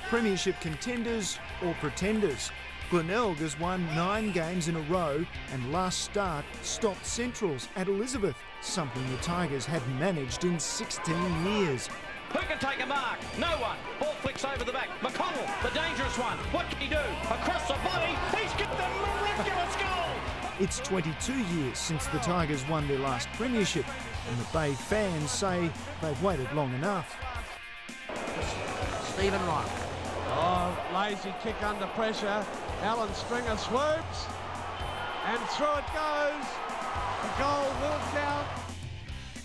Premiership contenders or pretenders? Glenelg has won 9 games in a row and last start stopped Centrals at Elizabeth, something the Tigers hadn't managed in 16 years. Who can take a mark? No one. Ball flicks over the back. McConnell, the dangerous one. What can he do? Across the body, he's got the miraculous goal! It's 22 years since the Tigers won their last premiership, and the Bay fans say they've waited long enough. Stephen Ryan. Oh, lazy kick under pressure. Alan Stringer swoops, and through it goes. The goal will count.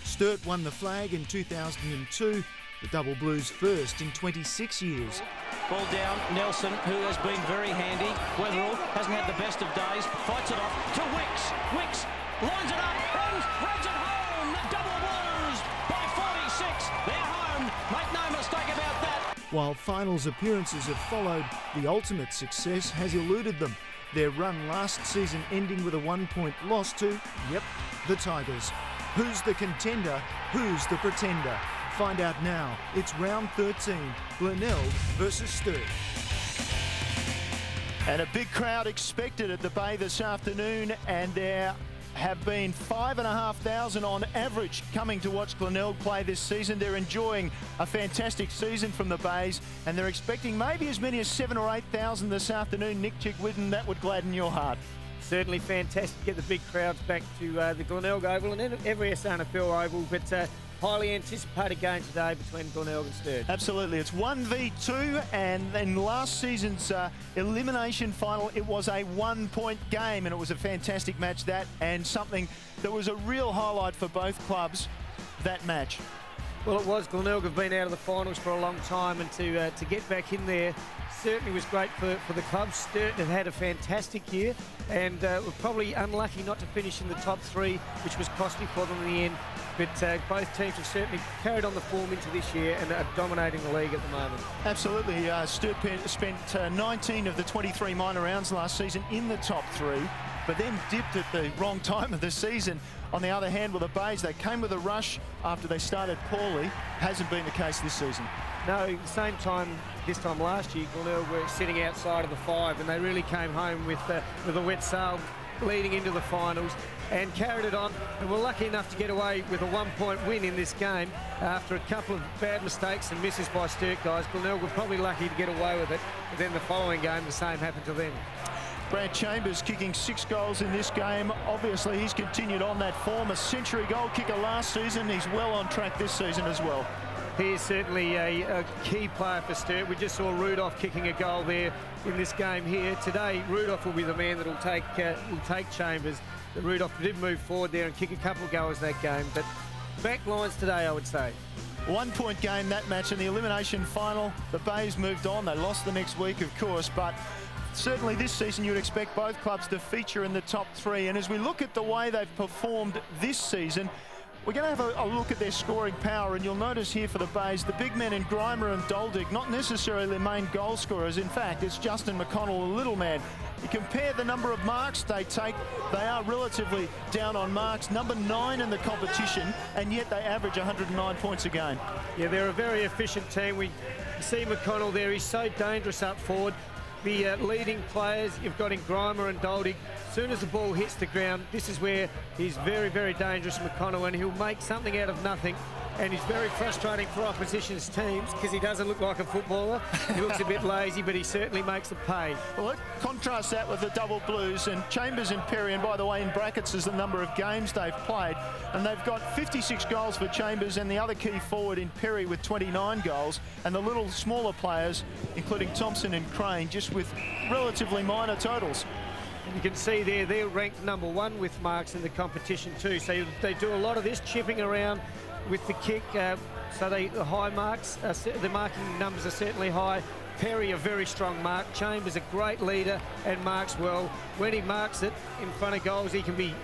Sturt won the flag in 2002, the Double Blues first in 26 years. Ball down, Nelson, who has been very handy. Weatherall hasn't had the best of days, fights it off to Wicks. Wicks lines it up and runs it home. The Double Blues by 46. They're home. Make no mistake about that. While finals appearances have followed, the ultimate success has eluded them. Their run last season ending with a 1-point loss to, the Tigers. Who's the contender? Who's the pretender? Find out now. It's round 13. Glenelg versus Sturt. And a big crowd expected at the Bay this afternoon, and there have been 5,500 on average coming to watch Glenelg play this season. They're enjoying a fantastic season from the Bays, and they're expecting maybe as many as 7,000 or 8,000 this afternoon. Nick Chickwidden, that would gladden your heart. Certainly fantastic to get the big crowds back to the Glenelg Oval and every SANFL Oval, but highly anticipated game today between Glenelg and Sturt. Absolutely, it's 1v2, and in last season's elimination final, it was a 1-point game, and it was a fantastic match that, and something that was a real highlight for both clubs, that match. Well, it was. Glenelg have been out of the finals for a long time, and to get back in there certainly was great for the club. Sturt have had a fantastic year, and were probably unlucky not to finish in the top 3, which was costly for them in the end. But both teams have certainly carried on the form into this year and are dominating the league at the moment. Absolutely. Sturt spent 19 of the 23 minor rounds last season in the top 3, but then dipped at the wrong time of the season. On the other hand, with the Bays, they came with a rush after they started poorly. Hasn't been the case this season. No, at the same time, this time last year, Glenelg were sitting outside of the 5, and they really came home with a wet sail leading into the finals and carried it on, and were lucky enough to get away with a 1-point win in this game after a couple of bad mistakes and misses by Sturt guys. Glenelg were probably lucky to get away with it, but then the following game the same happened to them. Brad Chambers kicking 6 goals in this game. Obviously he's continued on that form, a century goal kicker last season. He's well on track this season as well. He is certainly a key player for Sturt. We just saw Rudolph kicking a goal there in this game here. Today, Rudolph will be the man that will take Chambers. But Rudolph did move forward there and kick a couple of goals that game. But back lines today, I would say. 1-point game, that match. In the elimination final, the Bays moved on. They lost the next week, of course, but certainly this season you'd expect both clubs to feature in the top 3. And as we look at the way they've performed this season, we're going to have a look at their scoring power, and you'll notice here for the Bays, the big men in Grimer and Doldig, not necessarily the main goal scorers. In fact, it's Justin McConnell, the little man. You compare the number of marks they take, they are relatively down on marks, number 9 in the competition, and yet they average 109 points a game. Yeah, they're a very efficient team. We see McConnell there, he's so dangerous up forward. The leading players you've got in Grimer and Doldig, as soon as the ball hits the ground, this is where he's very, very dangerous, McConnell, and he'll make something out of nothing. And he's very frustrating for opposition's teams because he doesn't look like a footballer. He looks a bit lazy, but he certainly makes it pay. Well, let's contrast that with the Double Blues, and Chambers and Perry, and by the way, in brackets is the number of games they've played, and they've got 56 goals for Chambers and the other key forward in Perry with 29 goals, and the little smaller players, including Thompson and Crane, just with relatively minor totals. And you can see there, they're ranked number 1 with marks in the competition too, so they do a lot of this chipping around with the kick, so the high marks, the marking numbers are certainly high. Perry, a very strong mark. Chambers, a great leader and marks well. When he marks it in front of goals, he can be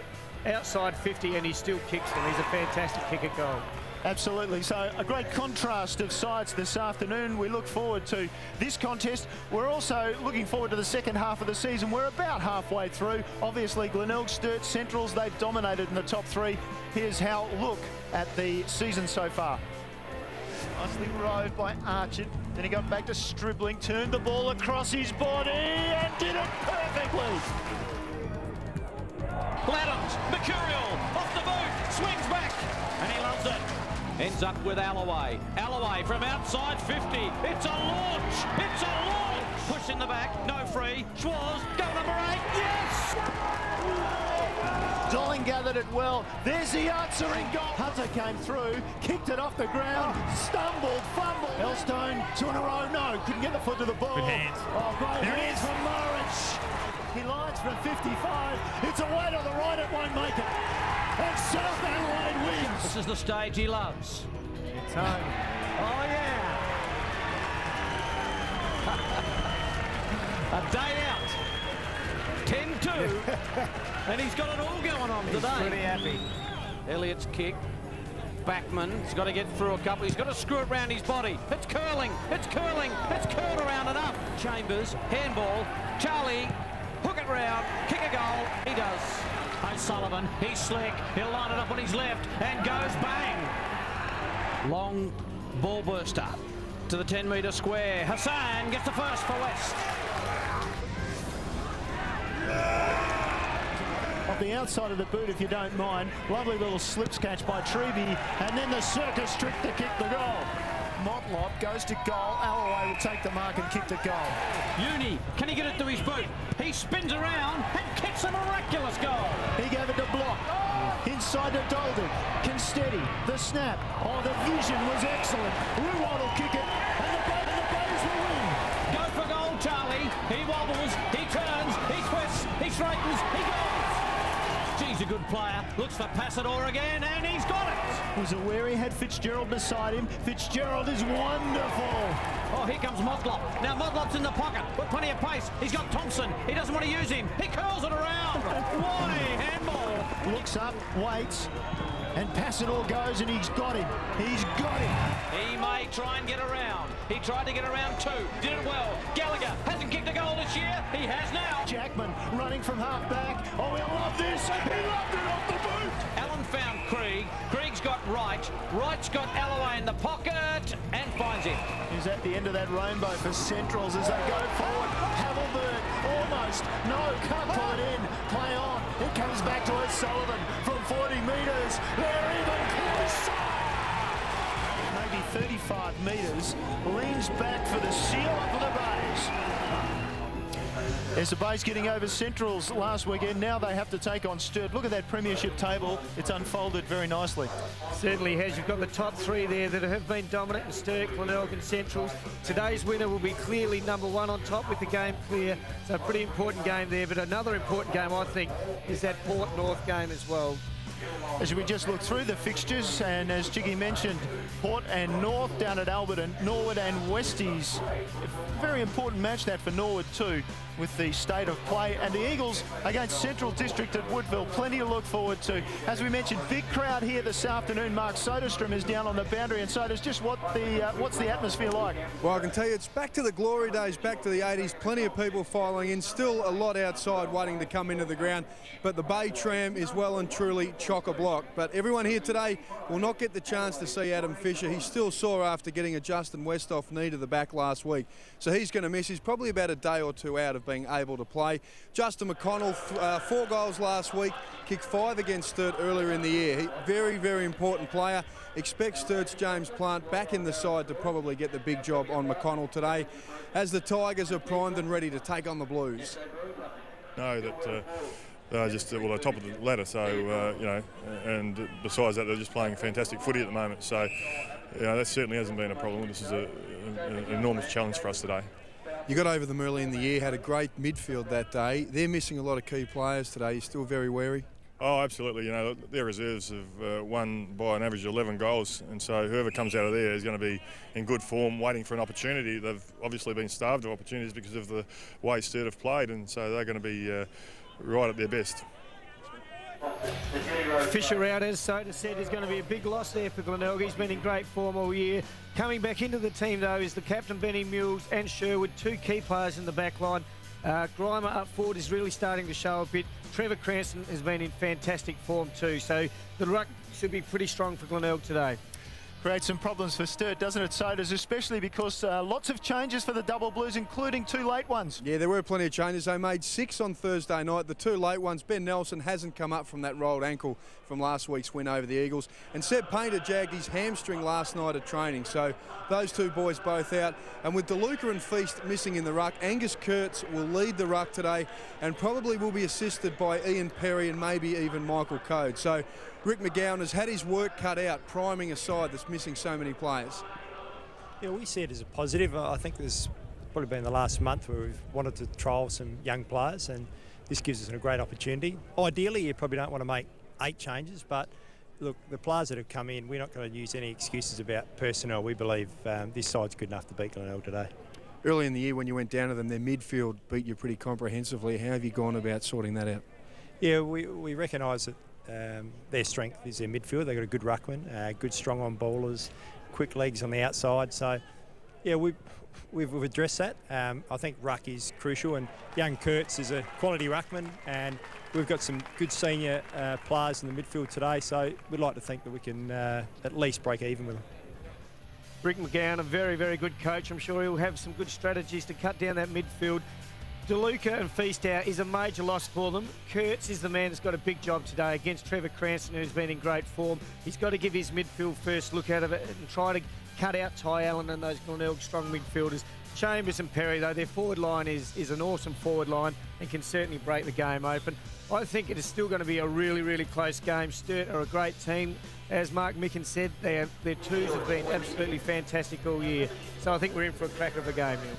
outside 50 and he still kicks them. He's a fantastic kick at goal. Absolutely. So a great contrast of sides this afternoon. We look forward to this contest. We're also looking forward to the second half of the season. We're about halfway through. Obviously, Glenelg, Sturt, Centrals, they've dominated in the top 3. Here's how look at the season so far. Nicely rode by Archett. Then he got back to Stribling, turned the ball across his body and did it perfectly. Laddams, Mercurial, off the boot, swings back, and he loves it. Ends up with Alloway. Alloway from outside 50. It's a launch. It's a launch. Push in the back. No free. Schwarz. Goal number 8. Yes! Dolling gathered it well. There's the answering goal. Hunter came through, kicked it off the ground, stumbled, fumbled. Elstone, 2 in a row. No, couldn't get the foot to the ball. Good hands. Oh, great There it hands is. from Norwich. He lines from 55. It's away to the right. It won't make it. And South Adelaide wins. This is the stage he loves. It's home. Oh, yeah. A day out. 10-2. And he's got it all going on today. He's pretty happy. Elliott's kick. Backman, he's got to get through a couple. He's got to screw it round his body. It's curling. It's curling. It's curled around enough. Chambers, handball. Charlie, hook it round, kick a goal. He does. O'Sullivan, he's slick. He'll line it up on his left and goes bang. Long ball burster to the 10-metre square. Hassan gets the first for West. Off the outside of the boot, if you don't mind. Lovely little slip catch by Treby, and then the circus trick to kick the goal. Motlop goes to goal. Alloway will take the mark and kick the goal. Uni, can he get it to his boot? He spins around and kicks a miraculous goal. He gave it to Block. Inside to Dolden. Can steady. The snap. Oh, the vision was excellent. Ruwan will kick it, and the Bows will win. Go for goal, Charlie. He wobbles, he turns, he twists, he straightens, he goes. He's a good player. Looks for Passador again, and he's got it. Was aware he had Fitzgerald beside him. Fitzgerald is wonderful. Oh, here comes Motlop. Now Motlop's in the pocket with plenty of pace. He's got Thompson. He doesn't want to use him. He curls it around. What a handball. Looks up, waits, and Passador goes, and he's got him. He's got him. He may try and get around. He tried to get around 2. Did it well. Gallagher hasn't kicked a goal this year. He has now. Jackman running from half back. Oh, we love this. He loved it off the boot. Allen found Krieg. Krieg's got Wright. Wright's got Alloway in the pocket and finds him. He's at the end of that rainbow for Centrals as they go forward. Havelberg, almost. No, can't pull it in. Play on. It comes back to O'Sullivan from 40 metres. They're even closer. Maybe 35 metres. Leans back for the seal up for the Bays. As the Bays getting over Centrals last weekend, now they have to take on Sturt. Look at that premiership table. It's unfolded very nicely. Certainly has. You've got the top 3 there that have been dominant in Sturt, Glenelg and Centrals. Today's winner will be clearly number 1 on top with the game clear. So a pretty important game there. But another important game, I think, is that Port North game as well. As we just look through the fixtures, and as Jiggy mentioned, Port and North down at Alberton, Norwood and Westies. A very important match that for Norwood too, with the state of play. And the Eagles against Central District at Woodville. Plenty to look forward to. As we mentioned, big crowd here this afternoon. Mark Soderstrom is down on the boundary. And Soder's, just what's the atmosphere like? Well, I can tell you it's back to the glory days, back to the 80s. Plenty of people filing in. Still a lot outside waiting to come into the ground. But the Bay Tram is well and truly chock-a-block. But everyone here today will not get the chance to see Adam Fisher. He's still sore after getting a Justin Westhoff knee to the back last week. So he's going to miss. He's probably about a day or 2 out of being able to play. Justin McConnell, 4 goals last week, kicked 5 against Sturt earlier in the year. Very, very important player. Expect Sturt's James Plant back in the side to probably get the big job on McConnell today, as the Tigers are primed and ready to take on the Blues. No, that just well, they're top of the ladder. So you know, and besides that, they're just playing fantastic footy at the moment. So you know, that certainly hasn't been a problem. This is an enormous challenge for us today. You got over them early in the year, had a great midfield that day. They're missing a lot of key players today. You're still very wary? Oh, absolutely. You know, their reserves have won by an average of 11 goals, and so whoever comes out of there is going to be in good form, waiting for an opportunity. They've obviously been starved of opportunities because of the way Sturt have played, and so they're going to be right at their best. Fisher out, as Soda said, is going to be a big loss there for Glenelg. He's been in great form all year. Coming back into the team, though, is the captain, Benny Mules, and Sherwood, 2 key players in the back line. Grimer up forward is really starting to show a bit. Trevor Cranston has been in fantastic form too. So the ruck should be pretty strong for Glenelg today. Creates some problems for Sturt, doesn't it, Sodas, especially because lots of changes for the Double Blues, including 2 late ones. Yeah, there were plenty of changes. They made 6 on Thursday night. The 2 late ones, Ben Nelson hasn't come up from that rolled ankle from last week's win over the Eagles. And Seb Painter jagged his hamstring last night at training. So those 2 boys both out. And with DeLuca and Feast missing in the ruck, Angus Kurtz will lead the ruck today and probably will be assisted by Ian Perry and maybe even Michael Code. So Rick McGowan has had his work cut out, priming a side that's missing so many players. Yeah, we see it as a positive. I think there's probably been the last month where we've wanted to trial some young players, and this gives us a great opportunity. Ideally, you probably don't want to make 8 changes, but look, the players that have come in, we're not going to use any excuses about personnel. We believe this side's good enough to beat Glenelg today. Early in the year when you went down to them, their midfield beat you pretty comprehensively. How have you gone about sorting that out? Yeah, we recognise that their strength is their midfield. They've got a good ruckman, good strong on ballers, quick legs on the outside. So, yeah, we've addressed that. I think ruck is crucial, and young Kurtz is a quality ruckman, and we've got some good senior players in the midfield today. So we'd like to think that we can at least break even with them. Rick McGowan, a very, very good coach. I'm sure he'll have some good strategies to cut down that midfield. DeLuca and Feast out is a major loss for them. Kurtz is the man that's got a big job today against Trevor Cranston, who's been in great form. He's got to give his midfield first look out of it and try to cut out Ty Allen and those Glenelg strong midfielders. Chambers and Perry, though, their forward line is an awesome forward line and can certainly break the game open. I think it is still going to be a really, really close game. Sturt are a great team. As Mark Micken said, their twos have been absolutely fantastic all year. So I think we're in for a cracker of a game here.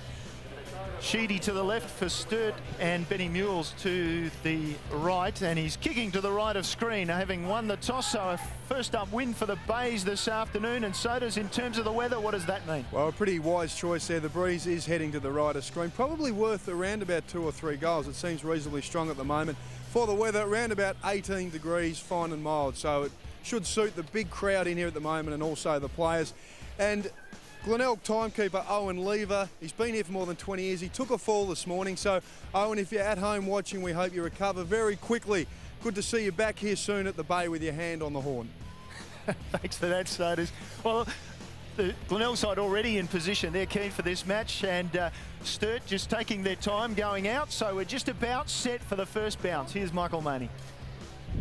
Sheedy to the left for Sturt and Benny Mules to the right, and he's kicking to the right of screen, having won the toss. So a first up win for the Bays this afternoon. And Sodas, in terms of the weather, what does that mean? Well, a pretty wise choice there. The breeze is heading to the right of screen, probably worth around about 2 or 3 goals. It seems reasonably strong at the moment. For the weather, around about 18 degrees, fine and mild, so it should suit the big crowd in here at the moment and also the players. And Glenelg timekeeper Owen Lever, he's been here for more than 20 years. He took a fall this morning, so Owen, if you're at home watching, we hope you recover very quickly. Good to see you back here soon at the Bay with your hand on the horn. Thanks for that, Sodas. Well, the Glenelg side already in position. They're keen for this match, and Sturt just taking their time going out, so we're just about set for the first bounce. Here's Michael Maney.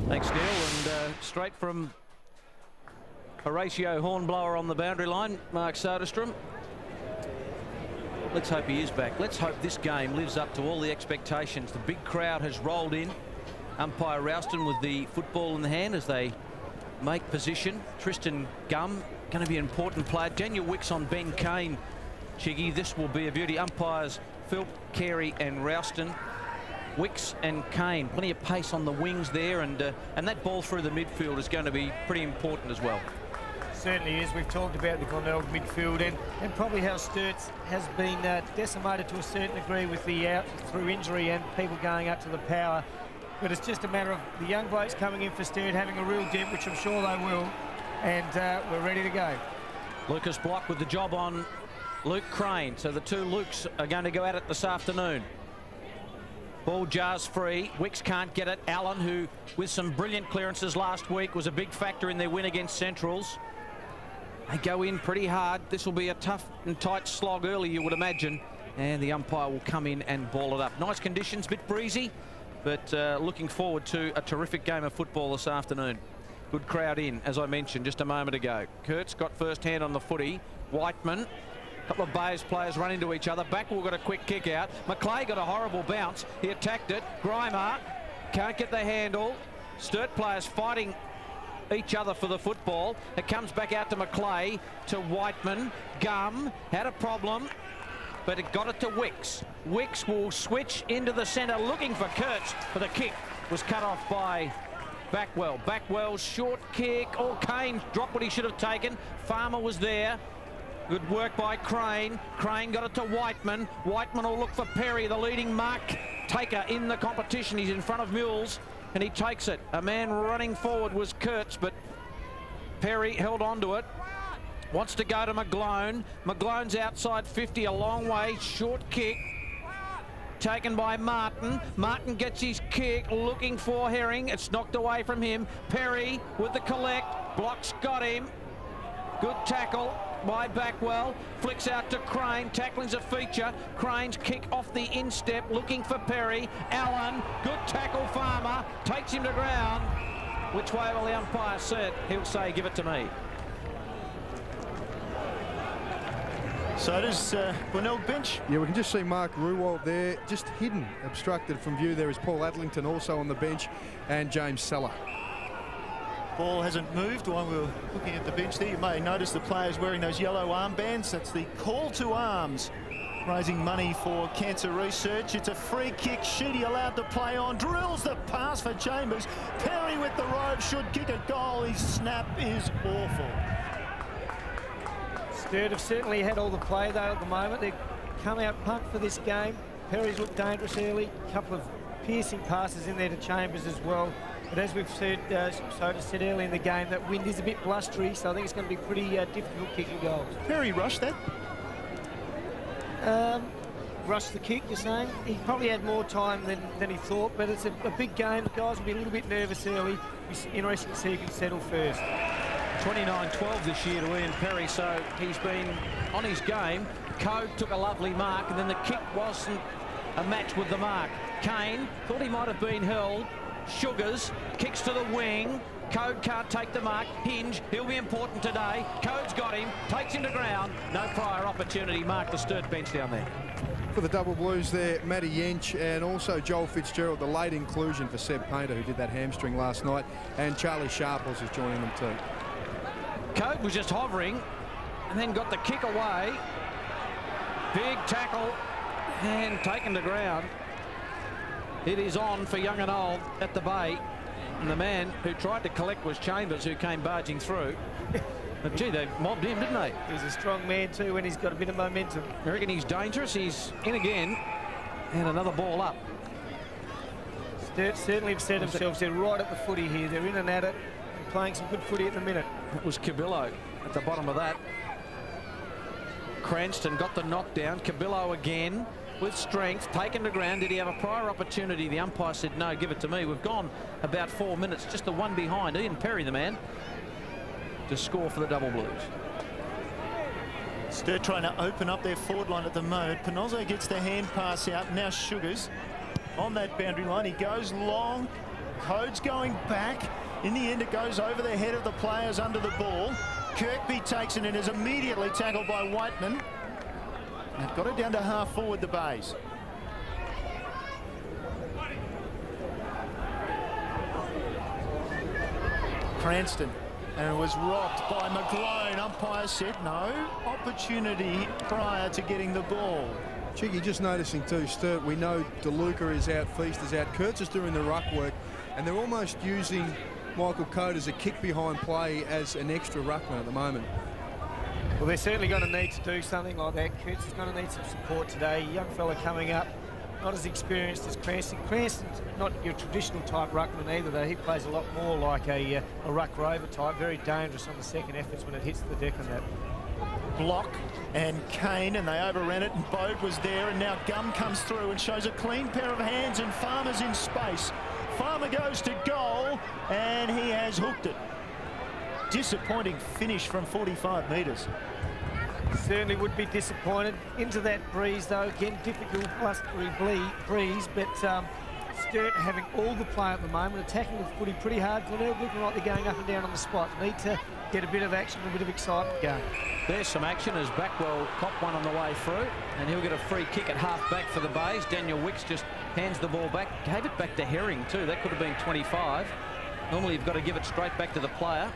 Thanks, Neil, and straight from Horatio Hornblower on the boundary line, Mark Soderstrom. Let's hope he is back. Let's hope this game lives up to all the expectations. The big crowd has rolled in. Umpire Rouston with the football in the hand as they make position. Tristan Gum going to be an important player. Daniel Wicks on Ben Kane. Chiggy, this will be a beauty. Umpires Phil, Carey and Rouston. Wicks and Kane, plenty of pace on the wings there, and that ball through the midfield is going to be pretty important as well. Certainly is. We've talked about the Glenelg midfield and probably how Sturt has been decimated to a certain degree with the out through injury and people going up to the power. But it's just a matter of the young blokes coming in for Sturt having a real dip, which I'm sure they will, and we're ready to go. Lucas Block with the job on Luke Crane. So the 2 Lukes are going to go at it this afternoon. Ball jars free. Wicks can't get it. Allen, who with some brilliant clearances last week was a big factor in their win against Centrals. They go in pretty hard. This will be a tough and tight slog early, you would imagine. And the umpire will come in and ball it up. Nice conditions, bit breezy, but looking forward to a terrific game of football this afternoon. Good crowd in, as I mentioned just a moment ago. Kurtz got first hand on the footy. Whiteman. A couple of Bayes players run into each other. Backwell got a quick kick out. McClay got a horrible bounce. He attacked it. Grimer can't get the handle. Sturt players fighting each other for the football. It comes back out to McClay, to Whiteman. Gum had a problem, but it got it to Wicks. Wicks will switch into the centre looking for Kurtz, but the kick was cut off by Backwell. Backwell's short kick. Oh, Kane dropped what he should have taken. Farmer was there. Good work by Crane. Crane got it to Whiteman. Whiteman will look for Perry, the leading mark taker in the competition. He's in front of Mules, and he takes it. A man running forward was Kurtz, but Perry held on to it. Wants to go to McGlone. McGlone's outside 50, a long way. Short kick. Taken by Martin. Martin gets his kick, looking for Herring. It's knocked away from him. Perry with the collect. Block's got him. Good tackle by Backwell. Flicks out to Crane. Tackling's a feature. Crane's kick off the instep, looking for Perry. Allen, good tackle. Farmer takes him to ground. Which way will the umpire set? He'll say, give it to me. So does Glenelg bench. Yeah, we can just see Mark Ruwald there, just hidden, obstructed from view. There is Paul Adlington also on the bench, and James Seller. Ball hasn't moved while we were looking at the bench there. You may notice the players wearing those yellow armbands. That's the call to arms, raising money for cancer research. It's a free kick. Sheedy allowed to play on. Drills the pass for Chambers. Perry with the robe should kick a goal. His snap is awful. Sturt have certainly had all the play though at the moment. They've come out pumped for this game. Perry's looked dangerous early. A couple of piercing passes in there to Chambers as well. But as we've said, Soda said early in the game, that wind is a bit blustery, so I think it's going to be pretty difficult kicking goals. Perry rushed that. Rushed the kick, you're saying? He probably had more time than he thought, but it's a big game. The guys will be a little bit nervous early. It's interesting to see who can settle first. 29-12 this year to Ian Perry, so he's been on his game. Code took a lovely mark, and then the kick wasn't a match with the mark. Kane thought he might have been held. Sugars kicks to the wing. Code can't take the mark. Hinge, he'll be important today. Code's got him, takes him to ground. No prior opportunity. Mark the Sturt bench down there. For the Double Blues there, Matty Yench and also Joel Fitzgerald, the late inclusion for Seb Painter, who did that hamstring last night, and Charlie Sharples is joining them too. Code was just hovering and then got the kick away. Big tackle and taken to ground. It is on for young and old at the bay. And the man who tried to collect was Chambers, who came barging through. But gee, they mobbed him, didn't they? He's a strong man too when he's got a bit of momentum. I reckon he's dangerous. He's in again. And another ball up. Sturt certainly have set themselves. They're right at the footy here. They're in and at it. And playing some good footy at the minute. That was Cabillo at the bottom of that. Cranston got the knockdown. Cabillo again with strength, taken to ground. Did he have a prior opportunity? The umpire said, no, give it to me. We've gone about 4 minutes, just the one behind. Ian Perry, the man, to score for the Double Blues. Sturt trying to open up their forward line at the moment. Panozzo gets the hand pass out. Now Sugars on that boundary line. He goes long. Code's going back. In the end, it goes over the head of the players under the ball. Kirkby takes it and is immediately tackled by Whiteman. They've got it down to half forward, the Bays. Cranston, and it was rocked by McGlone. Umpire said no opportunity prior to getting the ball. Cheeky, just noticing too, Sturt, we know DeLuca is out, Feast is out, Kurtz is doing the ruck work, and they're almost using Michael Code as a kick behind play as an extra ruckman at the moment. Well, they're certainly going to need to do something like that. Kurtz is going to need some support today. Young fella coming up, not as experienced as Cranston. Cranston's not your traditional type ruckman either, though. He plays a lot more like a ruck rover type, very dangerous on the second efforts when it hits the deck on that. Block and Kane, and they overran it, and Bode was there, and now Gum comes through and shows a clean pair of hands, and Farmer's in space. Farmer goes to goal, and he has hooked it. Disappointing finish from 45 metres. Certainly would be disappointed. Into that breeze, though. Again, difficult, blustery breeze, but Sturt having all the play at the moment, attacking the footy pretty hard. Glenelg looking like they're going up and down on the spot. Need to get a bit of action, a bit of excitement going. There's some action as Backwell copped one on the way through, and he'll get a free kick at half back for the Bays. Daniel Wicks just hands the ball back, gave it back to Herring too. That could have been 25. Normally you've got to give it straight back to the player.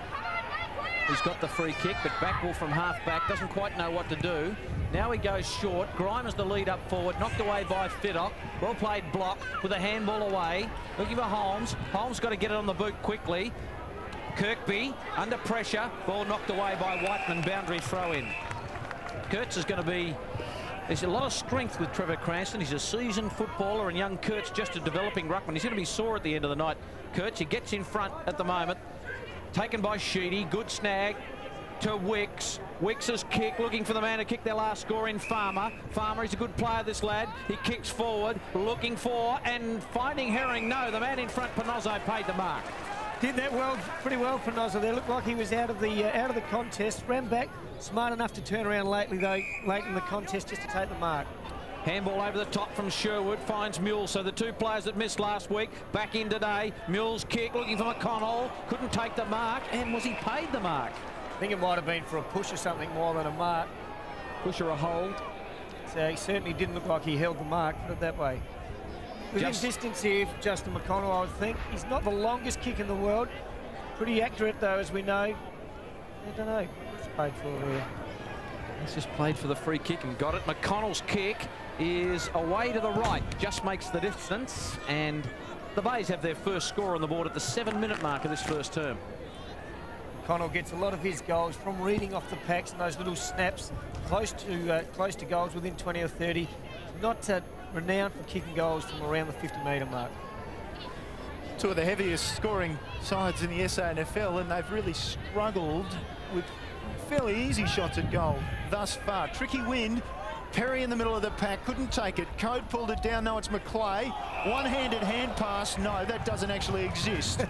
He's got the free kick, but Backwell from half back doesn't quite know what to do. Now he goes short. Grimes the lead up forward, knocked away by Fiddock. Well played block with a handball away. Looking for Holmes. Holmes got to get it on the boot quickly. Kirkby under pressure. Ball knocked away by Whiteman. Boundary throw in. Kurtz is going to be... There's a lot of strength with Trevor Cranston. He's a seasoned footballer, and young Kurtz just a developing ruckman. He's going to be sore at the end of the night. Kurtz, he gets in front at the moment. Taken by Sheedy. Good snag to Wicks. Wicks's kick, looking for the man to kick their last score in Farmer. Farmer, he's a good player, this lad. He kicks forward, looking for and finding Herring. No, the man in front, Panozzo, paid the mark. Did that well, pretty well for Nozzle there. Looked like he was out of the contest. Ran back, smart enough to turn around late in the contest just to take the mark. Handball over the top from Sherwood, finds Mules. So the two players that missed last week back in today. Mules kick, looking for McConnell, couldn't take the mark, and was he paid the mark? I think it might have been for a push or something more than a mark. Push or a hold. So he certainly didn't look like he held the mark, put it that way. Within distance here for Justin McConnell, I would think. He's not the longest kick in the world. Pretty accurate, though, as we know. I don't know. It's paid for there. He's just played for the free kick and got it. McConnell's kick is away to the right. Just makes the distance. And the Bays have their first score on the board at the 7-minute mark of this first term. McConnell gets a lot of his goals from reading off the packs and those little snaps close to goals within 20 or 30. Not renowned for kicking goals from around the 50-metre mark. Two of the heaviest scoring sides in the SANFL, and they've really struggled with fairly easy shots at goal thus far. Tricky wind. Perry in the middle of the pack, couldn't take it. Code pulled it down. No, it's McClay. One-handed hand pass. No, that doesn't actually exist.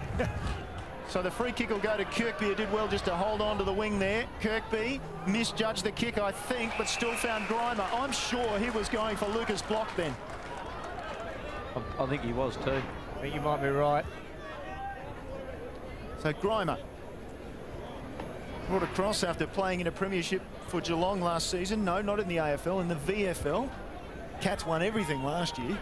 So the free kick will go to Kirkby, who did well just to hold on to the wing there. Kirkby misjudged the kick, I think, but still found Grimer. I'm sure he was going for Lucas Block then. I think he was too. I think you might be right. So Grimer brought across after playing in a premiership for Geelong last season. No, not in the AFL, in the VFL. Cats won everything last year.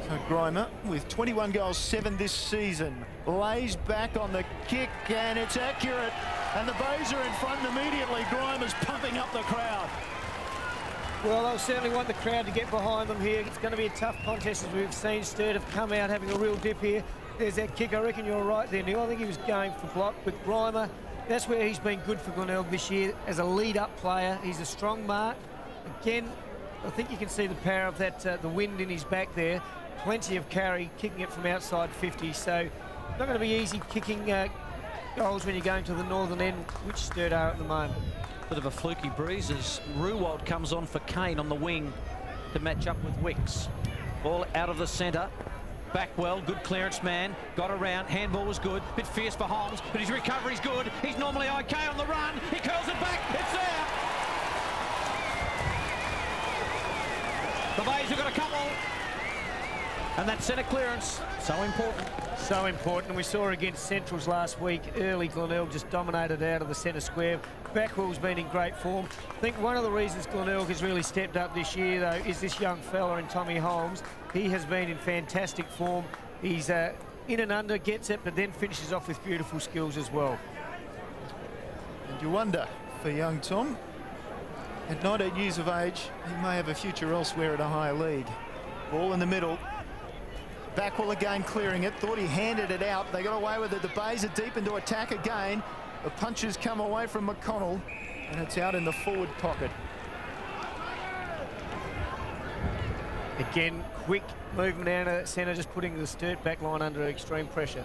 So Grimer with 21 goals, 7 this season. Lays back on the kick and it's accurate. And the Bays are in front immediately. Grimer's pumping up the crowd. Well, they'll certainly want the crowd to get behind them here. It's going to be a tough contest, as we've seen. Sturt have come out having a real dip here. There's that kick. I reckon you're right there, Neil. I think he was going for block, but Grimer, that's where he's been good for Glenelg this year as a lead-up player. He's a strong mark. Again, I think you can see the power of that, the wind in his back there. Plenty of carry, kicking it from outside 50. So not going to be easy kicking goals when you're going to the northern end, which Sturt are at the moment. Bit of a fluky breeze as Ruwald comes on for Kane on the wing to match up with Wicks. Ball out of the centre. Back well, good clearance man. Got around, handball was good. Bit fierce for Holmes, but his recovery's good. He's normally okay on the run. He curls it back, it's there. The Bays have got a couple. And that centre clearance, so important. So important. We saw against Centrals last week. Early Glenelg just dominated out of the centre square. Backwell's been in great form. I think one of the reasons Glenelg has really stepped up this year, though, is this young fella in Tommy Holmes. He has been in fantastic form. He's in and under, gets it, but then finishes off with beautiful skills as well. And you wonder for young Tom, at 19 years of age, he may have a future elsewhere at a higher league. Ball in the middle. Backwell again clearing it, thought he handed it out. They got away with it. The Bays are deep into attack again. The punches come away from McConnell, and it's out in the forward pocket. Again, quick movement out of centre, just putting the Sturt back line under extreme pressure.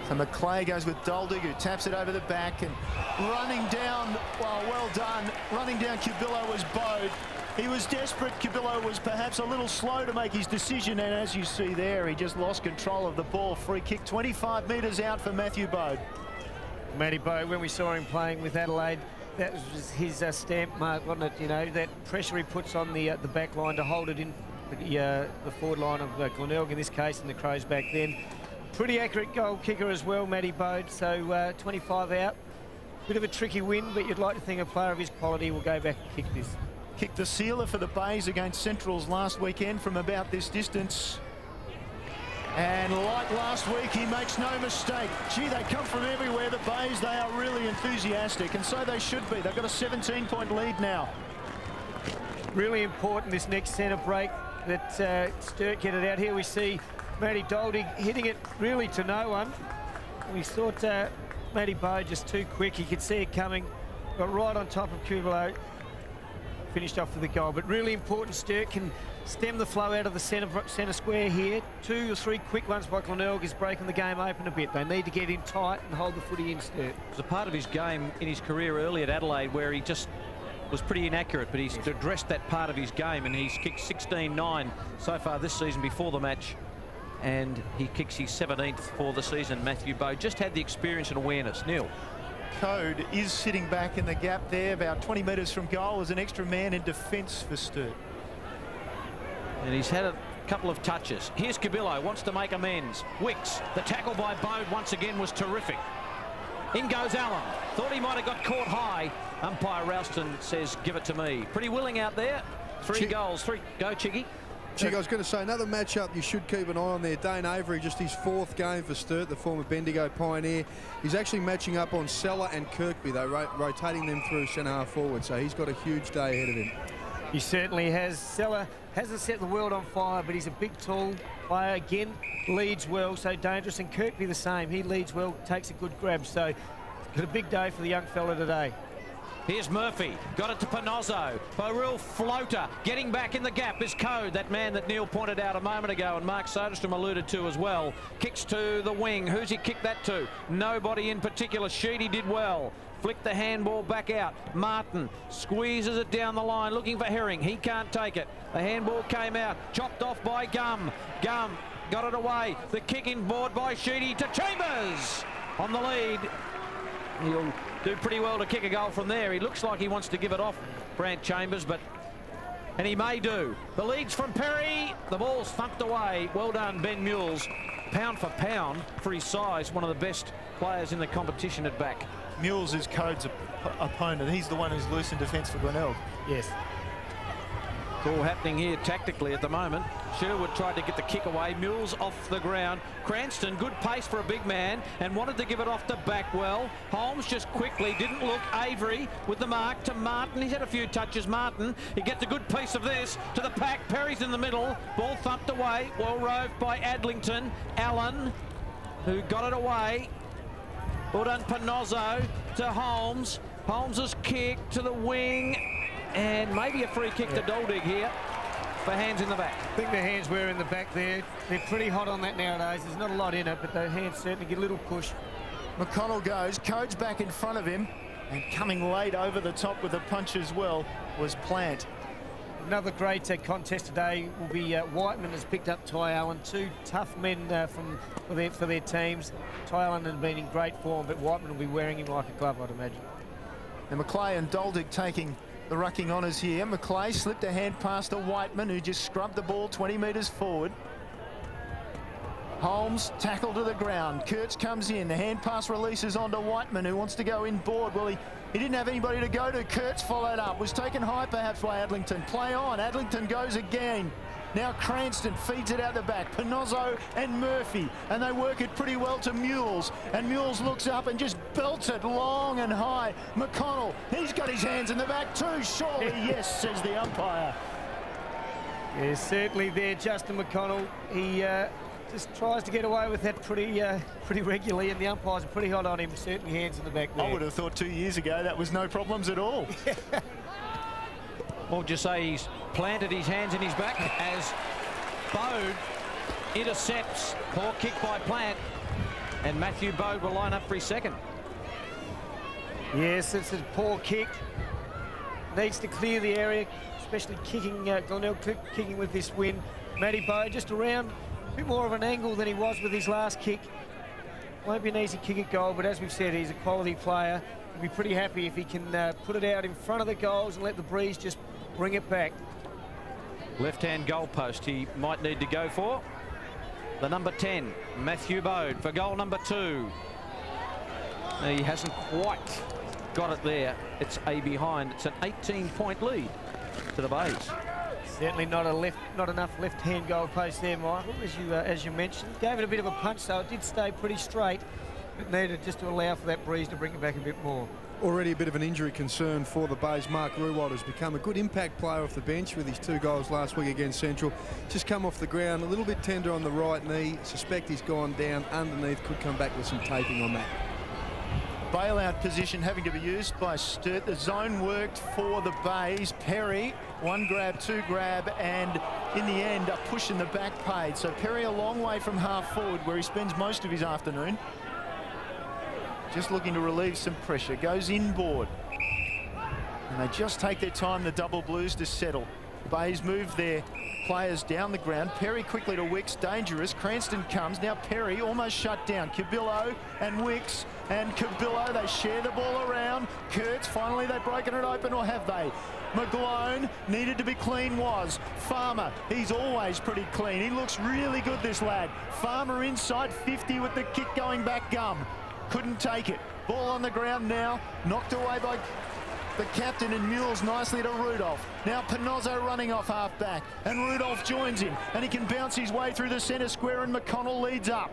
So McClay goes with Doldig, who taps it over the back, and running down, well done, running down Cubillo was Bode. He was desperate. Cubillo was perhaps a little slow to make his decision, and as you see there, he just lost control of the ball. Free kick 25 metres out for Matthew Bode. Matty Bode, when we saw him playing with Adelaide, that was his stamp mark, wasn't it? You know, that pressure he puts on the back line to hold it in the forward line of Glenelg in this case, and the Crows back then. Pretty accurate goal kicker as well, Matty Bode. So 25 out. Bit of a tricky win, but you'd like to think a player of his quality will go back and kick this. Kicked the sealer for the Bays against Centrals last weekend from about this distance. And like last week, he makes no mistake. Gee, they come from everywhere. The Bays, they are really enthusiastic, and so they should be. They've got a 17-point lead now. Really important, this next centre break, that Sturt get it out. Here we see Matty Doldig hitting it really to no one. We thought Matty Bode just too quick. He could see it coming. Got right on top of Cubillo. Finished off with a goal, but really important. Sturt can stem the flow out of the centre square here. 2 or 3 quick ones by Glenelg is breaking the game open a bit. They need to get in tight and hold the footy in, Sturt. It was a part of his game in his career early at Adelaide where he just was pretty inaccurate, but he's addressed that part of his game, and he's kicked 16-9 so far this season before the match, and he kicks his 17th for the season. Matthew Bowe just had the experience and awareness. Neil. Code is sitting back in the gap there, about 20 metres from goal, as an extra man in defence for Sturt. And he's had a couple of touches. Here's Cabillo, wants to make amends. Wicks, the tackle by Bode once again was terrific. In goes Allen. Thought he might have got caught high. Umpire Ralston says, give it to me. Pretty willing out there. Three goals. Go, Chiggy. Chick, I was going to say, another matchup you should keep an eye on there. Dane Avery, just his 4th game for Sturt, the former Bendigo Pioneer. He's actually matching up on Seller and Kirkby, though, rotating them through centre-half forward. So he's got a huge day ahead of him. He certainly has. Seller hasn't set the world on fire, but he's a big, tall player. Again, leads well, so dangerous. And Kirkby the same. He leads well, takes a good grab. So got a big day for the young fella today. Here's Murphy, got it to Panozzo. A real floater. Getting back in the gap is Code, that man that Neil pointed out a moment ago and Mark Soderstrom alluded to as well. Kicks to the wing. Who's he kicked that to? Nobody in particular. Sheedy did well. Flicked the handball back out. Martin squeezes it down the line, looking for Herring. He can't take it. The handball came out, chopped off by Gum. Gum got it away. The kick in board by Sheedy to Chambers on the lead. He'll do pretty well to kick a goal from there. He looks like he wants to give it off, Brant Chambers, and he may do. The lead's from Perry. The ball's thumped away. Well done, Ben Mules. Pound for pound, for his size, one of the best players in the competition at back. Mules is Code's opponent. He's the one who's loose in defence for Glenelg. Yes. It's all happening here tactically at the moment. Sherwood tried to get the kick away. Mules off the ground. Cranston, good pace for a big man, and wanted to give it off to Backwell. Holmes just quickly didn't look. Avery with the mark to Martin. He's had a few touches. Martin, he gets a good piece of this to the pack. Perry's in the middle. Ball thumped away. Well roved by Adlington. Allen, who got it away. Well done, Panozzo to Holmes. Holmes's kick to the wing. And maybe a free kick to Doldig here for hands in the back. I think the hands were in the back there. They're pretty hot on that nowadays. There's not a lot in it, but the hands certainly get a little push. McConnell goes. Code's back in front of him. And coming late over the top with a punch as well was Plant. Another great contest today will be Whiteman has picked up Ty Allen. 2 tough men for their teams. Ty Allen has been in great form, but Whiteman will be wearing him like a glove, I'd imagine. And Maclay and Doldig taking the rucking honours here. Maclay slipped a hand past to Whiteman, who just scrubbed the ball 20 metres forward. Holmes tackled to the ground. Kurtz comes in. The hand pass releases onto Whiteman, who wants to go inboard. Well, he didn't have anybody to go to. Kurtz followed up. Was taken high perhaps by Adlington. Play on. Adlington goes again. Now Cranston feeds it out the back. Panozzo and Murphy. And they work it pretty well to Mules. And Mules looks up and just belts it long and high. McConnell, he's got his hands in the back too. Surely, yes, says the umpire. Yeah, certainly there, Justin McConnell. He just tries to get away with that pretty regularly, and the umpires are pretty hot on him. Certainly hands in the back there. I would have thought 2 years ago that was no problems at all. What would you say? He's planted his hands in his back as Bode intercepts. Poor kick by Plant, and Matthew Bode will line up for his second. Yes, it's a poor kick. Needs to clear the area, especially kicking Glenelg kicking with this win. Matty Bode just around a bit more of an angle than he was with his last kick. Won't be an easy kick at goal, but as we've said, he's a quality player. He'll be pretty happy if he can put it out in front of the goals and let the breeze just bring it back. Left-hand goal post he might need to go for. The number 10, Matthew Bode, for goal number 2. He hasn't quite got it there. It's a behind. It's an 18-point lead to the Bays. Certainly not enough left-hand goal post there, Michael, as you mentioned. Gave it a bit of a punch, so it did stay pretty straight, but needed just to allow for that breeze to bring it back a bit more. Already a bit of an injury concern for the Bays. Mark Ruwald has become a good impact player off the bench with his 2 goals last week against Central. Just come off the ground, a little bit tender on the right knee. Suspect he's gone down underneath. Could come back with some taping on that. Bailout position having to be used by Sturt. The zone worked for the Bays. Perry, 1 grab, 2 grab, and in the end a push in the back paid. So Perry a long way from half forward where he spends most of his afternoon. Just looking to relieve some pressure. Goes inboard. And they just take their time, the double blues, to settle. Bays move their players down the ground. Perry quickly to Wicks, dangerous. Cranston comes, now Perry almost shut down. Cabillo and Wicks and Cabillo, they share the ball around. Kurtz, finally they've broken it open, or have they? McGlone needed to be clean, was. Farmer, he's always pretty clean. He looks really good, this lad. Farmer inside 50 with the kick going back. Gum couldn't take it. Ball on the ground now, knocked away by the captain, and Mules nicely to Rudolph. Now Panozzo running off half back, and Rudolph joins him, and he can bounce his way through the centre square, and McConnell leads up.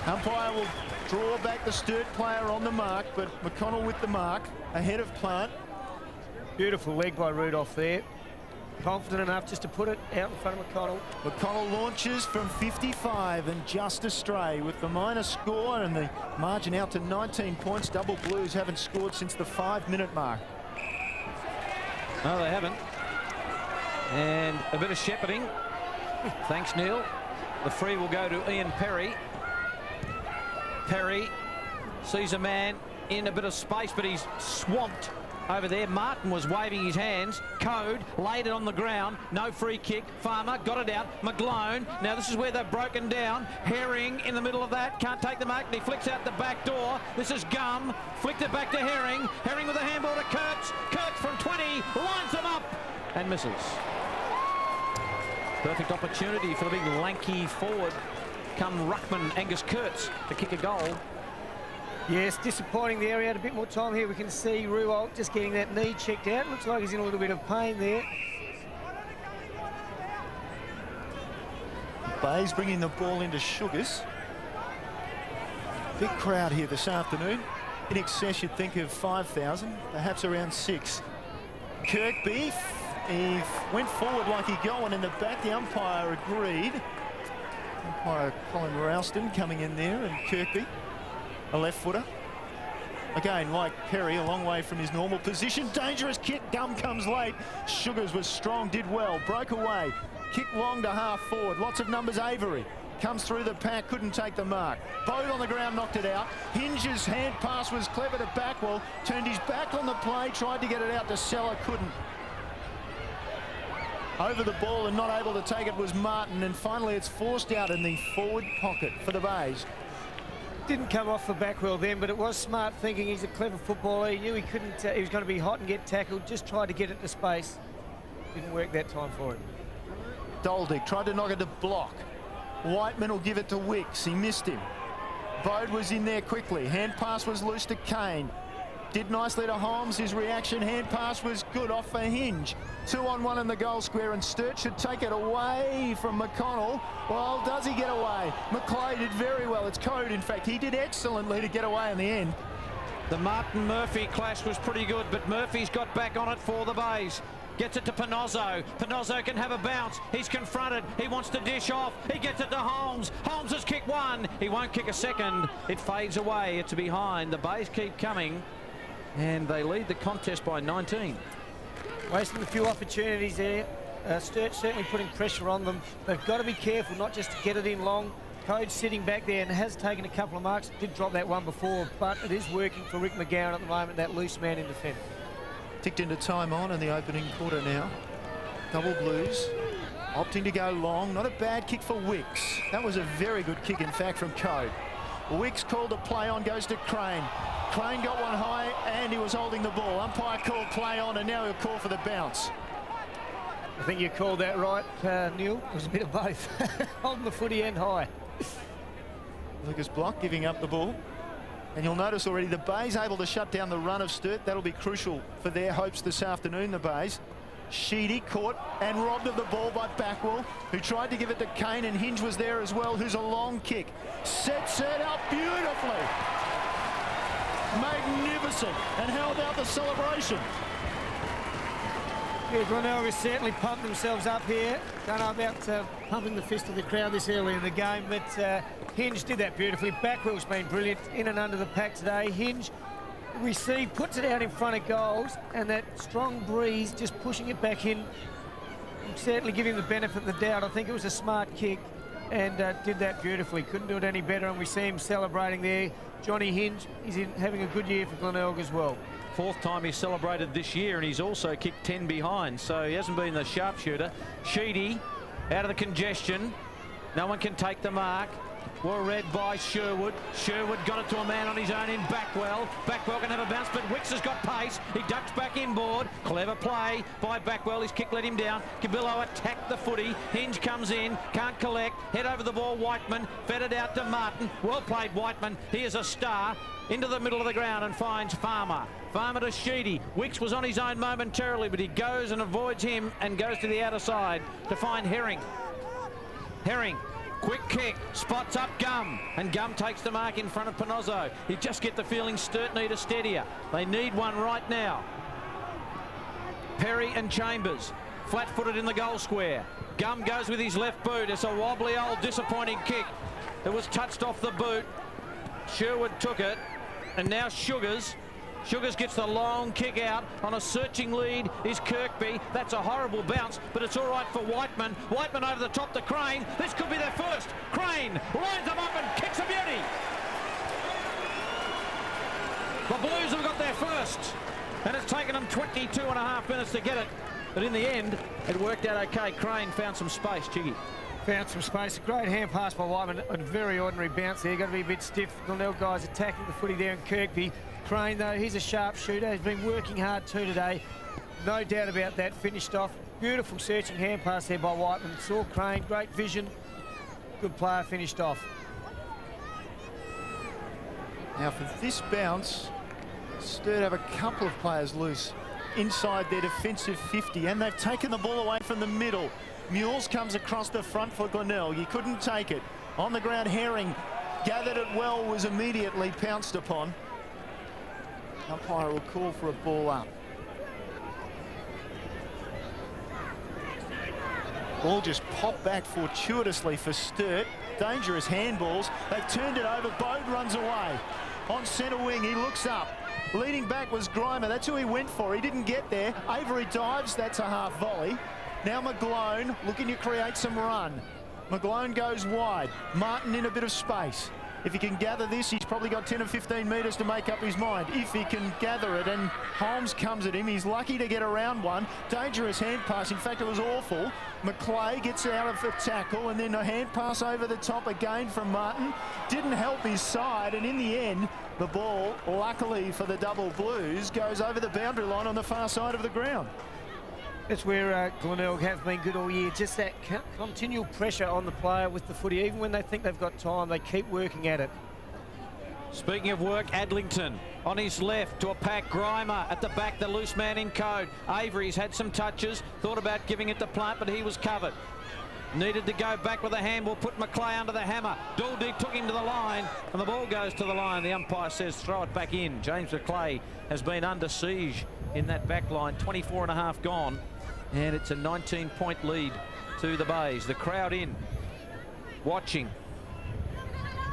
Umpire will draw back the Sturt player on the mark, but McConnell with the mark ahead of Plant. Beautiful leg by Rudolph there. Confident enough just to put it out in front of McConnell. McConnell launches from 55 and just astray with the minor score, and the margin out to 19 points. Double Blues haven't scored since the 5-minute mark. No, they haven't. And a bit of shepherding. Thanks, Neil. The free will go to Ian Perry. Perry sees a man in a bit of space, but he's swamped over there. Martin was waving his hands. Code laid it on the ground. No free kick. Farmer got it out. McGlone. Now this is where they've broken down. Herring in the middle of that. Can't take the mark. And he flicks out the back door. This is Gum. Flicked it back to Herring. Herring with a handball to Kurtz. Kurtz from 20. Lines them up and misses. Perfect opportunity for the big lanky forward. Come ruckman Angus Kurtz to kick a goal. Yes, disappointing there. He had a bit more time here. We can see Ruolt just getting that knee checked out. Looks like he's in a little bit of pain there. Bays bringing the ball into Sugars. Big crowd here this afternoon. In excess, you'd think, of 5,000, perhaps around 6. Kirkby, he went forward like he going in the back. The umpire agreed. Umpire Colin Ralston coming in there, and Kirkby, a left footer. Again, like Perry, a long way from his normal position. Dangerous kick. Gum comes late. Sugars was strong, did well, broke away. Kick long to half forward. Lots of numbers. Avery comes through the pack, couldn't take the mark. Bode on the ground, knocked it out. Hinge's hand pass was clever to Backwell. Turned his back on the play, tried to get it out to Seller, couldn't. Over the ball and not able to take it was Martin, and finally it's forced out in the forward pocket for the Bays. Didn't come off for Backwell then, but it was smart thinking. He's a clever footballer. He knew he couldn't. He was going to be hot and get tackled. Just tried to get it to space. Didn't work that time for him. Doldig tried to knock it to block. Whiteman will give it to Wicks. He missed him. Bode was in there quickly. Hand pass was loose to Kane. Did nicely to Holmes. His reaction hand pass was good off for Hinge. 2-on-1 in the goal square, and Sturt should take it away from McConnell. Well, does he get away? McClay did very well. It's Code, in fact. He did excellently to get away in the end. The Martin-Murphy clash was pretty good, but Murphy's got back on it for the Bays. Gets it to Panozzo. Panozzo can have a bounce. He's confronted. He wants to dish off. He gets it to Holmes. Holmes has kicked one. He won't kick a second. It fades away. It's behind. The Bays keep coming, and they lead the contest by 19. Wasting a few opportunities there. Sturt certainly putting pressure on them. They've got to be careful not just to get it in long. Code sitting back there and has taken a couple of marks. Did drop that one before, but it is working for Rick McGowan at the moment, that loose man in defence. Ticked into time on in the opening quarter now. Double Blues opting to go long. Not a bad kick for Wicks. That was a very good kick, in fact, from Code. Wicks called a play on, goes to Crane. Crane got one high and he was holding the ball. Umpire called play on, and now he'll call for the bounce. I think you called that right, Neil. It was a bit of both. Holding the footy end high. Lucas Block giving up the ball. And you'll notice already the Bays able to shut down the run of Sturt. That'll be crucial for their hopes this afternoon, the Bays. Sheedy caught and robbed of the ball by Backwell, who tried to give it to Kane, and Hinge was there as well, who's a long kick. Sets it up beautifully. Magnificent. And how about the celebration? Yeah, Glenelg has certainly pumped themselves up here. Don't know about pumping the fist of the crowd this early in the game, but Hinge did that beautifully. Backwell's been brilliant in and under the pack today. Hinge, we see, puts it out in front of goals, and that strong breeze just pushing it back in. I'm certainly giving him the benefit of the doubt. I think it was a smart kick. and did that beautifully. Couldn't do it any better, and we see him celebrating there. Johnny Hinge is having a good year for Glenelg as well. 4th time he's celebrated this year, and he's also kicked 10 behind, so he hasn't been the sharpshooter. Sheedy out of the congestion. No one can take the mark. Well read by Sherwood. Sherwood got it to a man on his own in Backwell. Backwell can have a bounce, but Wicks has got pace. He ducks back inboard. Clever play by Backwell. His kick let him down. Cabillo attacked the footy. Hinge comes in, can't collect. Head over the ball, Whiteman. Fed it out to Martin. Well played, Whiteman. He is a star. Into the middle of the ground and finds Farmer. Farmer to Sheedy. Wicks was on his own momentarily, but he goes and avoids him and goes to the outer side to find Herring. Herring. Quick kick, spots up Gum, and Gum takes the mark in front of Panozzo. You just get the feeling Sturt need a steadier. They need one right now. Perry and Chambers, flat-footed in the goal square. Gum goes with his left boot. It's a wobbly old disappointing kick. It was touched off the boot. Sherwood took it, and now Sugars gets the long kick out. On a searching lead is Kirkby. That's a horrible bounce, but it's all right for Whiteman. Whiteman over the top to Crane. This could be their first. Crane lines them up and kicks a beauty. The Blues have got their first, and it's taken them 22.5 minutes to get it. But in the end, it worked out okay. Crane found some space, Chiggy. Found some space. A great hand pass by Whiteman. A very ordinary bounce there. Got to be a bit stiff. Glenelg guys attacking the footy there, and Kirkby. Crane, though, he's a sharp shooter. He's been working hard too today. No doubt about that. Finished off. Beautiful searching hand pass there by Whiteman. Saw Crane. Great vision. Good player. Finished off. Now for this bounce, Sturt have a couple of players loose inside their defensive 50, and they've taken the ball away from the middle. Mules comes across the front for Glenelg. He couldn't take it. On the ground, Herring gathered it well, was immediately pounced upon. Umpire will call for a ball up. Ball just popped back fortuitously for Sturt. Dangerous handballs. They've turned it over. Bode runs away. On centre wing, he looks up. Leading back was Grimer. That's who he went for. He didn't get there. Avery dives. That's a half volley. Now McGlone looking to create some run. McGlone goes wide. Martin in a bit of space. If he can gather this, he's probably got 10 or 15 metres to make up his mind. If he can gather it, and Holmes comes at him, he's lucky to get around one. Dangerous hand pass. In fact, it was awful. McClay gets out of the tackle, and then a hand pass over the top again from Martin. Didn't help his side, and in the end, the ball, luckily for the double Blues, goes over the boundary line on the far side of the ground. That's where Glenelg have been good all year. Just that continual pressure on the player with the footy. Even when they think they've got time, they keep working at it. Speaking of work, Adlington on his left to a pack. Grimer at the back, the loose man in code. Avery's had some touches, thought about giving it to Plant, but he was covered. Needed to go back with a handball, put McClay under the hammer. Duldig took him to the line, and the ball goes to the line. The umpire says throw it back in. James McClay has been under siege in that back line. 24.5 gone. And it's a 19-point lead to the Bays. The crowd in, watching.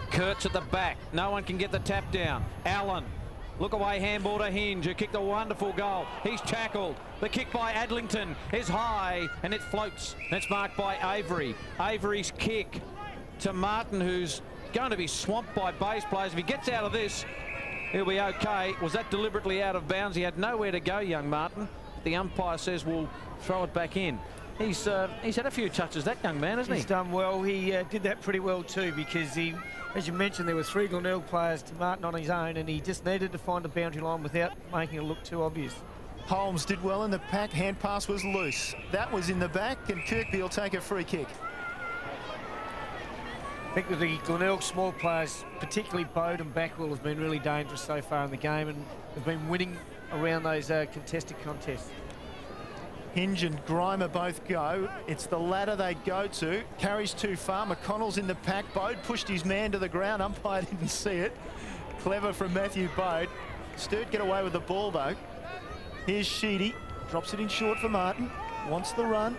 Kurtz at the back. No one can get the tap down. Allen, look away, handball to Hinge, who kicked a wonderful goal. He's tackled. The kick by Adlington is high, and it floats. That's marked by Avery. Avery's kick to Martin, who's going to be swamped by Bays players. If he gets out of this, he'll be okay. Was that deliberately out of bounds? He had nowhere to go, young Martin. The umpire says we'll throw it back in. He's had a few touches, that young man, hasn't he? He's done well. He did that pretty well too, because he, as you mentioned, there were 3 Glenelg players to Martin on his own, and he just needed to find a boundary line without making it look too obvious. Holmes did well in the pack. Hand pass was loose. That was in the back, and Kirkby will take a free kick. I think that the Glenelg small players, particularly Bode and Backwell, have been really dangerous so far in the game, and have been winning around those contested contests. Hinge and Grimer both go. It's the ladder they go to. Carries too far. McConnell's in the pack. Bode pushed his man to the ground. Umpire didn't see it. Clever from Matthew Bode. Sturt get away with the ball though. Here's Sheedy. Drops it in short for Martin. Wants the run.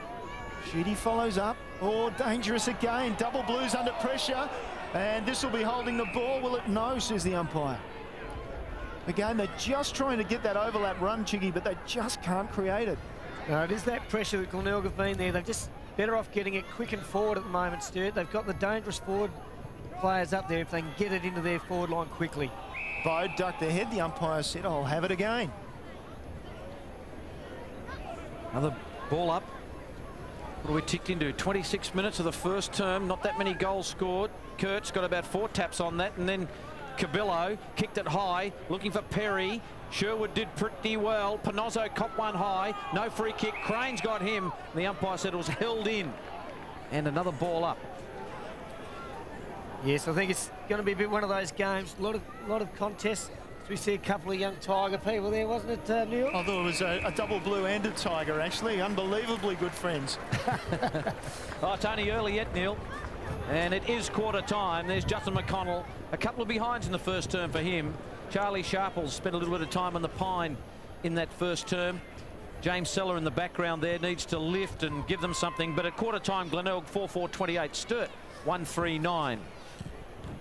Sheedy follows up. Oh, dangerous again. Double Blues under pressure. And this will be holding the ball. Will it? No, says the umpire. Again, they're just trying to get that overlap run, Chiggy, but they just can't create it. No, it is that pressure that Glenelg have been there. They've just better off getting it quick and forward at the moment, Sturt. They've got the dangerous forward players up there if they can get it into their forward line quickly. Bode ducked their head. The umpire said, I'll have it again. Another ball up. What are we ticked into? 26 minutes of the first term. Not that many goals scored. Kurt's got about 4 taps on that, and then Cabillo kicked it high, looking for Perry. Sherwood did pretty well. Panozzo copped one high. No free kick. Crane's got him. The umpire said it was held in. And another ball up. Yes, I think it's going to be a bit one of those games. A lot of contests. We see a couple of young Tiger people there, wasn't it, Neil? I thought it was a double blue and a Tiger, actually. Unbelievably good friends. Oh, it's only early yet, Neil. And it is quarter time. There's Justin McConnell. A couple of behinds in the first term for him. Charlie Sharples spent a little bit of time on the pine in that first term. James Seller in the background there needs to lift and give them something. But at quarter time, Glenelg 4-4-28. Sturt 1-3-9.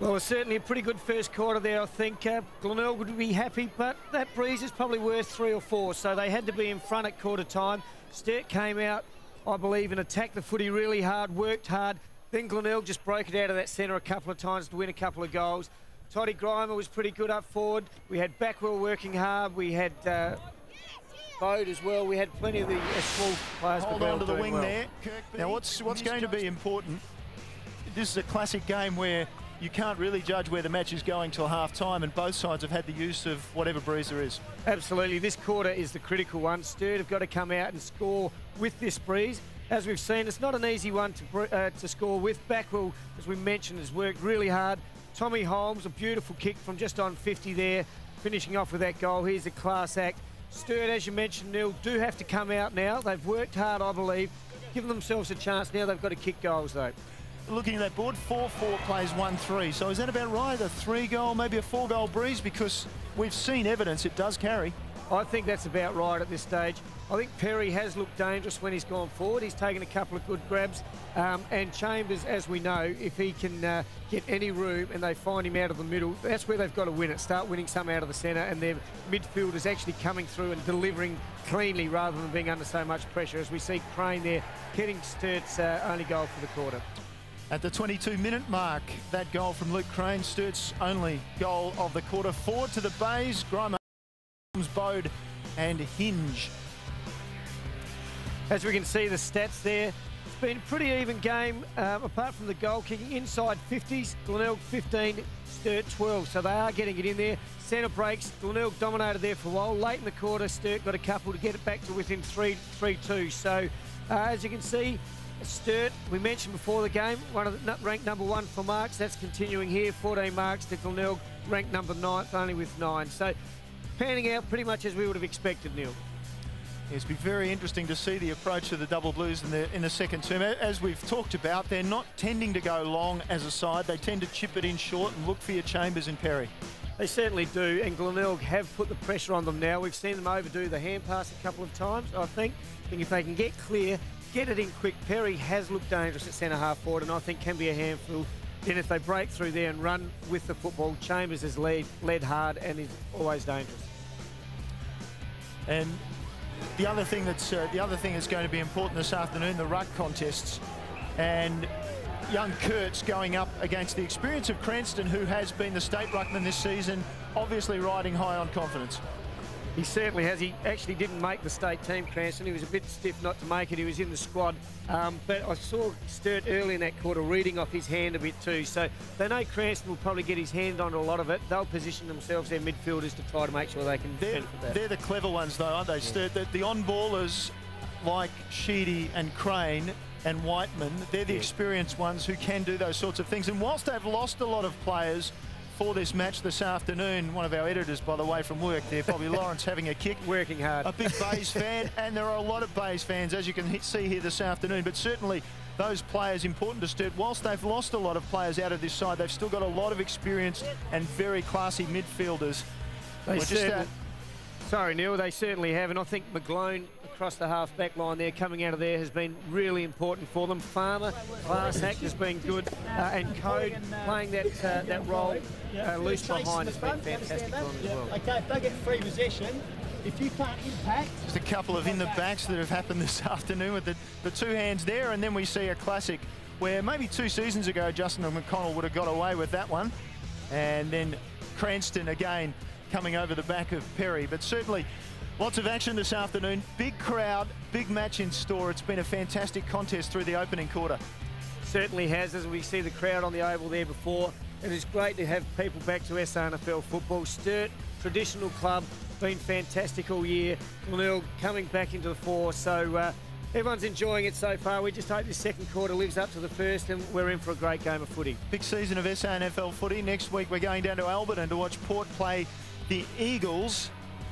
Well, it's certainly a pretty good first quarter there, I think. Glenelg would be happy, but that breeze is probably worth 3 or 4, so they had to be in front at quarter time. Sturt came out, I believe, and attacked the footy really hard, worked hard. Then Glenelg just broke it out of that centre a couple of times to win a couple of goals. Toddy Grimer was pretty good up forward. We had Backwell working hard. We had Bode as well. We had plenty of the small players. Hold on to the wing there. Now, what's going to be important, this is a classic game where you can't really judge where the match is going till half-time, and both sides have had the use of whatever breeze there is. Absolutely. This quarter is the critical one. Sturt have got to come out and score with this breeze. As we've seen, it's not an easy one to score with. Backwell, as we mentioned, has worked really hard. Tommy Holmes, a beautiful kick from just on 50 there, finishing off with that goal. He's a class act. Sturt, as you mentioned, Neil, do have to come out now. They've worked hard, I believe, given themselves a chance. Now they've got to kick goals, though. Looking at that board, 4-4 plays 1-3. So is that about right? A 3-goal, maybe a 4-goal breeze? Because we've seen evidence it does carry. I think that's about right at this stage. I think Perry has looked dangerous when he's gone forward. He's taken a couple of good grabs. And Chambers, as we know, if he can get any room and they find him out of the middle, that's where they've got to win it. Start winning some out of the centre, and their midfielders actually coming through and delivering cleanly rather than being under so much pressure, as we see Crane there getting Sturt's only goal for the quarter. At the 22-minute mark, that goal from Luke Crane, Sturt's only goal of the quarter. Forward to the Bays, Grimer, Bode and Hinge. As we can see the stats there, it's been a pretty even game, apart from the goal kicking. Inside 50s, Glenelg 15, Sturt 12, so they are getting it in there. Centre breaks, Glenelg dominated there for a while. Late in the quarter, Sturt got a couple to get it back to within 3-2. So, as you can see, Sturt, we mentioned before the game, ranked number 1 for marks. That's continuing here, 14 marks to Glenelg, ranked number 9, only with 9. So, panning out pretty much as we would have expected, Neil. It's been very interesting to see the approach of the Double Blues in the second term. As we've talked about, they're not tending to go long as a side. They tend to chip it in short and look for your Chambers and Perry. They certainly do, and Glenelg have put the pressure on them now. We've seen them overdo the hand pass a couple of times, I think. If they can get clear, get it in quick. Perry has looked dangerous at centre half forward, and I think can be a handful. Then if they break through there and run with the football, Chambers has led hard and is always dangerous. And the other thing that's going to be important this afternoon, the ruck contests, and young Kurt's going up against the experience of Cranston, who has been the state ruckman this season, obviously riding high on confidence. He certainly has. He actually didn't make the state team, Cranston. He was a bit stiff not to make it. He was in the squad. But I saw Sturt early in that quarter reading off his hand a bit too. So they know Cranston will probably get his hand onto a lot of it. They'll position themselves, their midfielders, to try to make sure they can benefit that. They're the clever ones, though, aren't they, Sturt? The on-ballers like Sheedy and Crane and Whiteman, they're the experienced ones who can do those sorts of things. And whilst they've lost a lot of players for this match this afternoon, one of our editors, by the way, from work there, Bobby Lawrence, having a kick. Working hard. A big Bays fan, and there are a lot of Bays fans, as you can see here this afternoon. But certainly those players important to Sturt. Whilst they've lost a lot of players out of this side, they've still got a lot of experienced and very classy midfielders. Sorry, Neil, they certainly have, and I think McGlone across the half-back line there, coming out of there, has been really important for them. Farmer, class act, has been good, and Code playing that role loose behind has been fantastic for them as well. Okay, if they get free possession, if you can't impact... Just a couple of in the backs that have happened this afternoon with the two hands there, and then we see a classic where maybe 2 seasons ago Justin McConnell would have got away with that one. And then Cranston again coming over the back of Perry. But certainly lots of action this afternoon. Big crowd, big match in store. It's been a fantastic contest through the opening quarter. Certainly has, as we see the crowd on the oval there before. It is great to have people back to SANFL football. Sturt, traditional club, been fantastic all year. Glenelg coming back into the fore, so everyone's enjoying it so far. We just hope this second quarter lives up to the first, and we're in for a great game of footy. Big season of SANFL footy. Next week we're going down to Alberton to watch Port play the Eagles,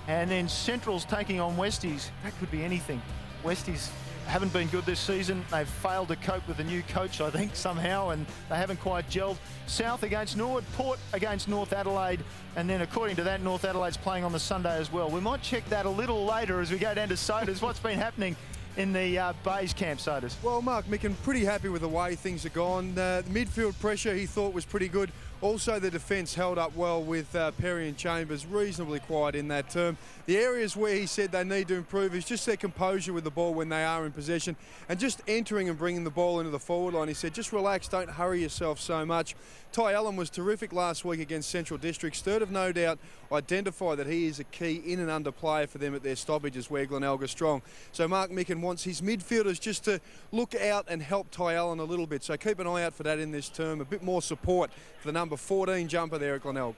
and then Central's taking on Westies. That could be anything. Westies haven't been good this season. They've failed to cope with the new coach, I think, somehow, and they haven't quite gelled. South against Norwood, Port against North Adelaide, and then according to that, North Adelaide's playing on the Sunday as well. We might check that a little later as we go down to Sodas. What's been happening in the Bays camp, Sodas? Well, Mark Micken, pretty happy with the way things have gone. The midfield pressure he thought was pretty good. Also, the defence held up well with Perry and Chambers, reasonably quiet in that term. The areas where he said they need to improve is just their composure with the ball when they are in possession, and just entering and bringing the ball into the forward line. He said, just relax, don't hurry yourself so much. Ty Allen was terrific last week against Central District. Sturt have no doubt identified that he is a key in and under player for them at their stoppages where Glenelg are strong. So Mark Micken wants his midfielders just to look out and help Ty Allen a little bit. So keep an eye out for that in this term. A bit more support for the number 14 jumper there at Glenelg.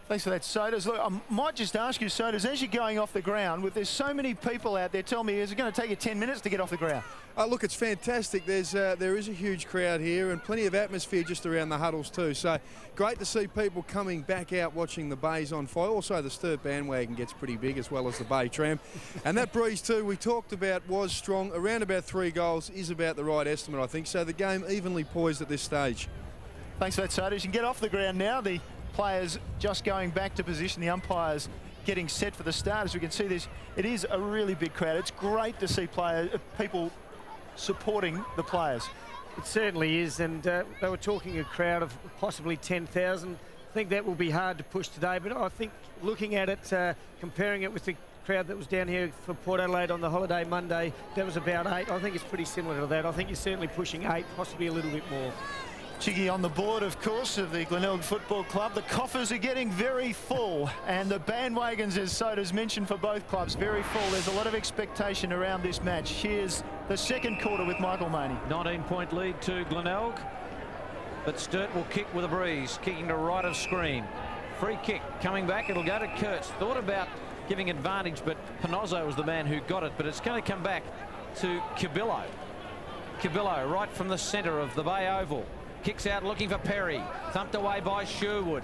Thanks for that, Sodas. Look, I might just ask you, Sodas, as you're going off the ground, with there's so many people out there, tell me, is it going to take you 10 minutes to get off the ground? Look, it's fantastic. There is a huge crowd here and plenty of atmosphere just around the huddles too. So great to see people coming back out watching the Bays on fire. Also, the Sturt bandwagon gets pretty big, as well as the Bay tram. And that breeze too, we talked about, was strong. Around about 3 goals is about the right estimate, I think. So the game evenly poised at this stage. Thanks for that, Sodas. You can get off the ground now. The players just going back to position, the umpires getting set for the start. As we can see this, it is a really big crowd. It's great to see people supporting the players. It certainly is, and they were talking a crowd of possibly 10,000. I think that will be hard to push today, but I think looking at it, comparing it with the crowd that was down here for Port Adelaide on the holiday Monday, that was about 8. I think it's pretty similar to that. I think you're certainly pushing 8, possibly a little bit more. Chiggy on the board, of course, of the Glenelg Football Club. The coffers are getting very full, and the bandwagons, as Soda's mentioned, for both clubs, very full. There's a lot of expectation around this match. Here's the second quarter with Michael Maney. 19-point lead to Glenelg, but Sturt will kick with a breeze, kicking to right of screen. Free kick coming back. It'll go to Kurtz. Thought about giving advantage, but Panozzo was the man who got it, but it's going to come back to Cabillo. Cabillo right from the centre of the Bay Oval. Kicks out looking for Perry. Thumped away by Sherwood.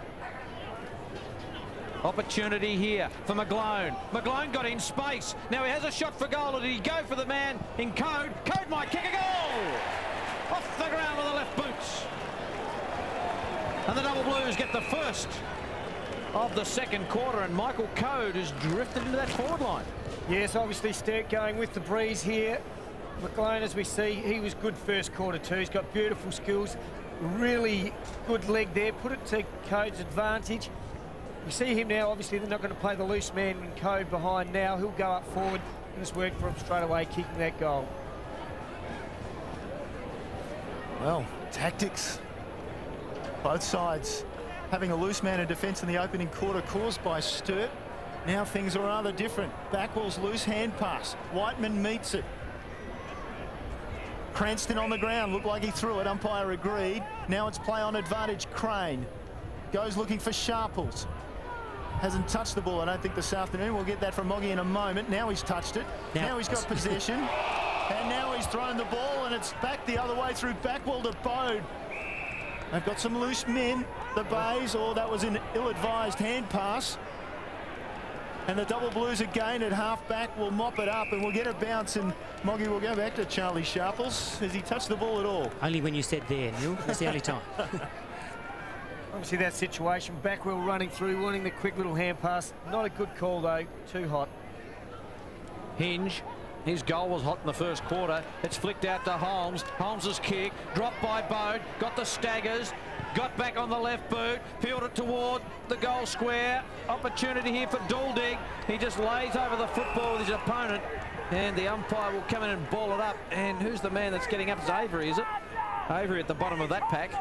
Opportunity here for McGlone. McGlone got in space. Now he has a shot for goal. Did he go for the man in Code? Code might kick a goal! Off the ground with the left boots. And the Double Blues get the first of the second quarter, and Michael Code has drifted into that forward line. Yes, obviously Sturt going with the breeze here. McGlone, as we see, he was good first quarter too. He's got beautiful skills. Really good leg there. Put it to Code's advantage. We see him now. Obviously, they're not going to play the loose man in Code behind now. He'll go up forward, and it's worked for him straight away, kicking that goal. Well, tactics. Both sides having a loose man in defence in the opening quarter caused by Sturt. Now things are rather different. Backwell's loose hand pass. Whiteman meets it. Cranston on the ground, looked like he threw it, umpire agreed. Now it's play on advantage. Crane goes looking for Sharples. Hasn't touched the ball, I don't think, this afternoon. We'll get that from Moggy in a moment. Now he's touched it. Now he's got possession. And now he's thrown the ball, and it's back the other way through Backwell to Bode. They've got some loose men, the Bays, or that was an ill-advised hand pass. And the Double Blues again at half-back will mop it up, and we'll get a bounce, and Moggy will go back to Charlie Sharples. Has he touched the ball at all? Only when you said there, Neil. That's the only time. Obviously that situation, Backwell running through, wanting the quick little hand pass. Not a good call though, too hot. Hinge, his goal was hot in the first quarter. It's flicked out to Holmes. Holmes's kick, dropped by Bode, got the staggers. got back on the left boot, peeled it toward the goal square. Opportunity here for Glenelg. He just lays over the football with his opponent, and the umpire will come in and ball it up. And who's the man that's getting up? It's Avery, is it? Avery at the bottom of that pack.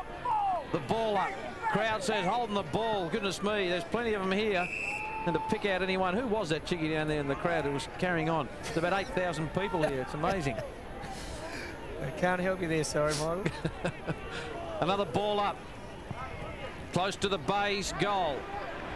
The ball up. Crowd says holding the ball. Goodness me, there's plenty of them here. And to pick out anyone, who was that chickie down there in the crowd who was carrying on? There's about 8,000 people here. It's amazing. I can't help you there, sorry, Michael. Another ball up. Close to the Bay's goal.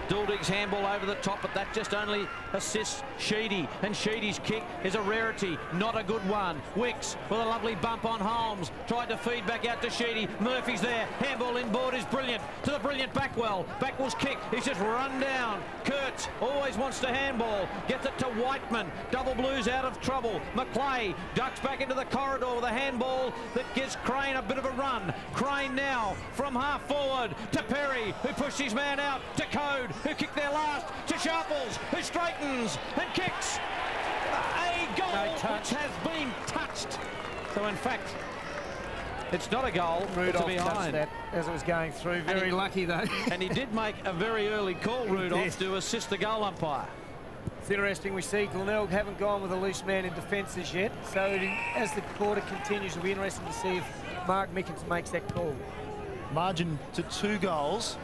Duldig's handball over the top, but that just only assists Sheedy. And Sheedy's kick is a rarity, not a good one. Wicks with a lovely bump on Holmes. Tried to feed back out to Sheedy. Murphy's there. Handball inboard is brilliant. To the brilliant Backwell. Backwell's kick. He's just run down. Kurtz always wants to handball. Gets it to Whiteman. Double Blues out of trouble. McClay ducks back into the corridor with a handball that gives Crane a bit of a run. Crane now from half forward to Perry, who pushed his man out to Code, who kicked their last, to Sharples, who straightens and kicks a goal which has been touched. So in fact, it's not a goal. Rudolph to behind touched that as it was going through. Very lucky though. And he did make a very early call, Rudolph, to assist the goal umpire. It's interesting, we see Glenelg haven't gone with a loose man in defence as yet. So as the quarter continues, it'll be interesting to see if Mark Mickens makes that call. Margin to 2 goals.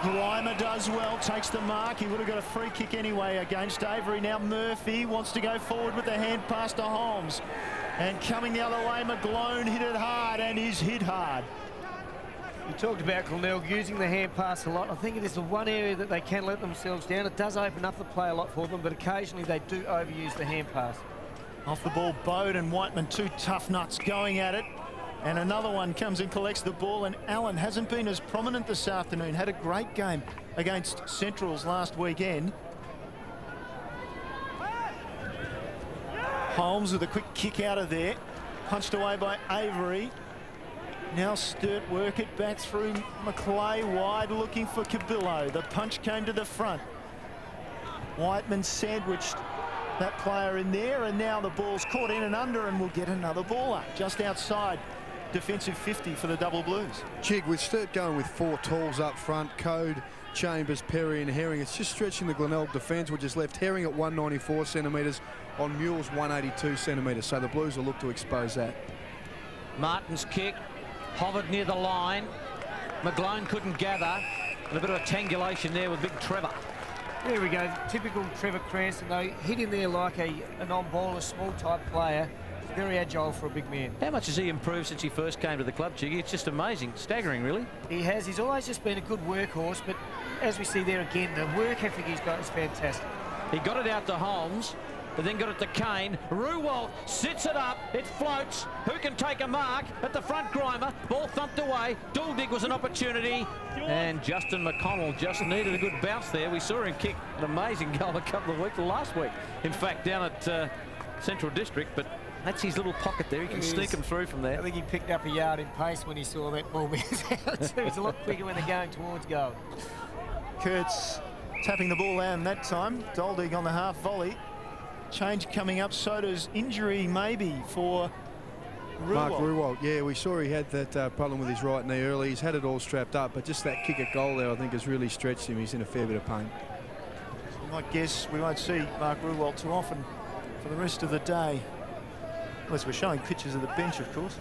Grimer does well, takes the mark. He would have got a free kick anyway against Avery. Now Murphy wants to go forward with the hand pass to Holmes. And coming the other way, McGlone hit it hard, and he's hit hard. We talked about Glenelg using the hand pass a lot. I think it is the one area that they can let themselves down. It does open up the play a lot for them, but occasionally they do overuse the hand pass. Off the ball, Bode and Whiteman, 2 tough nuts going at it. And another one comes and collects the ball, and Allen hasn't been as prominent this afternoon. Had a great game against Centrals last weekend. Holmes with a quick kick out of there. Punched away by Avery. Now Sturt work it back through McClay, wide looking for Cabillo. The punch came to the front. Whiteman sandwiched that player in there, and now the ball's caught in and under, and we'll get another ball up just outside defensive 50 for the Double Blues. Chig, with Sturt going with 4 talls up front, Code, Chambers, Perry and Herring, it's just stretching the Glenelg defence, which has left Herring at 194 centimetres, on Mules 182 centimetres, so the Blues will look to expose that. Martin's kick hovered near the line. McGlone couldn't gather, and a bit of a tangulation there with big Trevor. There we go, typical Trevor Cranston though, hit in there like a non-baller, small type player. Very agile for a big man. How much has he improved since he first came to the club, Chiggy? It's just amazing, staggering really. He has, he's always just been a good workhorse, but as we see there again, the work ethic he's got is fantastic. He got it out to Holmes, but then got it to Kane. Ruwalt sits it up, it floats. Who can take a mark at the front? Grimer, ball thumped away. Duldig was an opportunity, and Justin McConnell just needed a good bounce there. We saw him kick an amazing goal a couple of weeks, last week, in fact, down at Central District, but that's his little pocket there. He can sneak them through from there. I think he picked up a yard in pace when he saw that ball bounce out too. It's a lot quicker when they're going towards goal. Kurtz tapping the ball down that time. Duldig on the half volley. Change coming up. Soda's injury maybe for Ruwalt. Mark Ruwalt, yeah, we saw he had that problem with his right knee early. He's had it all strapped up, but just that kick at goal there I think has really stretched him. He's in a fair bit of pain. I guess we won't see Mark Ruwalt too often for the rest of the day. Unless we're showing pictures of the bench, of course.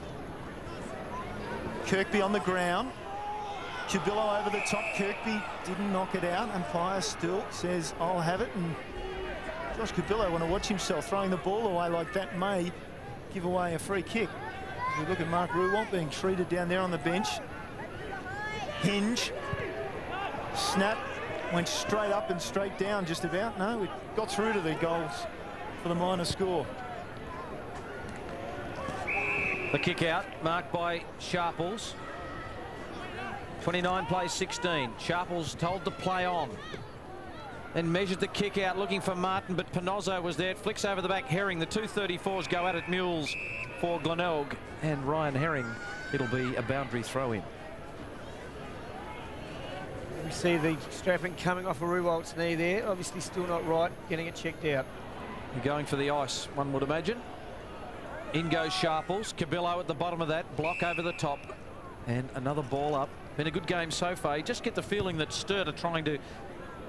Kirkby on the ground. Cabillo over the top. Kirkby didn't knock it out. Umpire still says, I'll have it. And Josh Cabillo want to watch himself. Throwing the ball away like that may give away a free kick. As we look at Mark Ruwalt being treated down there on the bench. Hinge. Snap. Went straight up and straight down just about. No, we got through to the goals for the minor score. The kick out, marked by Sharples. 29 plays 16. Sharples told to play on. Then measured the kick out, looking for Martin, but Pinozzo was there. It flicks over the back. Herring, the 234s go at it. Mules for Glenelg. And Ryan Herring, it'll be a boundary throw-in. We see the strapping coming off of Ruwalt's knee there. Obviously still not right, getting it checked out. Going for the ice, one would imagine. In goes Sharples. Cabillo at the bottom of that. Block over the top. And another ball up. Been a good game so far. You just get the feeling that Sturt are trying to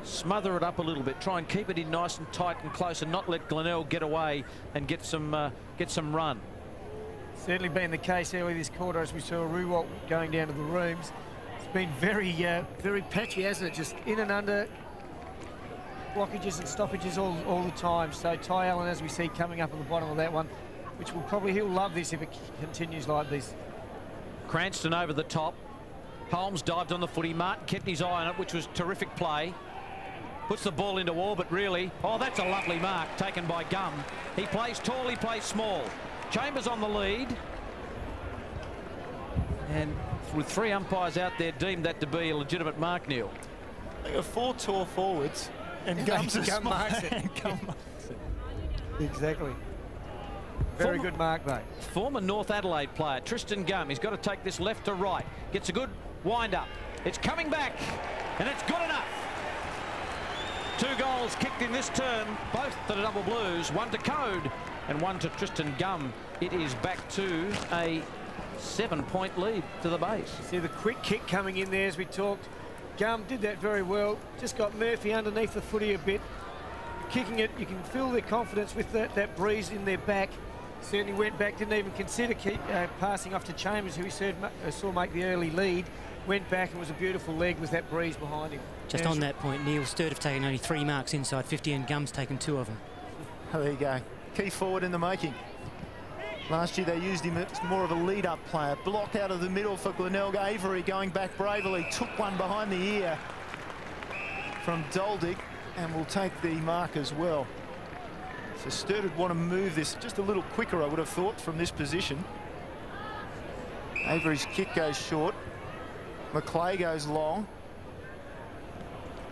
smother it up a little bit, try and keep it in nice and tight and close, and not let Glenelg get away and get some run. Certainly been the case early this quarter as we saw Ruwalt going down to the rooms. It's been very patchy, hasn't it? Just in and under, blockages and stoppages all the time. So Ty Allen, as we see, coming up at the bottom of that one, which he'll love this if it continues like this. Cranston over the top. Holmes dived on the footy. Martin kept his eye on it, which was terrific play. Puts the ball into orbit, really. Oh, that's a lovely mark taken by Gum. He plays tall, he plays small. Chambers on the lead. And with 3 umpires out there, deemed that to be a legitimate mark, Neil. They got 4 tall forwards, and Gum's a small marks it. Exactly. Very good mark, though. Former North Adelaide player, Tristan Gum. He's got to take this left to right. Gets a good wind-up. It's coming back, and it's good enough. 2 goals kicked in this term, both to the Double Blues. 1 to Code and 1 to Tristan Gum. It is back to a 7-point lead to the base. See the quick kick coming in there as we talked. Gum did that very well. Just got Murphy underneath the footy a bit. Kicking it, you can feel their confidence with that breeze in their back. Certainly went back, didn't even consider passing off to Chambers, who he saw make the early lead. Went back and was a beautiful leg with that breeze behind him. Just on that point, Neil, Sturt have taken only 3 marks inside 50 and Gum's taken 2 of them. Oh, there you go. Key forward in the making. Last year they used him as more of a lead-up player. Block out of the middle for Glenelg. Avery going back bravely. Took one behind the ear from Doldig and will take the mark as well. So Sturt would want to move this just a little quicker, I would have thought, from this position. Avery's kick goes short. McClay goes long.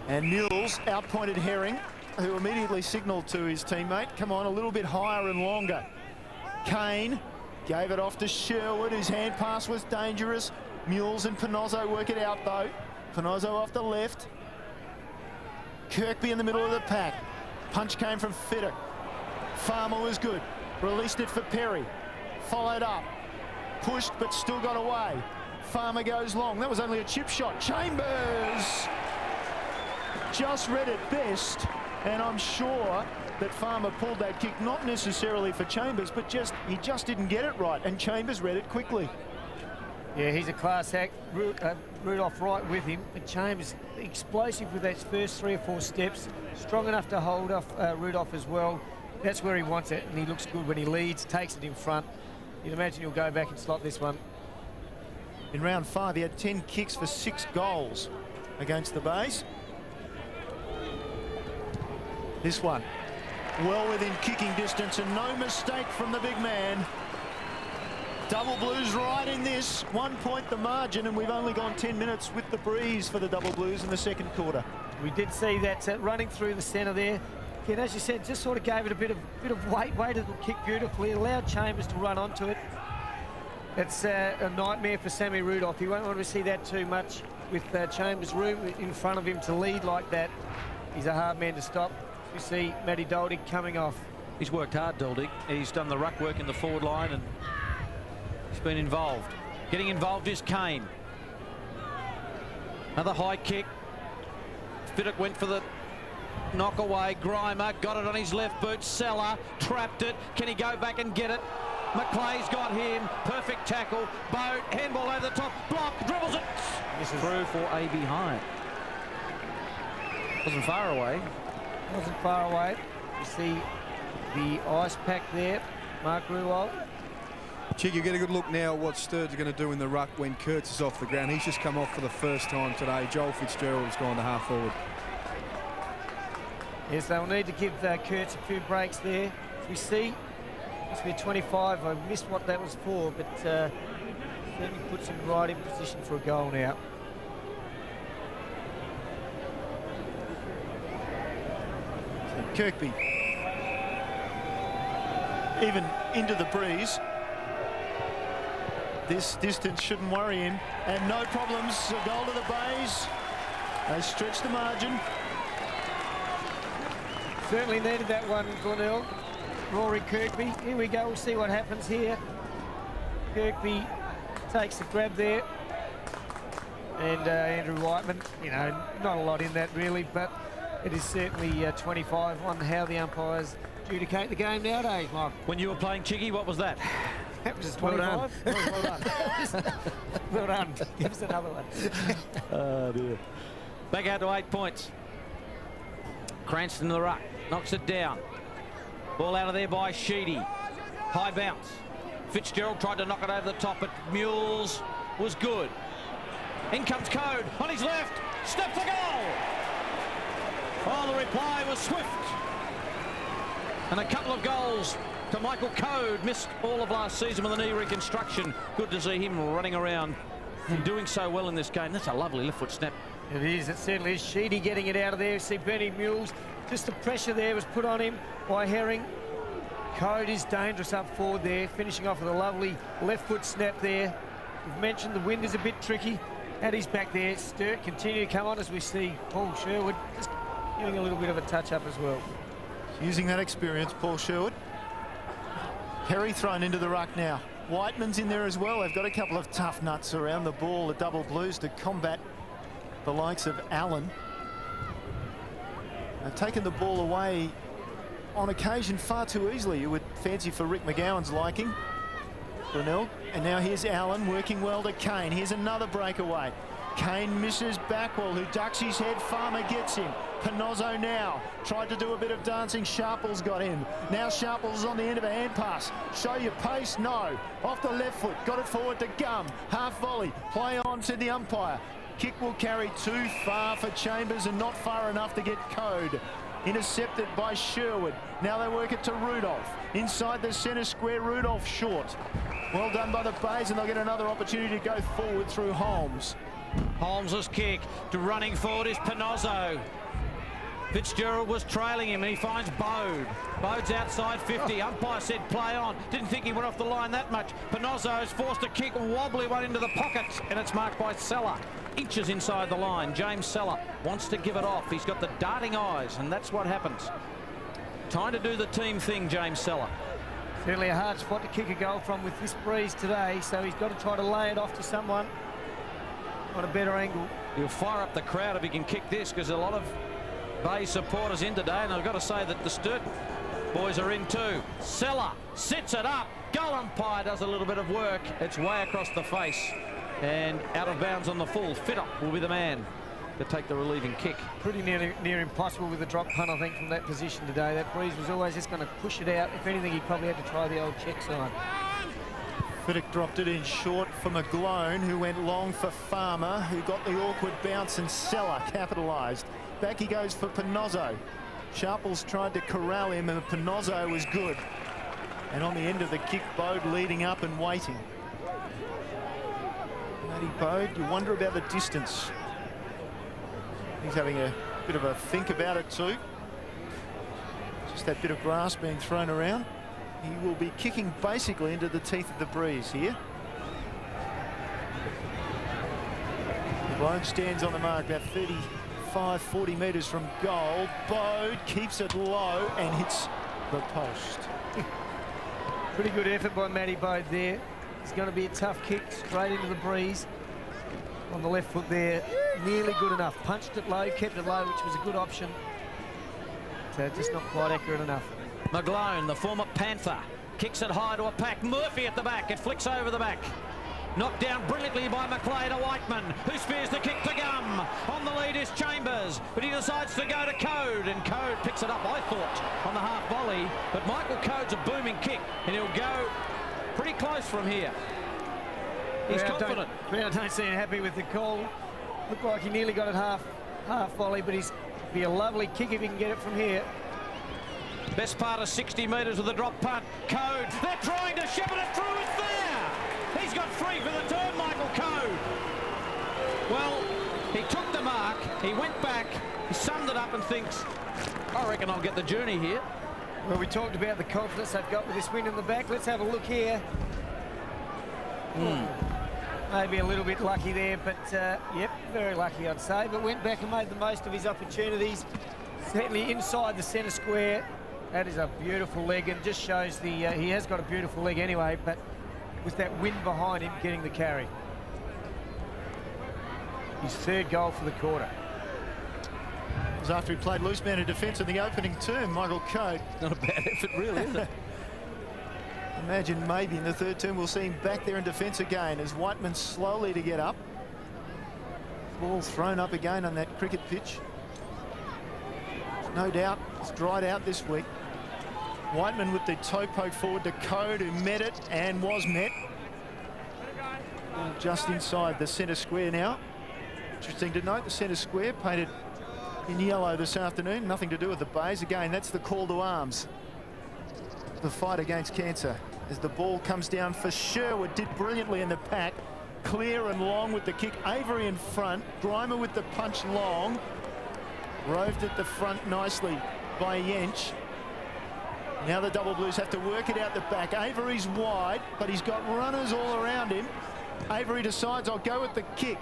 And Mules outpointed Herring, who immediately signalled to his teammate, come on, a little bit higher and longer. Kane gave it off to Sherwood, whose hand pass was dangerous. Mules and Panozzo work it out, though. Panozzo off the left. Kirkby in the middle of the pack. Punch came from Fitter. Farmer was good. Released it for Perry. Followed up. Pushed, but still got away. Farmer goes long. That was only a chip shot. Chambers just read it best, and I'm sure that Farmer pulled that kick not necessarily for Chambers, but he just didn't get it right, and Chambers read it quickly. Yeah, he's a class act. Rudolph right with him, but Chambers explosive with those first 3 or 4 steps, strong enough to hold off Rudolph as well. That's where he wants it, and he looks good when he leads, takes it in front. You'd imagine he'll go back and slot this one. In round 5, he had 10 kicks for 6 goals against the Bays. This one, well within kicking distance, and no mistake from the big man. Double Blues right in this. 1 point the margin, and we've only gone 10 minutes with the breeze for the Double Blues in the second quarter. We did see that running through the centre there. And as you said, just sort of gave it a bit of weight, weighted the kick beautifully, allowed Chambers to run onto it. It's a nightmare for Sammy Rudolph. He won't want to see that too much with Chambers' room in front of him to lead like that. He's a hard man to stop. You see Matty Doldig coming off. He's worked hard, Doldig. He's done the ruck work in the forward line, and he's been involved. Getting involved is Kane. Another high kick. Fiddick went for the knock away. Grimer got it on his left boot. Seller trapped it. Can he go back and get it? McClay's got him. Perfect tackle. Boat, handball over the top. Block, dribbles it. This is through for a behind. Wasn't far away. Wasn't far away. You see the ice pack there. Mark Ruwalt. Chick, you get a good look now at what Sturt's going to do in the ruck when Kurtz is off the ground. He's just come off for the first time today. Joel Fitzgerald has gone to half forward. Yes, they'll need to give Kurtz a few breaks there. As we see, it's been 25. I missed what that was for, but certainly puts him right in position for a goal now. Kirkby even into the breeze. This distance shouldn't worry him, and no problems. A goal to the Bays. They stretch the margin. Certainly needed that one, Glenelg. Rory Kirkby. Here we go. We'll see what happens here. Kirkby takes the grab there. and Andrew Whiteman. You know, not a lot in that really, but it is certainly 25 on how the umpires adjudicate the game nowadays, Mike. When you were playing Chiggy, what was that? That was 25. Well done. Well done. Give us another one. Oh, dear. Back out to 8 points. Cranston to the ruck. Knocks it down. Ball out of there by Sheedy. High bounce. Fitzgerald tried to knock it over the top, but Mules was good. In comes Code on his left. Step for goal. Oh, the reply was swift. And a couple of goals to Michael Code. Missed all of last season with a knee reconstruction. Good to see him running around and doing so well in this game. That's a lovely left foot snap. It is. It certainly is. Sheedy getting it out of there. See Benny Mules. Just the pressure there was put on him by Herring. Code is dangerous up forward there. Finishing off with a lovely left foot snap there. We've mentioned the wind is a bit tricky. At his back there. Sturt continue to come on as we see Paul Sherwood just giving a little bit of a touch up as well. Using that experience, Paul Sherwood. Perry thrown into the ruck now. Whiteman's in there as well. They've got a couple of tough nuts around the ball, the double blues, to combat the likes of Allen. They've taken the ball away on occasion far too easily, you would fancy, for Rick McGowan's liking. Glenelg. And now here's Allen working well to Kane. Here's another breakaway. Kane misses Backwell, who ducks his head. Farmer gets him. Panozzo now tried to do a bit of dancing. Sharples got him. Now Sharples is on the end of a hand pass. Show your pace? No. Off the left foot. Got it forward to Gum. Half volley. Play on, said the umpire. Kick will carry too far for Chambers and not far enough to get Code. Intercepted by Sherwood. Now they work it to Rudolph. Inside the centre square, Rudolph short. Well done by the Bays, and they'll get another opportunity to go forward through Holmes. Holmes's kick to running forward is Panozzo. Fitzgerald was trailing him, and he finds Bode. Bode's outside 50. Umpire said play on. Didn't think he went off the line that much. Panozzo is forced to kick a wobbly one into the pocket, and it's marked by Seller. Inches inside the line. James Seller wants to give it off. He's got the darting eyes, and that's what happens. Trying to do the team thing, James Seller. Certainly a hard spot to kick a goal from with this breeze today, so he's got to try to lay it off to someone on a better angle. He'll fire up the crowd if he can kick this, because a lot of Bay supporters in today, and I've got to say that the Sturt boys are in too. Seller sits it up. Goal umpire does a little bit of work. It's way across the face and out of bounds on the full. Fitter will be the man to take the relieving kick. Pretty near impossible with the drop punt, I think, from that position today. That breeze was always just going to push it out. If anything, he probably had to try the old check side. Fiddick dropped it in short for McGlone, who went long for Farmer, who got the awkward bounce, and Seller capitalised. Back he goes for Panozzo. Sharples tried to corral him, and Panozzo was good. And on the end of the kick, Bode leading up and waiting. Matty Bode, you wonder about the distance. He's having a bit of a think about it too. Just that bit of grass being thrown around. He will be kicking basically into the teeth of the breeze here. McGlone stands on the mark about 35-40 metres from goal. Bode keeps it low and hits the post. Pretty good effort by Matty Bode there. It's going to be a tough kick straight into the breeze. On the left foot there, nearly good enough. Punched it low, kept it low, which was a good option. So just not quite accurate enough. McGlone, the former Panther, kicks it high to a pack. Murphy at the back. It flicks over the back. Knocked down brilliantly by McLeod to Whiteman, who spears the kick to Gum. On the lead is Chambers, but he decides to go to Code, and Code picks it up, I thought, on the half volley. But Michael Code's a booming kick, and he'll go pretty close from here. He's confident. I don't seem happy with the call. Looked like he nearly got it half volley, but he's be a lovely kick if he can get it from here. Best part of 60 metres with a drop punt. Code, they're trying to shepherd it through. It's there. He's got free for the turn, Michael Code. Well, he took the mark. He went back. He summed it up and thinks, I reckon I'll get the journey here. Well, we talked about the confidence they've got with this win in the back. Let's have a look here. Maybe a little bit lucky there, but yep, very lucky, I'd say. But went back and made the most of his opportunities. Certainly inside the centre square. That is a beautiful leg, and just shows the he has got a beautiful leg anyway, but with that wind behind him getting the carry. his third goal for the quarter. It was after he played loose man in defence in the opening term, Michael Coate. Not a bad effort, really, is it? Imagine maybe in the third term we'll see him back there in defence again as Whiteman slowly to get up. Ball thrown up again on that cricket pitch. No doubt it's dried out this week. Whiteman with the toe poke forward to Coate, who met it and was met. Just inside the centre square now. Interesting to note the centre square painted in yellow this afternoon. Nothing to do with the bays. Again, that's the call to arms. The fight against cancer. As the ball comes down for Sherwood, did brilliantly in the pack. Clear and long with the kick. Avery in front. Grimer with the punch long. Roved at the front nicely by Yench. Now the Double Blues have to work it out the back. Avery's wide, but he's got runners all around him. Avery decides, I'll go with the kick.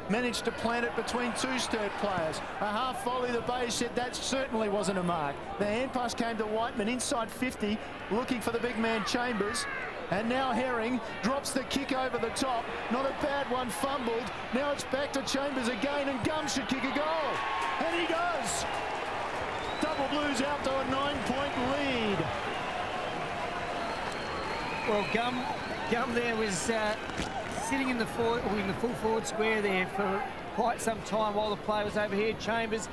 Managed to plant it between two Sturt players. A half volley, the Bays said that certainly wasn't a mark. The hand pass came to Whiteman inside 50, looking for the big man Chambers. And now Herring drops the kick over the top. Not a bad one, fumbled. Now it's back to Chambers again, and Gum should kick a goal. And he does. Double Blues out to a 9-point lead. Well, Gum there was sitting in the full forward square there for quite some time while the play was over here. Chambers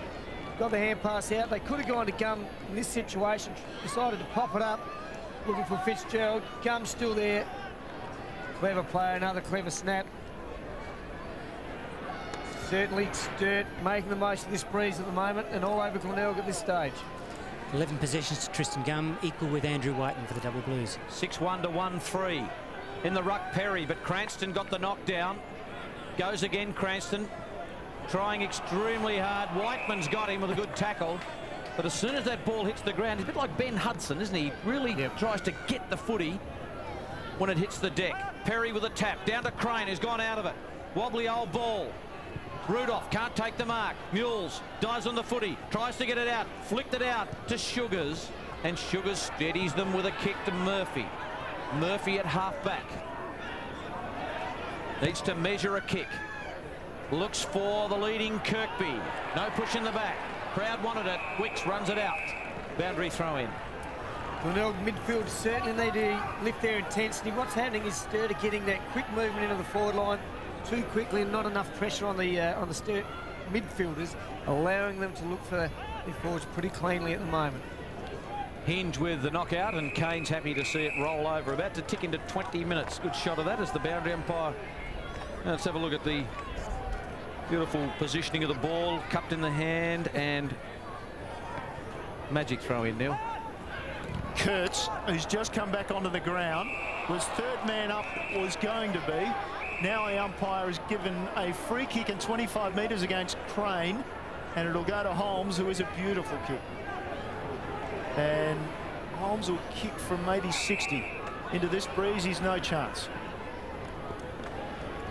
got the hand pass out. They could have gone to Gum in this situation. Decided to pop it up, looking for Fitzgerald. Gum's still there. Clever play, another clever snap. Certainly Sturt making the most of this breeze at the moment and all over Glenelg at this stage. 11 possessions to Tristan Gum, equal with Andrew Whiteman for the Double Blues. 6-1 to 1-3 in the ruck, Perry, but Cranston got the knockdown. Goes again, Cranston, trying extremely hard. Whiteman's got him with a good tackle, but as soon as that ball hits the ground, he's a bit like Ben Hudson, isn't he? He really tries to get the footy when it hits the deck. Perry with a tap, down to Crane, who's gone out of it. Wobbly old ball. Rudolph can't take the mark. Mules dives on the footy, tries to get it out, flicked it out to Sugars, and Sugars steadies them with a kick to Murphy. Murphy at half-back. Needs to measure a kick. Looks for the leading Kirkby. No push in the back. Crowd wanted it. Wicks runs it out. Boundary throw in. Glenelg midfield certainly need to lift their intensity. What's happening is Sturt are getting that quick movement into the forward line too quickly and not enough pressure on the Sturt midfielders, allowing them to look for their forwards pretty cleanly at the moment. Hinge with the knockout, and Kane's happy to see it roll over. About to tick into 20 minutes. Good shot of that as the boundary umpire. Let's have a look at the beautiful positioning of the ball, cupped in the hand, and magic throw in, Neil. Kurtz, who's just come back onto the ground, was third man up, was going to be. Now the umpire has given a free kick in 25 metres against Crane, and it'll go to Holmes, who is a beautiful kick. And Holmes will kick from maybe 60. Into this breeze, he's no chance.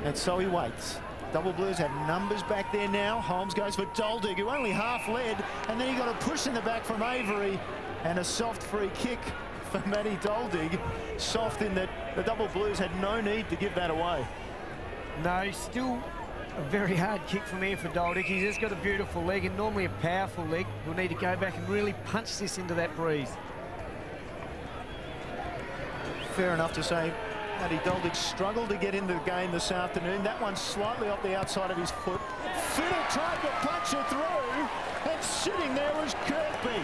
And so he waits. Double Blues have numbers back there now. Holmes goes for Doldig, who only half led, and then he got a push in the back from Avery, and a soft free kick for Matty Doldig. Soft in that the Double Blues had no need to give that away. No, still a very hard kick from here for Doldig. He's just got a beautiful leg, and normally a powerful leg. He'll need to go back and really punch this into that breeze. Fair enough to say Matty Doldig struggled to get into the game this afternoon. That one slightly off the outside of his foot. Fiddle tried to punch it through, and sitting there was Kirkby.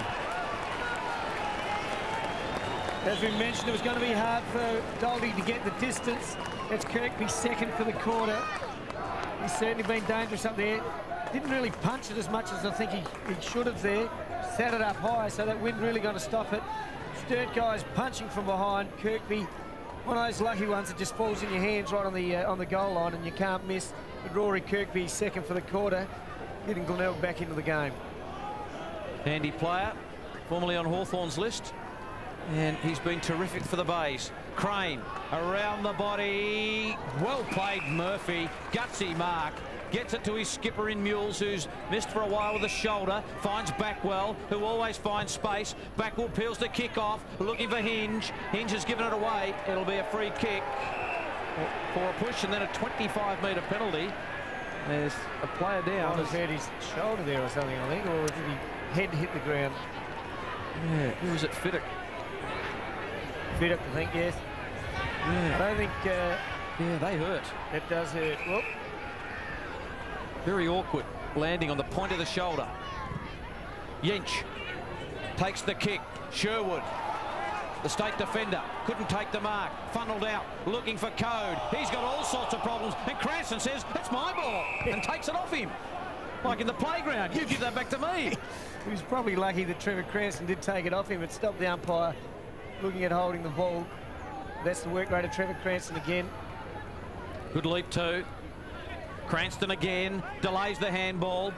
As we mentioned, it was going to be hard for Doldig to get the distance. It's Kirkby second for the quarter. He's certainly been dangerous up there. Didn't really punch it as much as I think he should have there. Sat it up high, so that wind really going to stop it. Sturt guys punching from behind. Kirkby, one of those lucky ones that just falls in your hands right on the goal line and you can't miss. But Rory Kirkby second for the quarter, getting Glenelg back into the game. Handy player, formerly on Hawthorn's list. And he's been terrific for the Bays. Crane around the body. Well played, Murphy. Gutsy mark. Gets it to his skipper in Mules, who's missed for a while with the shoulder. Finds Backwell, who always finds space. Backwell peels the kick off, looking for Hinge. Hinge has given it away. It'll be a free kick for a push and then a 25-metre penalty. There's a player down. Might have hurt his shoulder there or something, I think, or did he head hit the ground? Yeah, who was it? Fiddick. Fiddick, I think, yes. Yeah. I don't think... yeah, they hurt. It does hurt. Whoop. Very awkward, landing on the point of the shoulder. Yench takes the kick. Sherwood, the state defender, couldn't take the mark. Funneled out, looking for Code. He's got all sorts of problems. And Cranston says, it's my ball, and takes it off him. Like in the playground, you give that back to me. He was probably lucky that Trevor Cranston did take it off him and stopped the umpire looking at holding the ball. That's the work rate of Trevor Cranston again. Good leap too. Cranston again, delays the handball.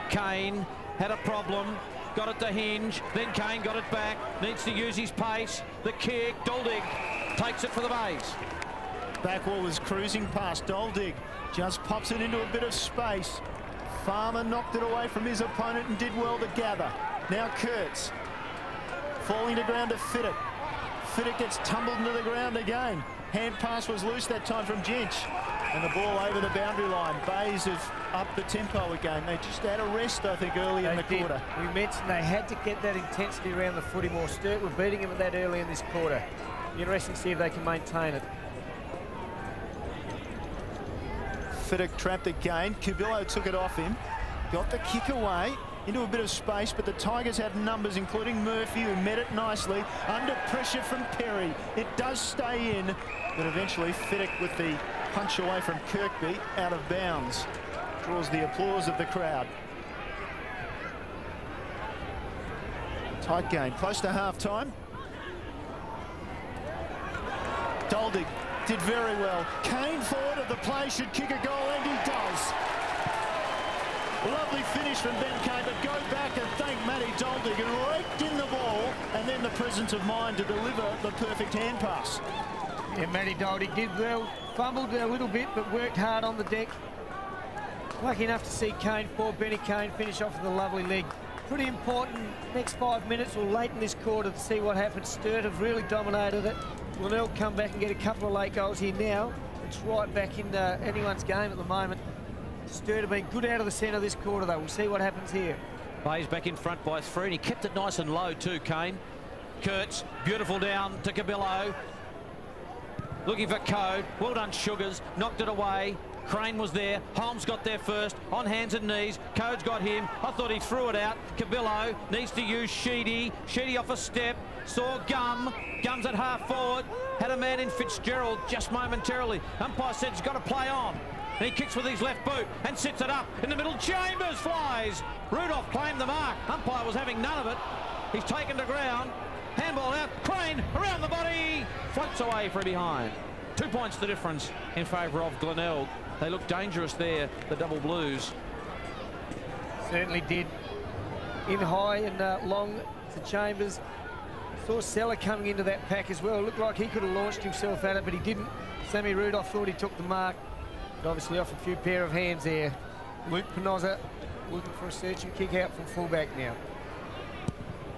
Kane had a problem, got it to Hinge, then Kane got it back, needs to use his pace. The kick, Doldig takes it for the Bays. Backwall was cruising past. Doldig just pops it into a bit of space. Farmer knocked it away from his opponent and did well to gather. Now Kurtz falling to ground to Fiddick. Fiddick gets tumbled into the ground again. Hand pass was loose that time from Jench. And the ball over the boundary line. Bays have upped the tempo again. They just had a rest, I think, early in the quarter. We mentioned they had to get that intensity around the footy more. Sturt were beating him at that early in this quarter. Interesting to see if they can maintain it. Fiddick trapped again. Cubillo took it off him. Got the kick away into a bit of space, but the Tigers had numbers, including Murphy, who met it nicely. Under pressure from Perry. It does stay in, but eventually Fiddick with the punch away from Kirkby out of bounds. Draws the applause of the crowd. Tight game, close to half-time. Doldig did very well. Kane forward of the play, should kick a goal, and he does. Lovely finish from Ben Kane, but go back and thank Matty Doldig, who raked in the ball, and then the presence of mind to deliver the perfect hand pass. Yeah, Matty Doldig did well. Fumbled a little bit, but worked hard on the deck. Lucky enough to see Kane, poor Benny Kane, finish off with a lovely leg. Pretty important next 5 minutes or late in this quarter to see what happens. Sturt have really dominated it. Glenelg come back and get a couple of late goals here now. It's right back in anyone's game at the moment. Sturt have been good out of the centre this quarter, though. We'll see what happens here. Bays back in front by 3, and he kept it nice and low too, Kane. Kurtz, beautiful down to Cubillo. Looking for Code. Well done, Sugars. Knocked it away. Crane was there. Holmes got there first. On hands and knees. Code's got him. I thought he threw it out. Cubillo needs to use Sheedy. Sheedy off a step. Saw Gum. Gum's at half forward. Had a man in Fitzgerald just momentarily. Umpire said he's got to play on. And he kicks with his left boot and sits it up in the middle. Chambers flies. Rudolph claimed the mark. Umpire was having none of it. He's taken to ground. Handball out. Crane around the body. Floats away from behind. 2 points the difference in favour of Glenelg. They look dangerous there, the Double Blues. Certainly did. In high and long to Chambers. Saw Seller coming into that pack as well. It looked like he could have launched himself at it, but he didn't. Sammy Rudolph thought he took the mark. But obviously off a few pair of hands there. Luke Panozza looking for a searching kick out from fullback now.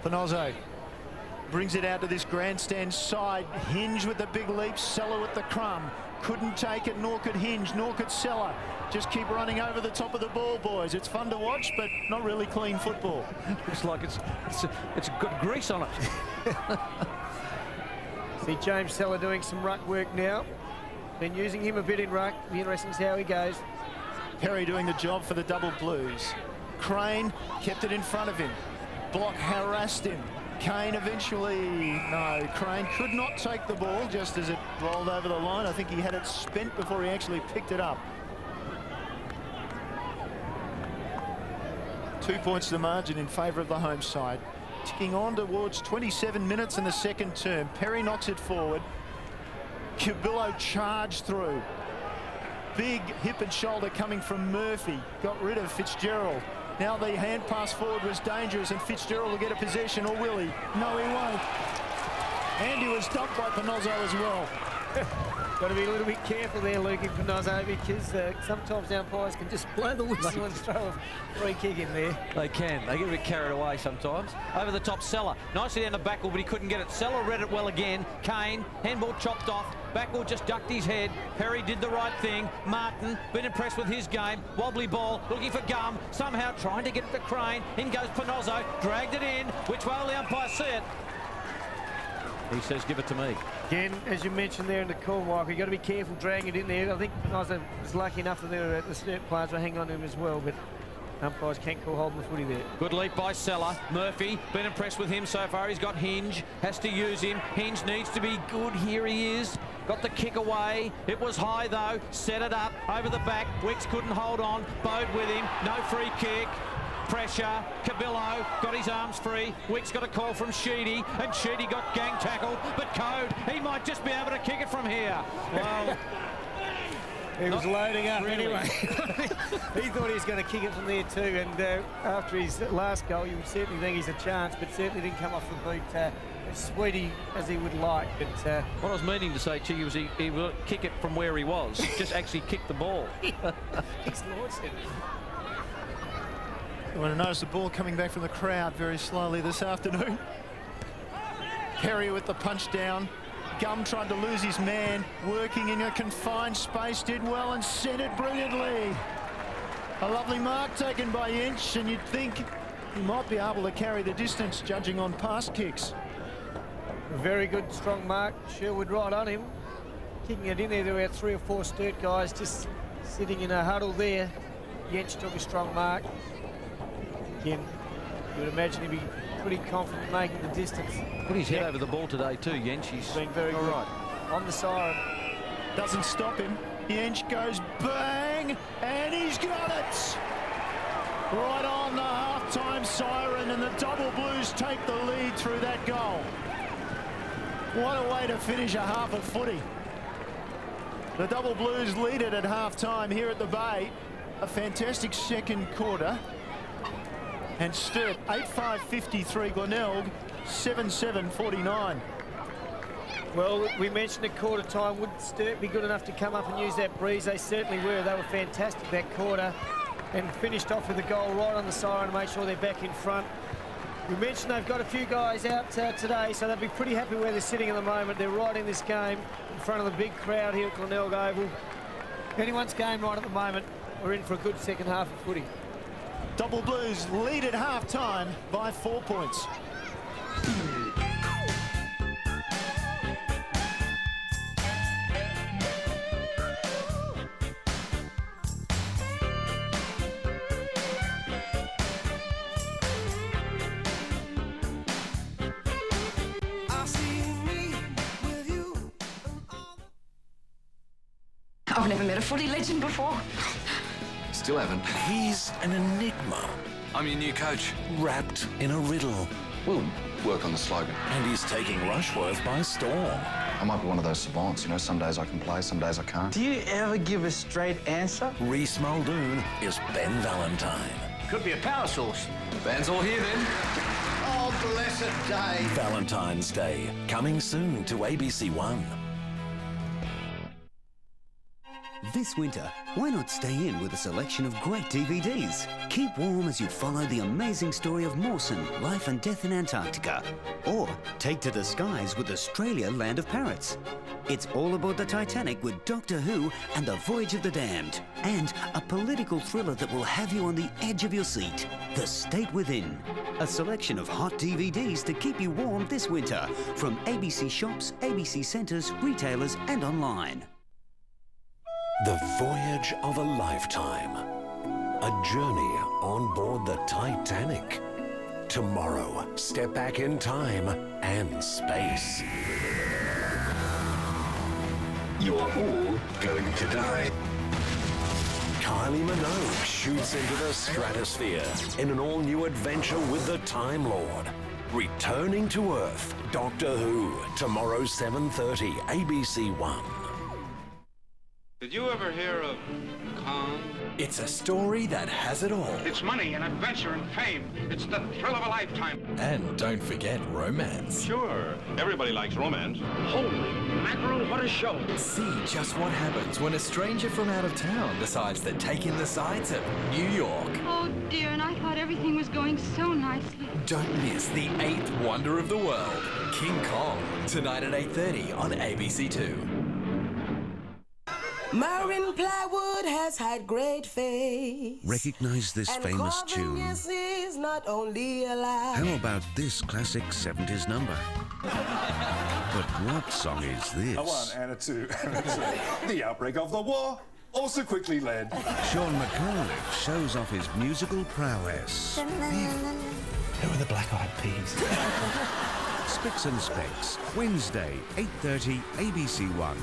Panozzo brings it out to this grandstand side. Hinge with the big leap. Seller with the crumb. Couldn't take it, nor could Hinge, nor could Seller. Just keep running over the top of the ball, boys. It's fun to watch, but not really clean football. Looks like it's got grease on it. See James Seller doing some ruck work now. Been using him a bit in ruck. Be interesting to see how he goes. Perry doing the job for the Double Blues. Crane kept it in front of him. Block harassed him. Kane eventually, no, Crane could not take the ball just as it rolled over the line. I think he had it spent before he actually picked it up. 2 points to the margin in favour of the home side. Ticking on towards 27 minutes in the second term. Perry knocks it forward. Cubillo charged through. Big hip and shoulder coming from Murphy. Got rid of Fitzgerald. Now the hand pass forward was dangerous, and Fitzgerald will get a possession, or will he? No, he won't. And he was dumped by Panozzo as well. Got to be a little bit careful there, Lukey Panozzo, because sometimes the umpires can just blow the whistle and throw a free kick in there. They can. They get a bit carried away sometimes. Over the top, Seller. Nicely down the backwood, but he couldn't get it. Seller read it well again. Kane, handball chopped off. Backwood just ducked his head. Perry did the right thing. Martin, been impressed with his game. Wobbly ball, looking for Gum. Somehow trying to get it to Crane. In goes Panozzo. Dragged it in. Which way will the umpire see it? He says, give it to me. Again, as you mentioned there in the call, Mike, you've got to be careful dragging it in there. I think Panozzo was lucky enough that the Sturt players were hanging on to him as well, but umpires can't call holding the footy there. Good leap by Seller. Murphy, been impressed with him so far. He's got Hinge, has to use him. Hinge needs to be good. Here he is. Got the kick away. It was high, though. Set it up over the back. Wicks couldn't hold on. Bode with him. No free kick. Pressure. Cabillo got his arms free. Wicks got a call from Sheedy, and Sheedy got gang tackled. But Code, he might just be able to kick it from here. Well, he was loading up really. anyway. He thought he was going to kick it from there too, and after his last goal, you would certainly think he's a chance, but certainly didn't come off the boot as sweety as he would like. But what I was meaning to say, Chiggy, was he will kick it from where he was. Just actually kick the ball. He's launched it. You want to notice the ball coming back from the crowd very slowly this afternoon. Perry with the punch down. Gum tried to lose his man, working in a confined space, did well and sent it brilliantly. A lovely mark taken by Inch, and you'd think he might be able to carry the distance, judging on pass kicks. A very good, strong mark. Sherwood right on him. Kicking it in there. There were 3 or 4 Sturt guys just sitting in a huddle there. Yench took a strong mark. Again, you would imagine he'd be pretty confident making the distance. Put his head over the ball today too, Yench. He's been very good. Right. On the siren. Doesn't stop him. Yench goes bang, and he's got it! Right on the half-time siren, and the Double Blues take the lead through that goal. What a way to finish a half of footy. The Double Blues lead it at half-time here at the Bay. A fantastic second quarter. And Sturt 8-5-53, Glenelg 7-7-49. Well, we mentioned at quarter time, would Sturt be good enough to come up and use that breeze? They certainly were. They were fantastic that quarter and finished off with a goal right on the siren to make sure they're back in front. We mentioned they've got a few guys out today, so they'll be pretty happy where they're sitting at the moment. They're right in this game in front of the big crowd here at Glenelg Oval. Anyone's game right at the moment. We're in for a good second half of footy. Double Blues lead at half-time by 4 points. I've never met a footy legend before. Still haven't. He's an enigma. I'm your new coach. Wrapped in a riddle. We'll work on the slogan. And he's taking Rushworth by storm. I might be one of those savants, you know, some days I can play, some days I can't. Do you ever give a straight answer? Reece Muldoon is Ben Valentine. Could be a power source. The band's all here then. Oh, blessed day. Valentine's Day, coming soon to ABC One. This winter, why not stay in with a selection of great DVDs? Keep warm as you follow the amazing story of Mawson, life and death in Antarctica. Or take to the skies with Australia, Land of Parrots. It's all aboard the Titanic with Doctor Who and The Voyage of the Damned. And a political thriller that will have you on the edge of your seat. The State Within. A selection of hot DVDs to keep you warm this winter from ABC shops, ABC centres, retailers and online. The voyage of a lifetime. A journey on board the Titanic. Tomorrow, step back in time and space. You're all going to die. Kylie Minogue shoots into the stratosphere in an all-new adventure with the Time Lord. Returning to Earth, Doctor Who, tomorrow 7:30, ABC One. Did you ever hear of Kong? It's a story that has it all. It's money and adventure and fame. It's the thrill of a lifetime. And don't forget romance. Sure, everybody likes romance. Holy mackerel, what a show. See just what happens when a stranger from out of town decides to take in the sights of New York. Oh dear, and I thought everything was going so nicely. Don't miss the 8th wonder of the world, King Kong, tonight at 8:30 on ABC2. Marine Plywood has had great faith. Recognize this and famous tune? is not only alive. How about this classic 70s number? But what song is this? A 1 and a 2 and a 3. The outbreak of the war also quickly led. Sean McAuliffe shows off his musical prowess. Who are the Black-Eyed Peas? Spicks and Specs, Wednesday, 8:30, ABC1.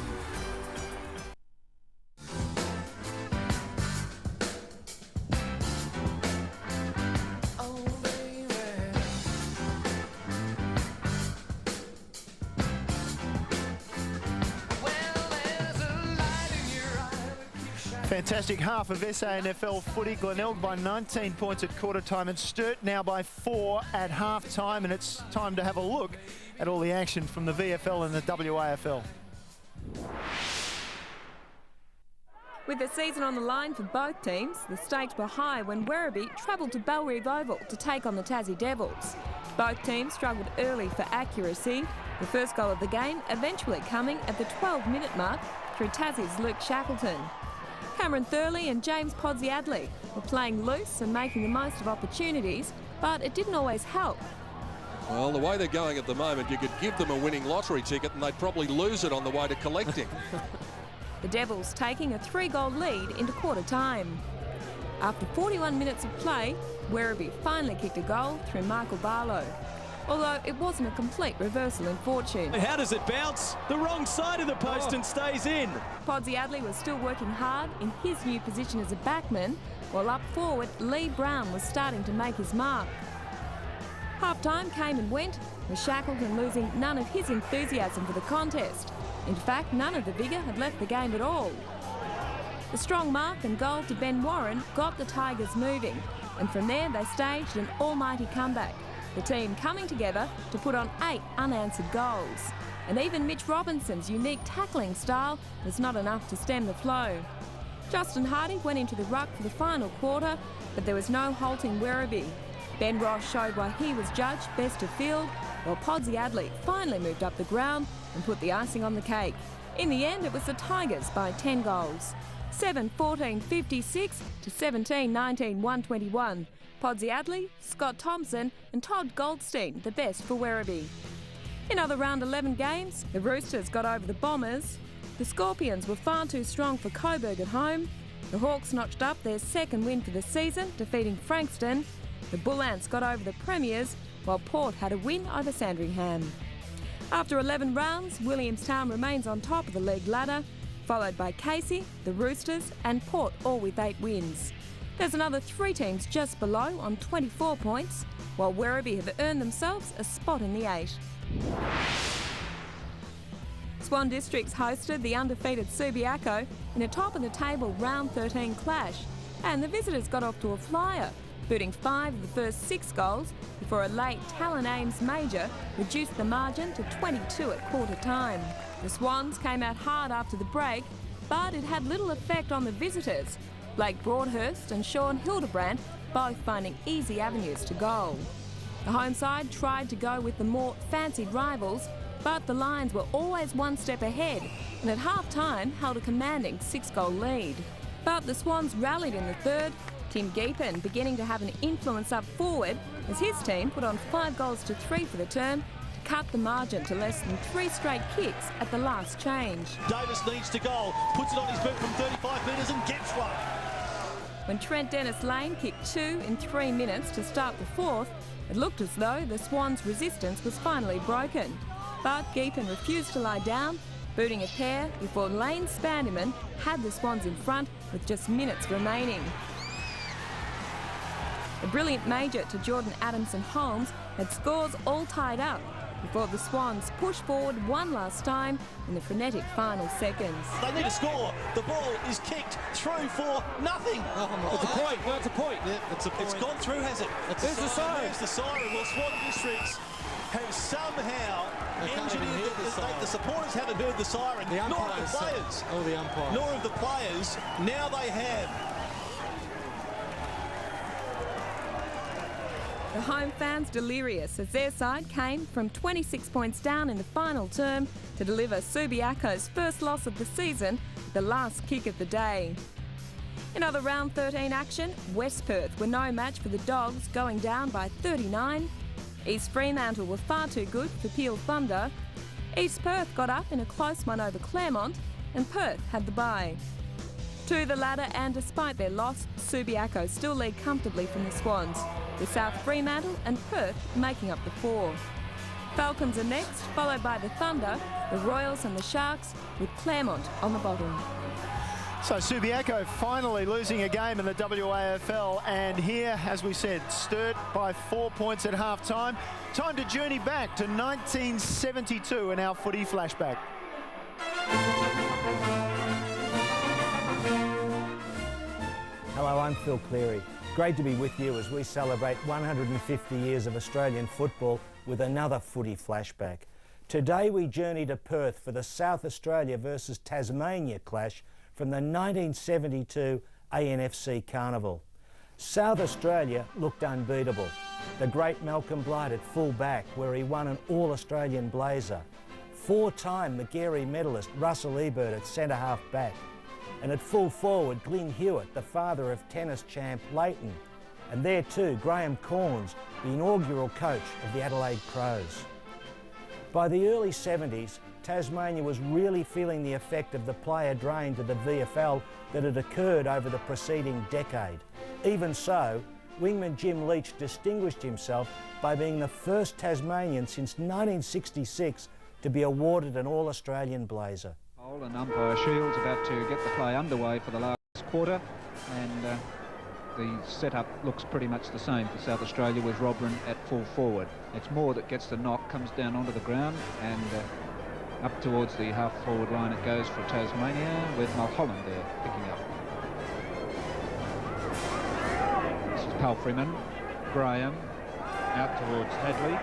Fantastic half of SANFL footy. Glenelg by 19 points at quarter time and Sturt now by 4 at half time, and it's time to have a look at all the action from the VFL and the WAFL. With the season on the line for both teams, the stakes were high when Werribee travelled to Bellerive Oval to take on the Tassie Devils. Both teams struggled early for accuracy, the first goal of the game eventually coming at the 12-minute mark through Tassie's Luke Shackleton. Cameron Thurley and James Podsiadly were playing loose and making the most of opportunities, but it didn't always help. Well, the way they're going at the moment, you could give them a winning lottery ticket and they'd probably lose it on the way to collecting. The Devils taking a 3-goal lead into quarter time. After 41 minutes of play, Werribee finally kicked a goal through Michael Barlow. Although it wasn't a complete reversal in fortune. How does it bounce? The wrong side of the post and stays in. Podsiadly was still working hard in his new position as a backman, while up forward Lee Brown was starting to make his mark. Half-time came and went, with Shackleton losing none of his enthusiasm for the contest. In fact, none of the vigour had left the game at all. The strong mark and goal to Ben Warren got the Tigers moving, and from there they staged an almighty comeback, the team coming together to put on 8 unanswered goals. And even Mitch Robinson's unique tackling style was not enough to stem the flow. Justin Hardy went into the ruck for the final quarter, but there was no halting Werribee. Ben Ross showed why he was judged best of field, while Podsiadly finally moved up the ground and put the icing on the cake. In the end, it was the Tigers by 10 goals. 7-14-56 to 17-19-121. Podsiadly, Scott Thompson and Todd Goldstein the best for Werribee. In other round 11 games, the Roosters got over the Bombers. The Scorpions were far too strong for Coburg at home. The Hawks notched up their second win for the season, defeating Frankston. The Bull Ants got over the Premiers, while Port had a win over Sandringham. After 11 rounds, Williamstown remains on top of the league ladder, followed by Casey, the Roosters and Port, all with 8 wins. There's another 3 teams just below on 24 points, while Werribee have earned themselves a spot in the 8. Swan Districts hosted the undefeated Subiaco in a top-of-the-table round 13 clash, and the visitors got off to a flyer, booting 5 of the first 6 goals before a late Talon Ames major reduced the margin to 22 at quarter time. The Swans came out hard after the break, but it had little effect on the visitors, Blake Broadhurst and Sean Hildebrand both finding easy avenues to goal. The home side tried to go with the more fancied rivals, but the Lions were always one step ahead and at half-time held a commanding 6-goal lead. But the Swans rallied in the third, Tim Geepen beginning to have an influence up forward as his team put on 5 goals to 3 for the term to cut the margin to less than 3 straight kicks at the last change. Davis needs to goal, puts it on his boot from 35 metres and gets one. When Trent Dennis-Lane kicked 2 in 3 minutes to start the fourth, it looked as though the Swans' resistance was finally broken. But Geepen refused to lie down, booting a pair before Lane Spanderman had the Swans in front with just minutes remaining. A brilliant major to Jordan Adamson-Holmes had scores all tied up, before the Swans push forward one last time in the frenetic final seconds. They need to score. The ball is kicked through for nothing. It's a point. No, it's a point. Yeah, it's a point. It's gone through, has it? There's the siren. There's the siren. Well, Swan Districts have somehow engineered the supporters haven't heard the siren. The nor have the players. Oh, the umpires. Nor have the players. Now they have. The home fans delirious as their side came from 26 points down in the final term to deliver Subiaco's first loss of the season, the last kick of the day. In other round 13 action, West Perth were no match for the Dogs, going down by 39. East Fremantle were far too good for Peel Thunder. East Perth got up in a close one over Claremont, and Perth had the bye. To the ladder, and despite their loss, Subiaco still lead comfortably from the Swans, with South Fremantle and Perth making up the four. Falcons are next, followed by the Thunder, the Royals and the Sharks, with Claremont on the bottom. So Subiaco finally losing a game in the WAFL, and here, as we said, Sturt by 4 points at half-time. Time to journey back to 1972 in our footy flashback. Hello, I'm Phil Cleary. Great to be with you as we celebrate 150 years of Australian football with another footy flashback. Today we journey to Perth for the South Australia versus Tasmania clash from the 1972 ANFC Carnival. South Australia looked unbeatable. The great Malcolm Blight at full back, where he won an All-Australian blazer. Four-time Magarey medalist Russell Ebert at centre-half back. And at full forward, Glyn Hewitt, the father of tennis champ Leighton. And there too, Graham Corns, the inaugural coach of the Adelaide Crows. By the early 70s, Tasmania was really feeling the effect of the player drain to the VFL that had occurred over the preceding decade. Even so, wingman Jim Leach distinguished himself by being the first Tasmanian since 1966 to be awarded an All-Australian blazer. And umpire Shields about to get the play underway for the last quarter, and the setup looks pretty much the same for South Australia, with Robran at full forward. It's Moore that gets the knock, comes down onto the ground, and up towards the half-forward line it goes for Tasmania, with Mulholland there picking up. This is Palfreyman, Graham, out towards Hadley.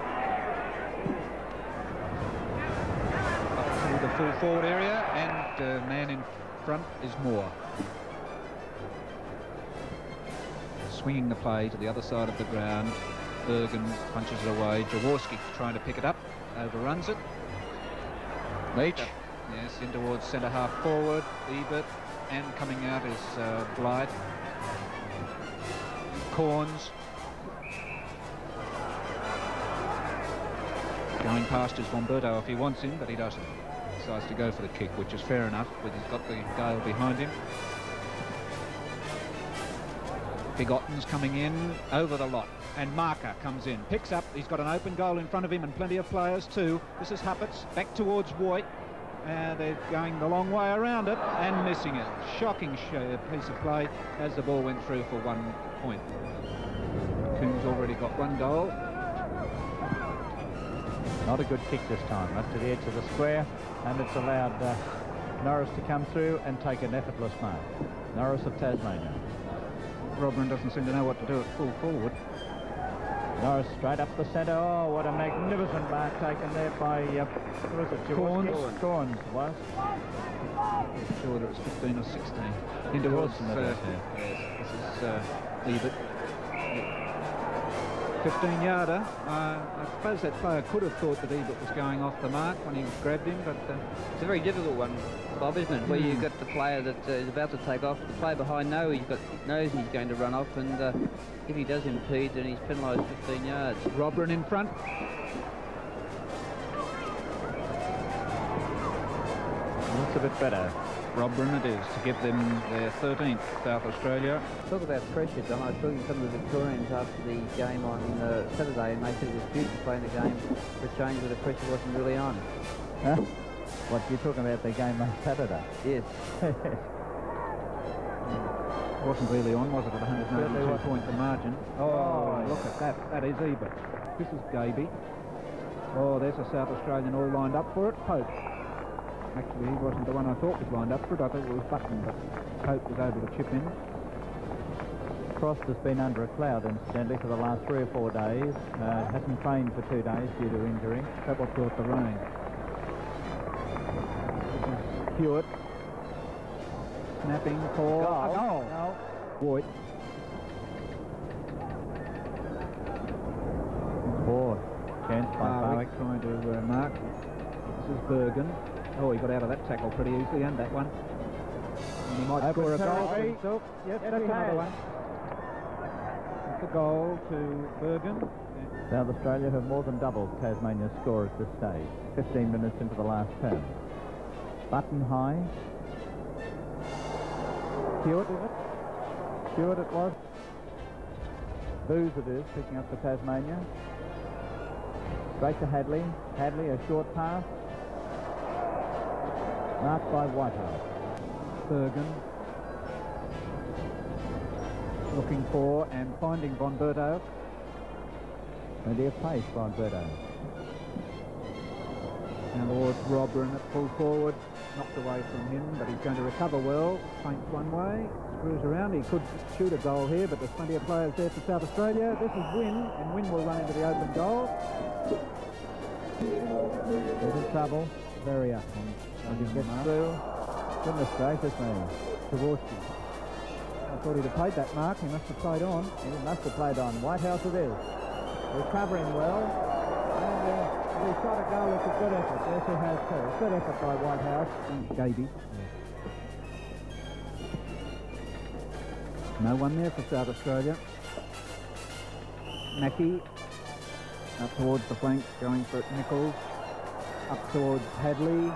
The full forward area, and man in front is Moore. Swinging the play to the other side of the ground. Bergen punches it away. Jaworski trying to pick it up, overruns it. Leach, yes, in towards centre half forward. Ebert, and coming out is Blight. Corns. Going past is Bomberto if he wants him, but he doesn't. Decides to go for the kick, which is fair enough, but he's got the Gale behind him. Bigotton's coming in over the lot, and Marker comes in, picks up, he's got an open goal in front of him and plenty of players too. This is Huppets, back towards Voigt. They're going the long way around it and missing it. Shocking piece of play as the ball went through for 1 point. Coombs already got one goal. Not a good kick this time, up to the edge of the square, and it's allowed Norris to come through and take an effortless mark. Norris of Tasmania. Robran doesn't seem to know what to do at full forward. Norris straight up the centre. Oh, what a magnificent mark taken there by who was it? Corns. Corns was. I'm sure whether it's 15 or 16. In towards yes, this is Ebert. 15-yarder. I suppose that player could have thought that Ebert was going off the mark when he grabbed him, but it's a very difficult one, Bob, isn't it? Where you've got the player that is about to take off, the player behind knows he's going to run off, and if he does impede, then he's penalised 15 yards. Robran in front. Looks a bit better. Robran it is to give them their 13th, South Australia. Talk about pressure, Don. I was talking to some of the Victorians after the game on Saturday, and they said it was due to playing the game for a change where the pressure wasn't really on. Huh? What, you're talking about the game on Saturday? Yes. Wasn't really on, was it, at 192 points the margin? Oh, look at that. That is Ebert. This is Gaby. Oh, there's a South Australian all lined up for it. Pope. Actually, he wasn't the one I thought was lined up for it. I thought it was Button, but Pope was able to chip in. Frost has been under a cloud, incidentally, for the last 3 or 4 days. Hasn't trained for 2 days due to injury. That what brought the rain. This is Sturt. Snapping for a goal. No. Voigt. Four. Chance by Barwick. Trying to mark. This is Bergen. Oh, he got out of that tackle pretty easily, and that one. And he might score a goal. Yes, that's another one. That's a goal to Bergen. South Australia have more than doubled Tasmania's score at this stage. 15 minutes into the last term. Button high. Sturt, is it? Sturt it was. Booze it is, picking up for Tasmania. Straight to Hadley. Hadley, a short pass. Marked by Whitehouse. Bergen. Looking for and finding Von Berto. Plenty of pace, Von Berto. Now towards Robran at full forward. Knocked away from him, but he's going to recover well. Feints one way, screws around. He could shoot a goal here, but there's plenty of players there for South Australia. This is Wynn, and Wynn will run into the open goal. There's in trouble. Very up on he gets through. Goodness gracious me. Jaworski. I thought he'd have played that mark. He must have played on. He must have played on. Whitehouse it is. Recovering well. And he shot a goal. It's a good effort. Yes, he has too. Good effort by Whitehouse. Gaby. No one there for South Australia. Mackie. Up towards the flank, going for Nichols. Up towards Hadley.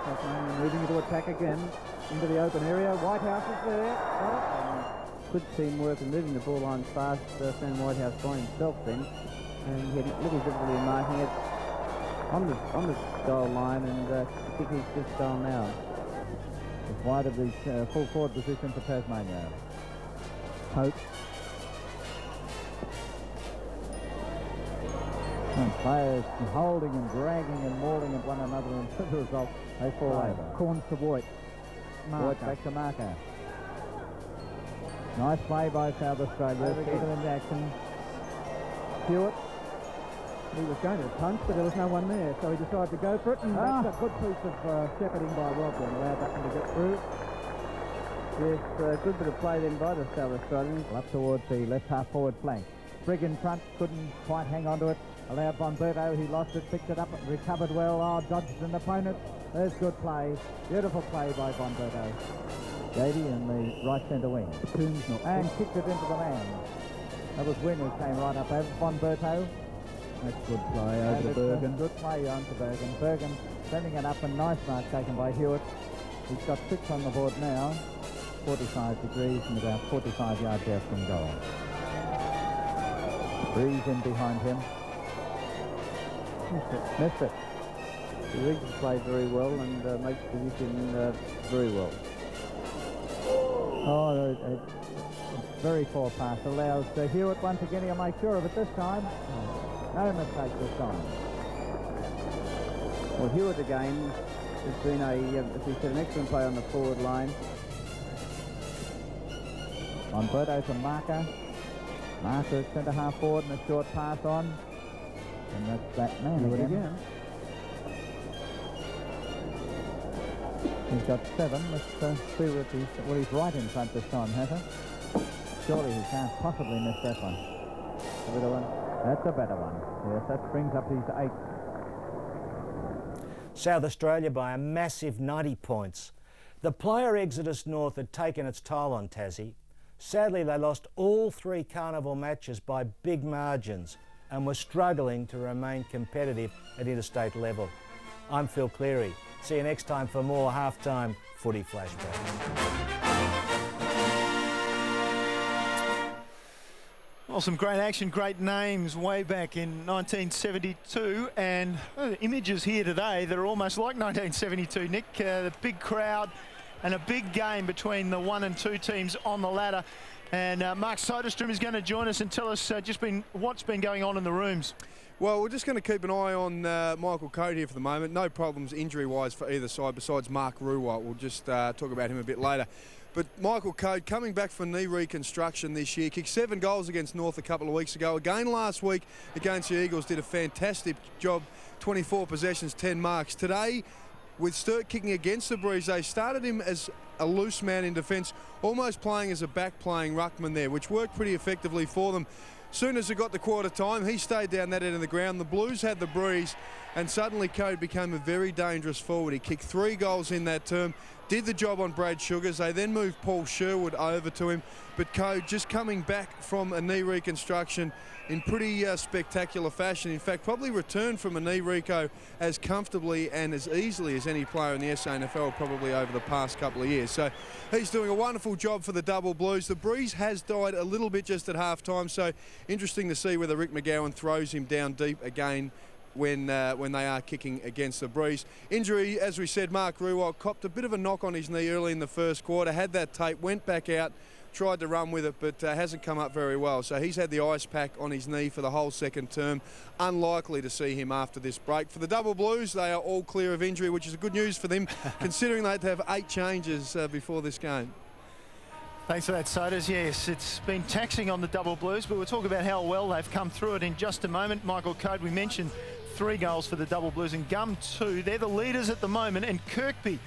Tasmania moving into attack again. Into the open area. Whitehouse is there. Good teamwork and moving the ball line fast. Sam Whitehouse by himself then. And he had little difficulty in marking it on the goal line, and I think he's just gone now. It's wide of the full forward position for Tasmania. Pope. And players holding and dragging and mauling at one another, and as a result, they fall over. Corns to Voigt. Voigt back to Marker. Nice play by South Australia. Keep it into action. Sturt. He was going to punch, but there was no one there, so he decided to go for it, and that's a good piece of shepherding by Robin, allowed that one to get through. Yes, a good bit of play then by the South Australians. Up towards the left half forward flank. Frigg in front, couldn't quite hang on to it. Allowed Von Berto, he lost it, picked it up, recovered well. Oh, dodged an opponent. There's good play. Beautiful play by Von Berto. Gaby in the right centre wing. And kicked it into the man. That was Wynn who came right up over Von Berto. That's good play over to Bergen. Good play on to Bergen. Bergen sending it up, and nice mark taken by Hewitt. He's got 6 on the board now. 45 degrees and about 45 yards out from goal. Breeze in behind him. Missed it. He reads the play very well and makes position very well. Oh, a very poor pass. Allows Hewitt once again. He'll make sure of it this time. No mistake this time. Well, Hewitt again has been as we said, an excellent play on the forward line. On Berto to Marker. Marker centre half forward and a short pass on. And that's that man again. He's got 7. Let's see what he's right in front this time, hasn't he? Surely he can't possibly miss that one. A better one. That's a better one. Yes, that brings up his 8. South Australia by a massive 90 points. The player exodus north had taken its toll on Tassie. Sadly, they lost all 3 carnival matches by big margins and were struggling to remain competitive at interstate level. I'm Phil Cleary. See you next time for more halftime footy flashbacks. Well, some great action, great names way back in 1972, and images here today that are almost like 1972, Nick. The big crowd and a big game between the 1 and 2 teams on the ladder. And Mark Soderstrom is going to join us and tell us what's been going on in the rooms. Well, we're just going to keep an eye on Michael Coate here for the moment. No problems injury-wise for either side besides Mark Ruwat. We'll just talk about him a bit later. But Michael Coate coming back from knee reconstruction this year, kicked 7 goals against North a couple of weeks ago. Again last week against the Eagles, did a fantastic job, 24 possessions, 10 marks. Today, with Sturt kicking against the Breeze, they started him as a loose man in defence, almost playing as a back-playing ruckman there, which worked pretty effectively for them. Soon as it got to quarter time, he stayed down that end of the ground. The Blues had the breeze, and suddenly Coate became a very dangerous forward. He kicked 3 goals in that term, did the job on Brad Sugars. They then moved Paul Sherwood over to him, but Coate just coming back from a knee reconstruction in pretty spectacular fashion. In fact, probably returned from a knee reco as comfortably and as easily as any player in the SANFL probably over the past couple of years. So he's doing a wonderful job for the Double Blues. The breeze has died a little bit just at half-time, so interesting to see whether Rick McGowan throws him down deep again when they are kicking against the breeze. Injury, as we said, Mark Ruwat copped a bit of a knock on his knee early in the first quarter, had that tape, went back out, tried to run with it, but hasn't come up very well. So he's had the ice pack on his knee for the whole second term. Unlikely to see him after this break. For the Double Blues, they are all clear of injury, which is good news for them, considering they had to have 8 changes before this game. Thanks for that, Sodas. Yes, it's been taxing on the Double Blues, but we'll talk about how well they've come through it in just a moment. Michael Coate, we mentioned 3 goals for the Double Blues and Gum 2. They're the leaders at the moment, and Kirkby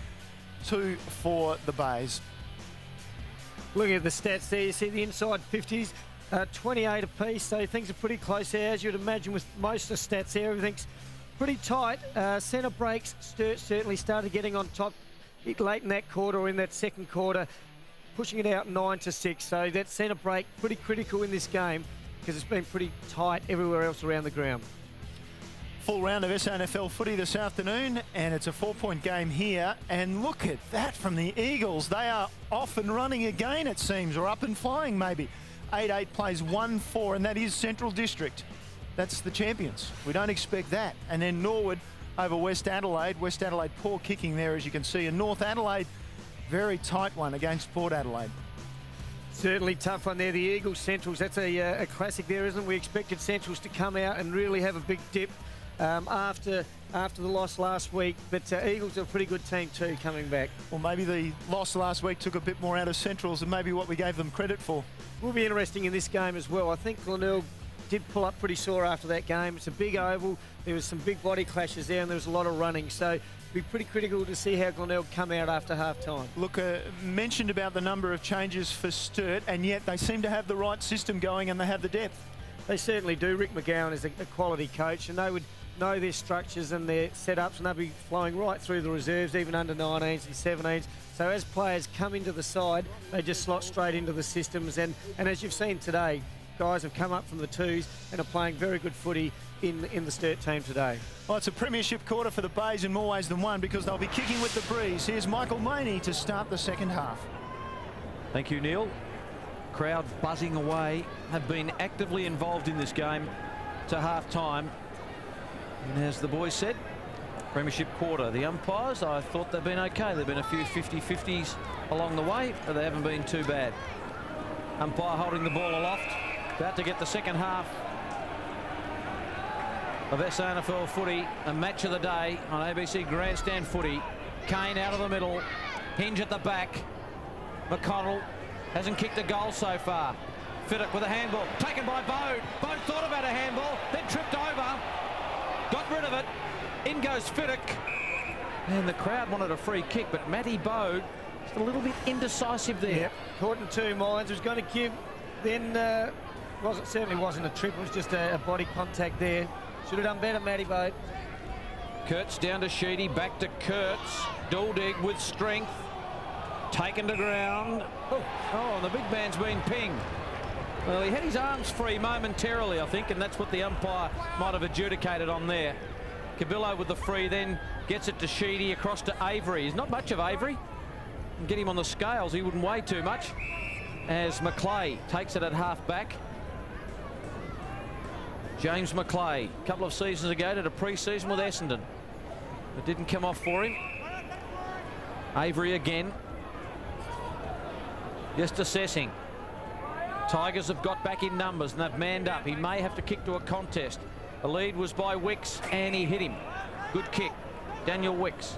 2 for the Bays. Looking at the stats there, you see the inside 50s, 28 apiece, so things are pretty close there. As you'd imagine with most of the stats there, everything's pretty tight. Centre breaks, Sturt certainly started getting on top late in that quarter or in that second quarter, pushing it out 9-6. So that centre break, pretty critical in this game because it's been pretty tight everywhere else around the ground. Full round of SANFL footy this afternoon, and it's a 4-point game here. And look at that from the Eagles. They are off and running again, it seems, or up and flying maybe. 8-8 plays 1-4, and that is Central District. That's the champions. We don't expect that. And then Norwood over West Adelaide. West Adelaide poor kicking there, as you can see. And North Adelaide, very tight one against Port Adelaide. Certainly tough one there. The Eagles Centrals, that's a classic there, isn't it? We expected Centrals to come out and really have a big dip after the loss last week, but Eagles are a pretty good team too coming back. Well, maybe the loss last week took a bit more out of Centrals than maybe what we gave them credit for. Will be interesting in this game as well. I think Glenelg did pull up pretty sore after that game. It's a big oval. There was some big body clashes there, and there was a lot of running. So it'll be pretty critical to see how Glenelg come out after half-time. Look, mentioned about the number of changes for Sturt, and yet they seem to have the right system going and they have the depth. They certainly do. Rick McGowan is a quality coach, and they would know their structures and their setups, and they'll be flowing right through the reserves, even under 19s and 17s. So as players come into the side, they just slot straight into the systems. And as you've seen today, guys have come up from the 2s and are playing very good footy in the Sturt team today. Well, it's a premiership quarter for the Bays in more ways than one, because they'll be kicking with the breeze. Here's Michael Maney to start the second half. Thank you, Neil. Crowd buzzing away, have been actively involved in this game to half-time. And as the boys said, premiership quarter. The umpires, I thought they've been okay. There have been a few 50-50s along the way, but they haven't been too bad. Umpire holding the ball aloft, about to get the second half of SANFL footy, a match of the day on ABC Grandstand footy. Kane out of the middle, Hinge at the back. McConnell hasn't kicked a goal so far. Fiddick with a handball, taken by Bode. Bode thought about a handball, then tripped over. Got rid of it. In goes Fiddick. And the crowd wanted a free kick, but Matty Bode just a little bit indecisive there. Yep. Caught in 2 minds. Was going to give. Then certainly wasn't a trip. It was just a body contact there. Should have done better, Matty Bode. Kurtz down to Sheedy. Back to Kurtz. Duldig with strength. Taken to ground. Oh, and the big man's been pinged. Well, he had his arms free momentarily, I think, and that's what the umpire might have adjudicated on there. Cabillo with the free, then gets it to Sheedy across to Avery. There's not much of Avery. And get him on the scales, he wouldn't weigh too much. As McClay takes it at half-back. James McClay, a couple of seasons ago, did a pre-season with Essendon. It didn't come off for him. Avery again. Just assessing. Tigers have got back in numbers and they've manned up. He may have to kick to a contest. The lead was by Wicks, and he hit him. Good kick. Daniel Wicks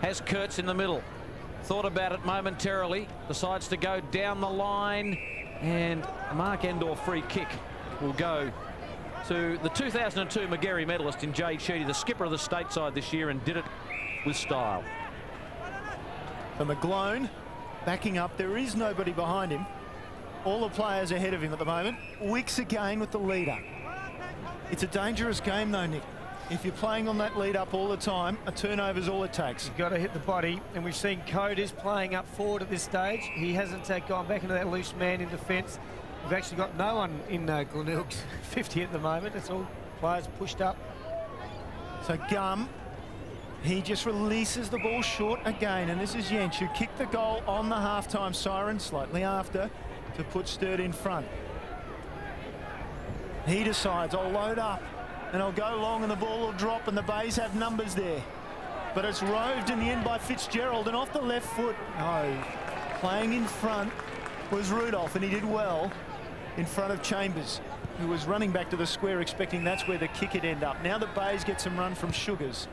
has Kurtz in the middle. Thought about it momentarily. Decides to go down the line. And a Mark Endor free kick will go to the 2002 Magarey medalist in Jade Sheedy, the skipper of the stateside this year, and did it with style. For McGlone, backing up. There is nobody behind him. All the players ahead of him at the moment. Wicks again with the leader. It's a dangerous game though, Nick. If you're playing on that lead up all the time, a turnover's all it takes. You've got to hit the body, and we've seen Code is playing up forward at this stage. He hasn't gone back into that loose man in defence. We've actually got no one in Glenelg's 50 at the moment. It's all players pushed up. So Gum, he just releases the ball short again, and this is Jensch, who kicked the goal on the half-time siren slightly after to put Sturt in front. He decides, I'll load up and I'll go long and the ball will drop, and the Bays have numbers there. But it's roved in the end by Fitzgerald, and off the left foot. No, playing in front was Rudolph, and he did well in front of Chambers, who was running back to the square expecting that's where the kick would end up. Now the Bays get some run from Sugars.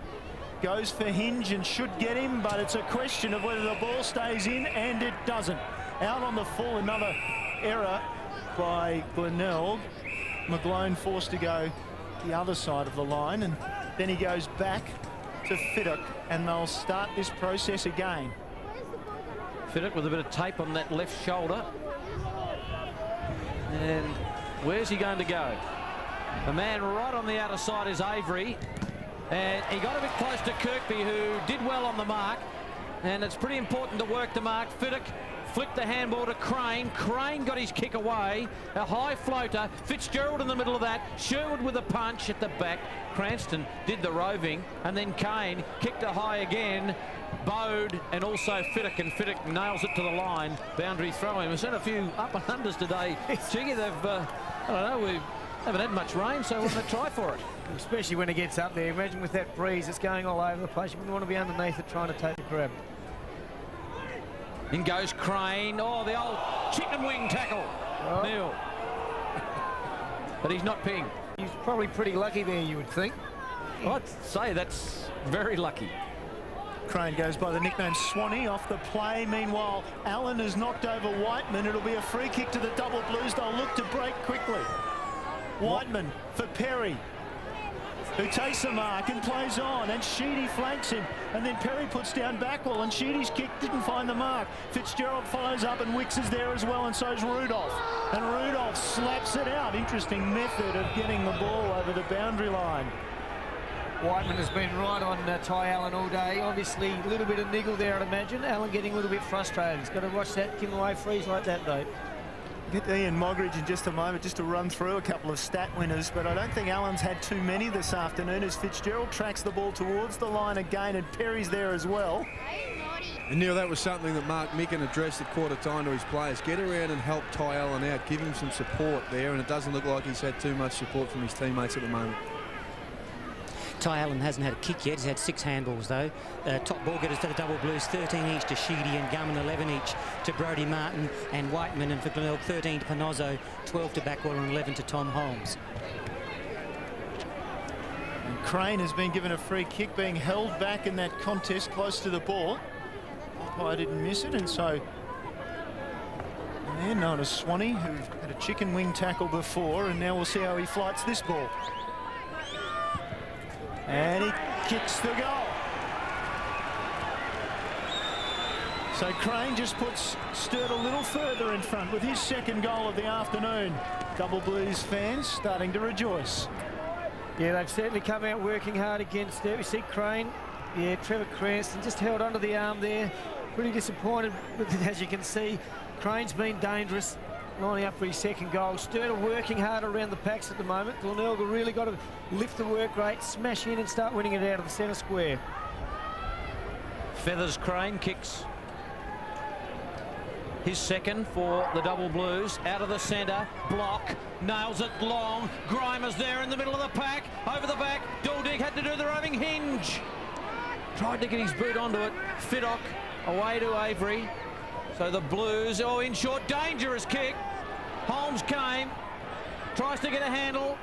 Goes for Hinge and should get him, but it's a question of whether the ball stays in, and it doesn't. Out on the full, another error by Glenelg. McGlone forced to go the other side of the line, and then he goes back to Fiddock, and they'll start this process again. Fiddock with a bit of tape on that left shoulder. And where's he going to go? The man right on the outer side is Avery, and he got a bit close to Kirkby, who did well on the mark, and it's pretty important to work the mark. Fiddock flicked the handball to Crane. Crane got his kick away. A high floater. Fitzgerald in the middle of that. Sherwood with a punch at the back. Cranston did the roving. And then Kane kicked it high again. Bode and also Fiddock. And Fiddock nails it to the line. Boundary throwing. We've seen a few up and unders today. Jiggy, they've, I don't know, we haven't had much rain, so we're going to try for it. Especially when it gets up there. Imagine with that breeze, it's going all over the place. You wouldn't want to be underneath it trying to take the grab. In goes Crane. Oh, the old chicken wing tackle. Oh. Neil. But he's not ping. He's probably pretty lucky there, you would think. I'd say that's very lucky. Crane goes by the nickname Swanee off the play. Meanwhile, Allen has knocked over Whiteman. It'll be a free kick to the double blues. They'll look to break quickly. Whiteman for Perry, who takes the mark and plays on, and Sheedy flanks him, and then Perry puts down Backwell, and Sheedy's kick didn't find the mark. Fitzgerald follows up, and Wicks is there as well, and so's Rudolph. And Rudolph slaps it out. Interesting method of getting the ball over the boundary line. Whiteman has been right on Ty Allen all day. Obviously, a little bit of niggle there, I'd imagine. Allen getting a little bit frustrated. He's got to watch that, give him away freeze like that, though. Get Ian Mogridge in just a moment just to run through a couple of stat winners, but I don't think Allen's had too many this afternoon as Fitzgerald tracks the ball towards the line again, and Perry's there as well. And Neil, that was something that Mark Micken addressed at quarter time to his players. Get around and help Ty Allen out, give him some support there, and it doesn't look like he's had too much support from his teammates at the moment. Ty Allen hasn't had a kick yet. He's had 6 handballs, though. Top ball getters to the double blues, 13 each to Sheedy and Gum, and 11 each to Brodie Martin and Whiteman. And for Glenelg, 13 to Panozzo, 12 to Backwell, and 11 to Tom Holmes. And Crane has been given a free kick, being held back in that contest close to the ball. I didn't miss it, and so they're known as Swanee, who had a chicken wing tackle before, and now we'll see how he flights this ball. And he kicks the goal. So Crane just puts Sturt a little further in front with his second goal of the afternoon. Double Blues fans starting to rejoice. Yeah, they've certainly come out working hard against it. We see Crane, yeah, Trevor Cranston just held onto the arm there. Pretty disappointed with it, as you can see. Crane's been dangerous, lining up for his second goal. Sturt are working hard around the packs at the moment. Glenelg have really got to lift the work rate, smash in and start winning it out of the centre square. Feathers Crane kicks his second for the Double Blues. Out of the centre, block, nails it long. Grimer's there in the middle of the pack, over the back. Duldig had to do the roving Hinge. Tried to get his boot onto it. Fiddock away to Avery. So the Blues, oh, in short, dangerous kick. Holmes came, tries to get a handle.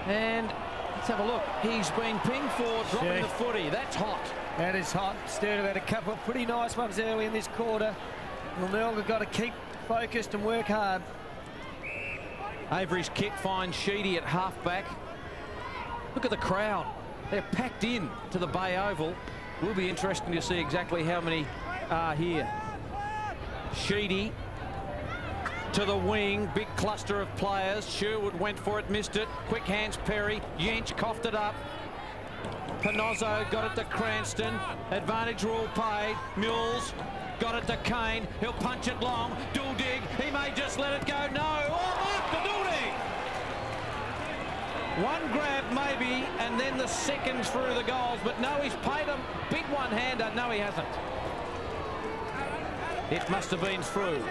And let's have a look. He's been pinged for dropping the footy. That's hot. That is hot. Sturt had a couple of pretty nice ones early in this quarter. Glenelg have got to keep focused and work hard. Avery's kick finds Sheedy at half-back. Look at the crowd. They're packed in to the Bay Oval. Will be interesting to see exactly how many are here. Sheedy to the wing, big cluster of players. Sherwood went for it, missed it. Quick hands, Perry. Jench coughed it up. Panozzo got it to Cranston. Advantage rule paid. Mules got it to Kane. He'll punch it long. Duldig, he may just let it go. No. Oh, Mark to Duldig. One grab maybe, and then the second through the goals. But no, he's paid a big one-hander. No, he hasn't. It must have been through.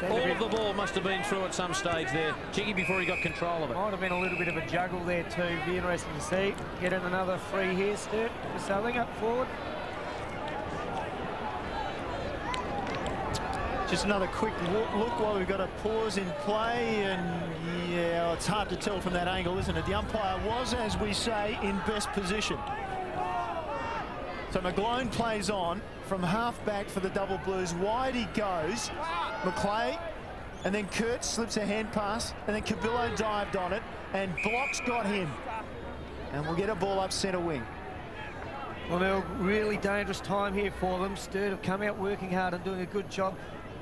All of the ball must have been through at some stage there. Jiggy before he got control of it. Might have been a little bit of a juggle there too. Be interesting to see. Get in another free here, Sturt. For Southing up forward. Just another quick look while we've got a pause in play, and yeah, it's hard to tell from that angle, isn't it? The umpire was, as we say, in best position. So McGlone plays on from half-back for the Double Blues. Wide he goes. McClay, and then Kurtz slips a hand pass, and then Cabillo dived on it, and Block's got him. And we'll get a ball up centre wing. Well, really dangerous time here for them. Sturt have come out working hard and doing a good job.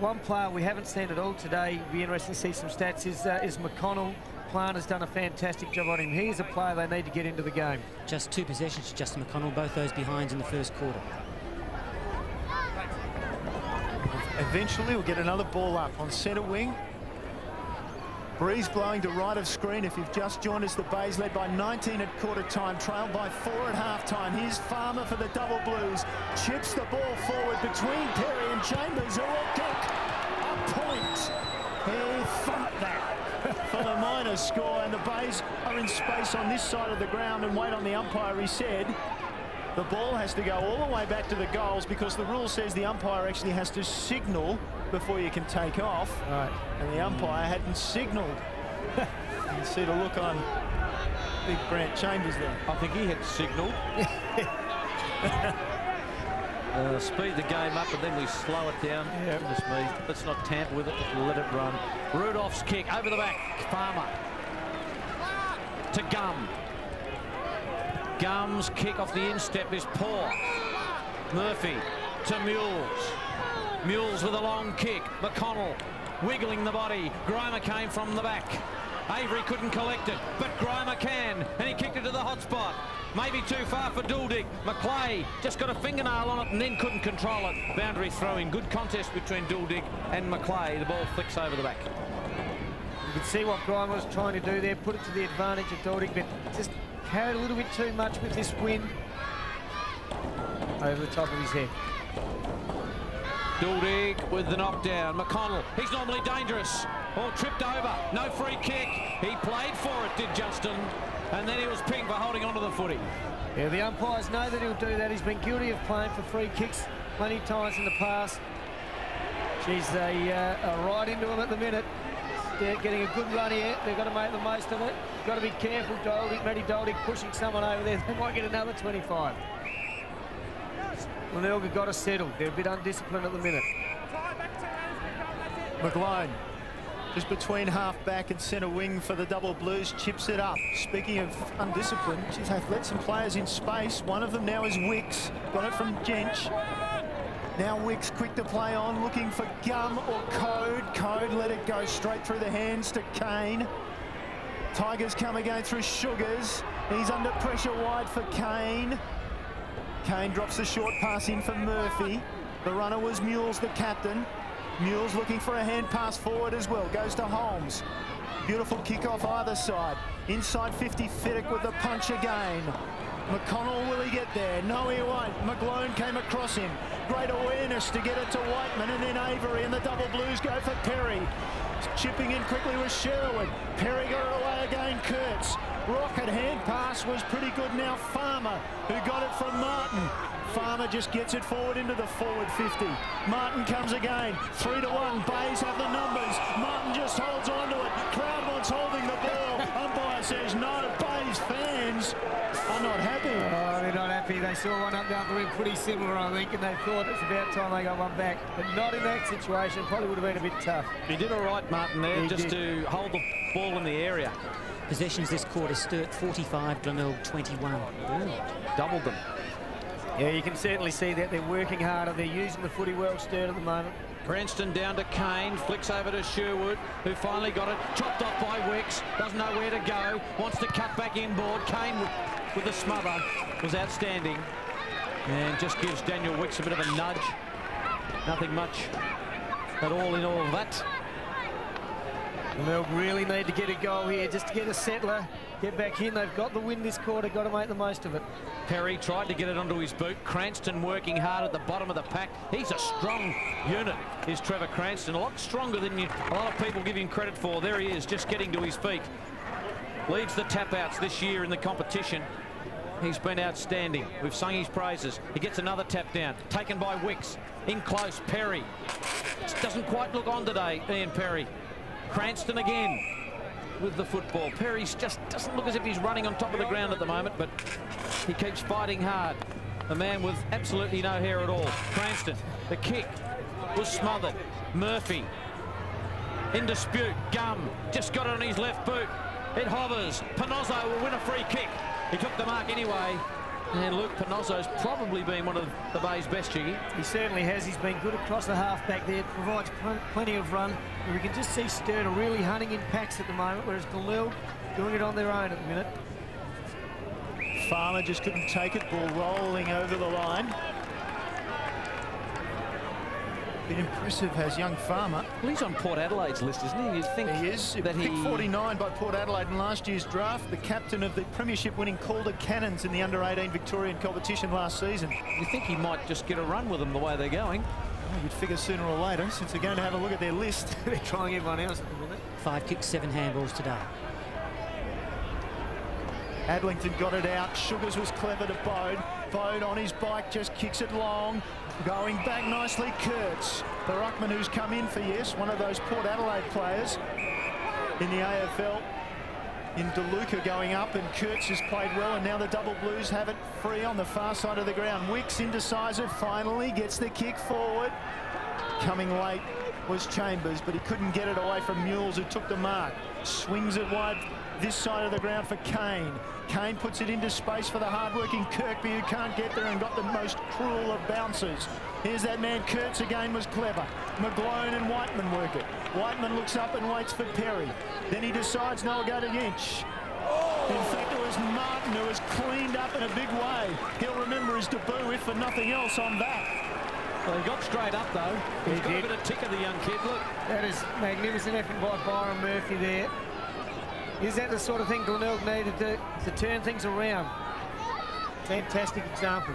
One player we haven't seen at all today, be interesting to see some stats, is McConnell. Plant has done a fantastic job on him. He's a player they need to get into the game. Just 2 possessions to Justin McConnell, both those behinds in the first quarter. Eventually we'll get another ball up on centre wing. Breeze blowing to right of screen. If you've just joined us, the Bays led by 19 at quarter time, trailed by 4 at half time. Here's Farmer for the Double Blues. Chips the ball forward between Perry and Chambers, who will kick a point. He thumped that for the minor score, and the Bays are in space on this side of the ground and wait on the umpire. He said the ball has to go all the way back to the goals because the rule says the umpire actually has to signal before you can take off. Right. And the umpire hadn't signalled. You can see the look on big Brant Chambers there. I think he had signalled. Speed the game up and then we slow it down. Yep. Goodness me. Let's not tamper with it, just let it run. Rudolph's kick over the back. Farmer to Gum. Gum's kick off the instep is poor. Murphy to Mules. Mules with a long kick. McConnell wiggling the body. Grimer came from the back. Avery couldn't collect it, but Grimer can, and he kicked it to the hot spot. Maybe too far for Duldig. McClay just got a fingernail on it and then couldn't control it. Boundary throw in. Good contest between Duldig and McClay. The ball flicks over the back. You can see what Grimer was trying to do there, put it to the advantage of Duldig, but just carried a little bit too much with this wind over the top of his head. Duldig with the knockdown. McConnell, he's normally dangerous. All tripped over. No free kick. He played for it, did Justin. And then he was pinged for holding onto the footy. Yeah, the umpires know that he'll do that. He's been guilty of playing for free kicks plenty of times in the past. Geez, they are right into him at the minute. They're getting a good run here. They've got to make the most of it. Got to be careful, Duldig, Matty Duldig pushing someone over there. They might get another 25. Glenelg have got to settle. They're a bit undisciplined at the minute. McGlone, just between half-back and centre wing for the Double Blues, chips it up. Speaking of undisciplined, geez, they've let some players in space. One of them now is Wicks. Got it from Jench. Now Wicks quick to play on, looking for Gum or Code. Code let it go straight through the hands to Kane. Tigers come again through Sugars. He's under pressure wide for Kane. Kane drops the short pass in for Murphy. The runner was Mules, the captain. Mules looking for a hand pass forward as well. Goes to Holmes. Beautiful kick off either side. Inside 50, Fiddick with the punch again. McConnell, will he get there? No, he won't. McGlone came across him. Great awareness to get it to Whiteman, and then Avery, and the Double Blues go for Perry. Chipping in quickly with Sherwood. Perry got it away again, Kurtz. Rocket hand pass was pretty good now. Farmer, who got it from Martin. Farmer just gets it forward into the forward 50. Martin comes again. 3-1. Bays have the numbers. Martin just holds on to it. Crowd wants holding the ball. Umpire says no. Bays happy. They saw one up down the rim pretty similar, I think, and they thought it's about time they got one back. But not in that situation. Probably would have been a bit tough. He did all right, Martin, there, just to hold the ball in the area. Possessions this quarter, Sturt 45, Glenelg 21. Doubled them. Yeah, you can certainly see that they're working harder. They're using the footy well, Sturt, at the moment. Cranston down to Kane, flicks over to Sherwood, who finally got it, chopped off by Wicks, doesn't know where to go, wants to cut back inboard. Kane with the smother was outstanding, and just gives Daniel Wicks a bit of a nudge. Nothing much at all in all of that. And they'll really need to get a goal here just to get a settler, get back in. They've got the win this quarter, got to make the most of it. Perry tried to get it onto his boot. Cranston working hard at the bottom of the pack. He's a strong unit, is Trevor Cranston. A lot stronger than a lot of people give him credit for. There he is, just getting to his feet. Leads the tap-outs this year in the competition. He's been outstanding. We've sung his praises. He gets another tap down, taken by Wicks. In close, Perry. Just doesn't quite look on today, Ian Perry. Cranston again with the football. Perry just doesn't look as if he's running on top of the ground at the moment, but he keeps fighting hard. A man with absolutely no hair at all. Cranston, the kick was smothered. Murphy in dispute. Gum just got it on his left boot. It hovers. Panozzo will win a free kick. He took the mark anyway. And Luke Panozzo's probably been one of the Bay's best, Jiggy. He certainly has. He's been good across the half-back there. Provides plenty of run. And we can just see Sturt really hunting in packs at the moment, whereas Glenelg doing it on their own at the minute. Farmer just couldn't take it. Ball rolling over the line. Been impressive has young Farmer. Well, he's on Port Adelaide's list, isn't he? You'd think he is. That Picked 49 by Port Adelaide in last year's draft. The captain of the premiership-winning Calder Cannons in the under-18 Victorian competition last season. You think he might just get a run with them the way they're going? Well, you'd figure sooner or later, since they're going to have a look at their list. They're trying everyone else at the minute. 5 kicks, 7 handballs today. Adlington got it out. Sugars was clever to Bode. Bode on his bike just kicks it long. Going back nicely, Kurtz, the ruckman who's come in for one of those Port Adelaide players in the AFL. In DeLuca going up, and Kurtz has played well, and now the Double Blues have it free on the far side of the ground. Wicks indecisive, finally gets the kick forward. Coming late was Chambers, but he couldn't get it away from Mules, who took the mark. Swings it wide this side of the ground for Kane. Kane puts it into space for the hard-working Kirkby, who can't get there and got the most cruel of bouncers. Here's that man. Kurtz again was clever. McGlone and Whiteman work it. Whiteman looks up and waits for Perry. Then he decides, no, I'll go to Inch. In fact, it was Martin who was cleaned up in a big way. He'll remember his debut, if for nothing else, on that. Well, he got straight up, though. He's got a bit of ticker, the young kid. Look. That is magnificent effort by Byron Murphy there. Is that the sort of thing Glenelg needed to turn things around? Fantastic example.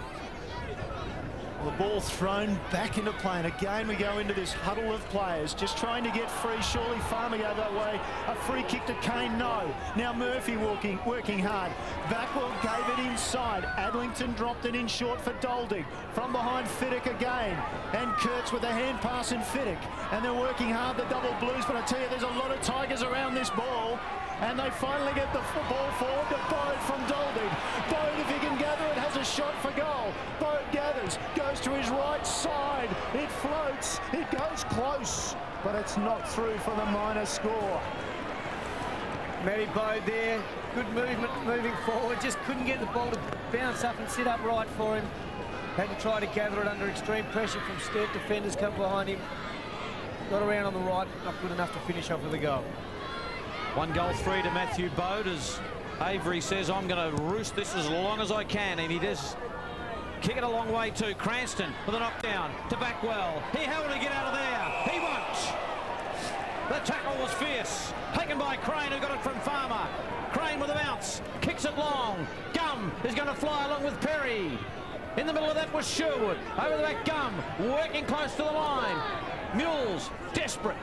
Well, the ball thrown back into play, and again we go into this huddle of players just trying to get free. Surely Farmer gave that way. A free kick to Kane, no. Now Murphy working hard. Backwell gave it inside. Adlington dropped it in short for Doldig. From behind, Fiddick again. And Kurtz with a hand pass in Fiddick. And they're working hard, the Double Blues, but I tell you, there's a lot of Tigers around this ball. And they finally get the ball forward to Bode from Doldig. Bode, if he can gather it, has a shot for goal. Bode gathers, goes to his right side. It floats, it goes close, but it's not through for the minor score. Matty Bode there, good movement moving forward, just couldn't get the ball to bounce up and sit up right for him. Had to try to gather it under extreme pressure from Sturt. Defenders come behind him. Got around on the right, not good enough to finish off with a goal. 1 goal 3 to Matthew Bode, as Avery says, I'm going to roost this as long as I can, and he does kick it a long way too. Cranston with a knockdown to Backwell. He held to get out of there. He won't. The tackle was fierce. Taken by Crane, who got it from Farmer. Crane with a bounce. Kicks it long. Gum is going to fly along with Perry. In the middle of that was Sherwood. Over the back, Gum working close to the line. Mules desperate.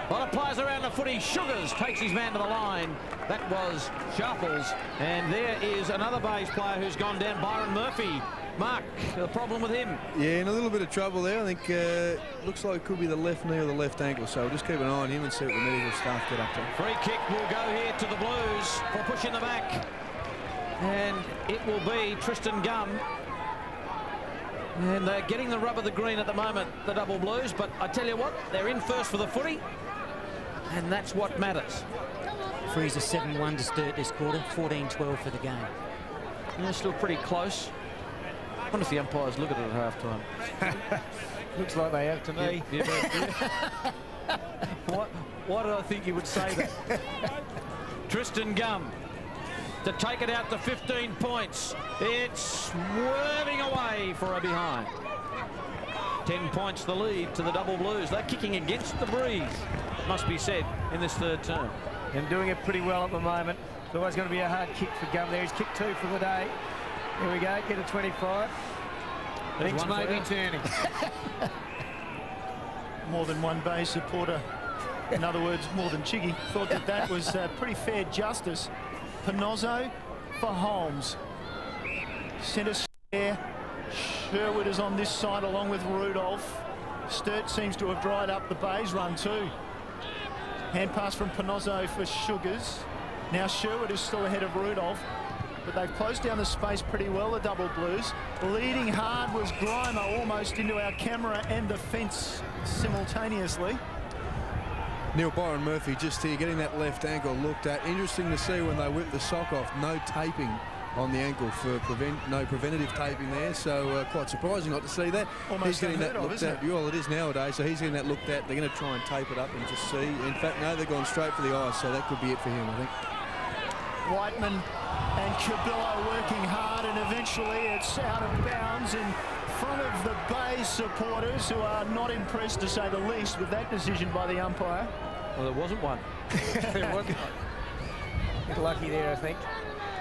A lot of players around the footy. Sugars takes his man to the line. That was Sharples. And there is another Bays player who's gone down, Byron Murphy. Mark, the problem with him? Yeah, in a little bit of trouble there. I think looks like it could be the left knee or the left ankle. So we'll just keep an eye on him and see what the medical staff get up to. Free kick will go here to the Blues for a push in the back. And it will be Tristan Gum. And they're getting the rub of the green at the moment, the Double Blues. But I tell you what, they're in first for the footy. And that's what matters. Freeze a 7-1 to Sturt this quarter, 14-12 for the game. Yeah, still pretty close. I wonder if the umpires look at it at half-time. Looks like they have to me. Why did I think you would say that? Tristan Gum to take it out to 15 points. It's swerving away for a behind. 10 points the lead to the Double Blues. They're kicking against the breeze, must be said, in this third term. And doing it pretty well at the moment. It's always going to be a hard kick for Gum there. He's kicked 2 for the day. Here we go, get a 25. Things may be turning. More than one Bay supporter, in other words, more than Chiggy, thought that that was pretty fair justice. Panozzo for Holmes. Centre square. Sherwood is on this side along with Rudolph. Sturt seems to have dried up the Bay's run too. Hand pass from Panozzo for Sugars. Now Sherwood is still ahead of Rudolph, but they've closed down the space pretty well, the Double Blues. Leading hard was Grimer, almost into our camera and the fence simultaneously. Neil Byron Murphy just here getting that left ankle looked at. Interesting to see when they whip the sock off, no taping on the ankle for no preventative taping there, so quite surprising not to see that. Almost he's getting that looked at. Well, it is nowadays, so he's getting that looked at. They're going to try and tape it up and just see. In fact, no, they've gone straight for the eyes, so that could be it for him, I think. Whiteman and Cabillo working hard, and eventually it's out of bounds in front of the Bay supporters, who are not impressed, to say the least, with that decision by the umpire. Well, there wasn't one. There wasn't one. Get lucky there, I think.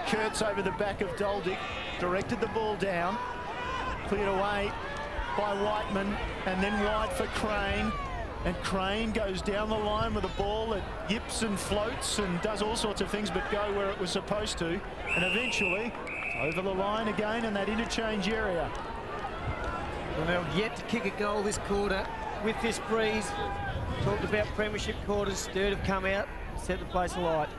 Kurtz over the back of Doldick, directed the ball down, cleared away by Whiteman, and then wide for Crane. And Crane goes down the line with a ball that yips and floats and does all sorts of things but go where it was supposed to. And eventually, over the line again in that interchange area. Glenelg yet to kick a goal this quarter with this breeze. Talked about premiership quarters. Sturt have come out and set the place alight.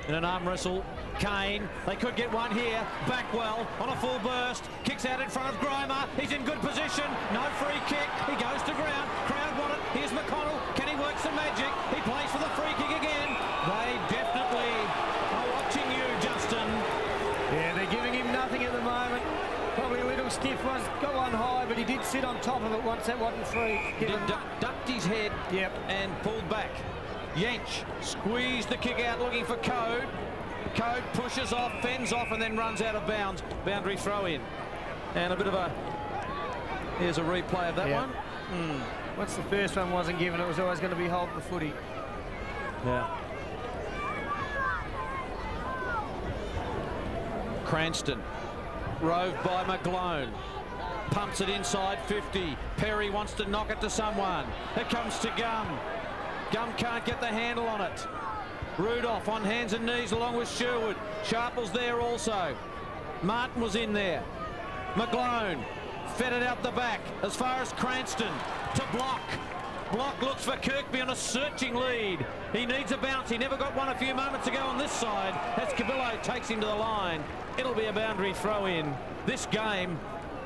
In an arm wrestle, Kane, they could get one here. Backwell on a full burst, kicks out in front of Grimer. He's in good position, no free kick. He goes to ground, crowd want it. Here's McConnell, can he work some magic? He plays for the free kick again. They definitely are watching you, Justin. Yeah, they're giving him nothing at the moment. Probably a little stiff one, got one high, but he did sit on top of it once that wasn't free. He ducked his head and pulled back. Yench squeezed the kick out looking for Code. Code pushes off, fends off, and then runs out of bounds. Boundary throw in. And a bit of a... Here's a replay of that one. Once the first one wasn't given, it was always going to be hold the footy. Yeah. Cranston. Roved by McGlone. Pumps it inside 50. Perry wants to knock it to someone. It comes to Gum. Gum can't get the handle on it. Rudolph on hands and knees along with Sherwood. Sharple's there also. Martin was in there. McGlone fed it out the back as far as Cranston to Block. Block looks for Kirkby on a searching lead. He needs a bounce. He never got one a few moments ago on this side as Cabillo takes him to the line. It'll be a boundary throw in. This game,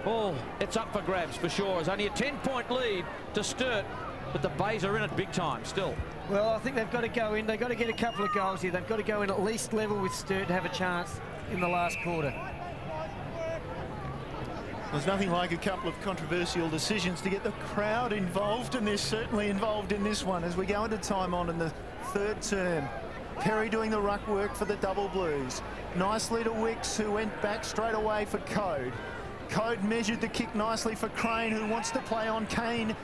oh, it's up for grabs for sure. It's only a 10-point lead to Sturt, but the Bays are in it big time still. Well, I think they've got to go in. They've got to get a couple of goals here. They've got to go in at least level with Sturt to have a chance in the last quarter. There's nothing like a couple of controversial decisions to get the crowd involved, and they're certainly involved in this one as we go into time on in the third term. Perry doing the ruck work for the Double Blues. Nicely to Wicks, who went back straight away for Code. Code measured the kick nicely for Crane, who wants to play on Kane.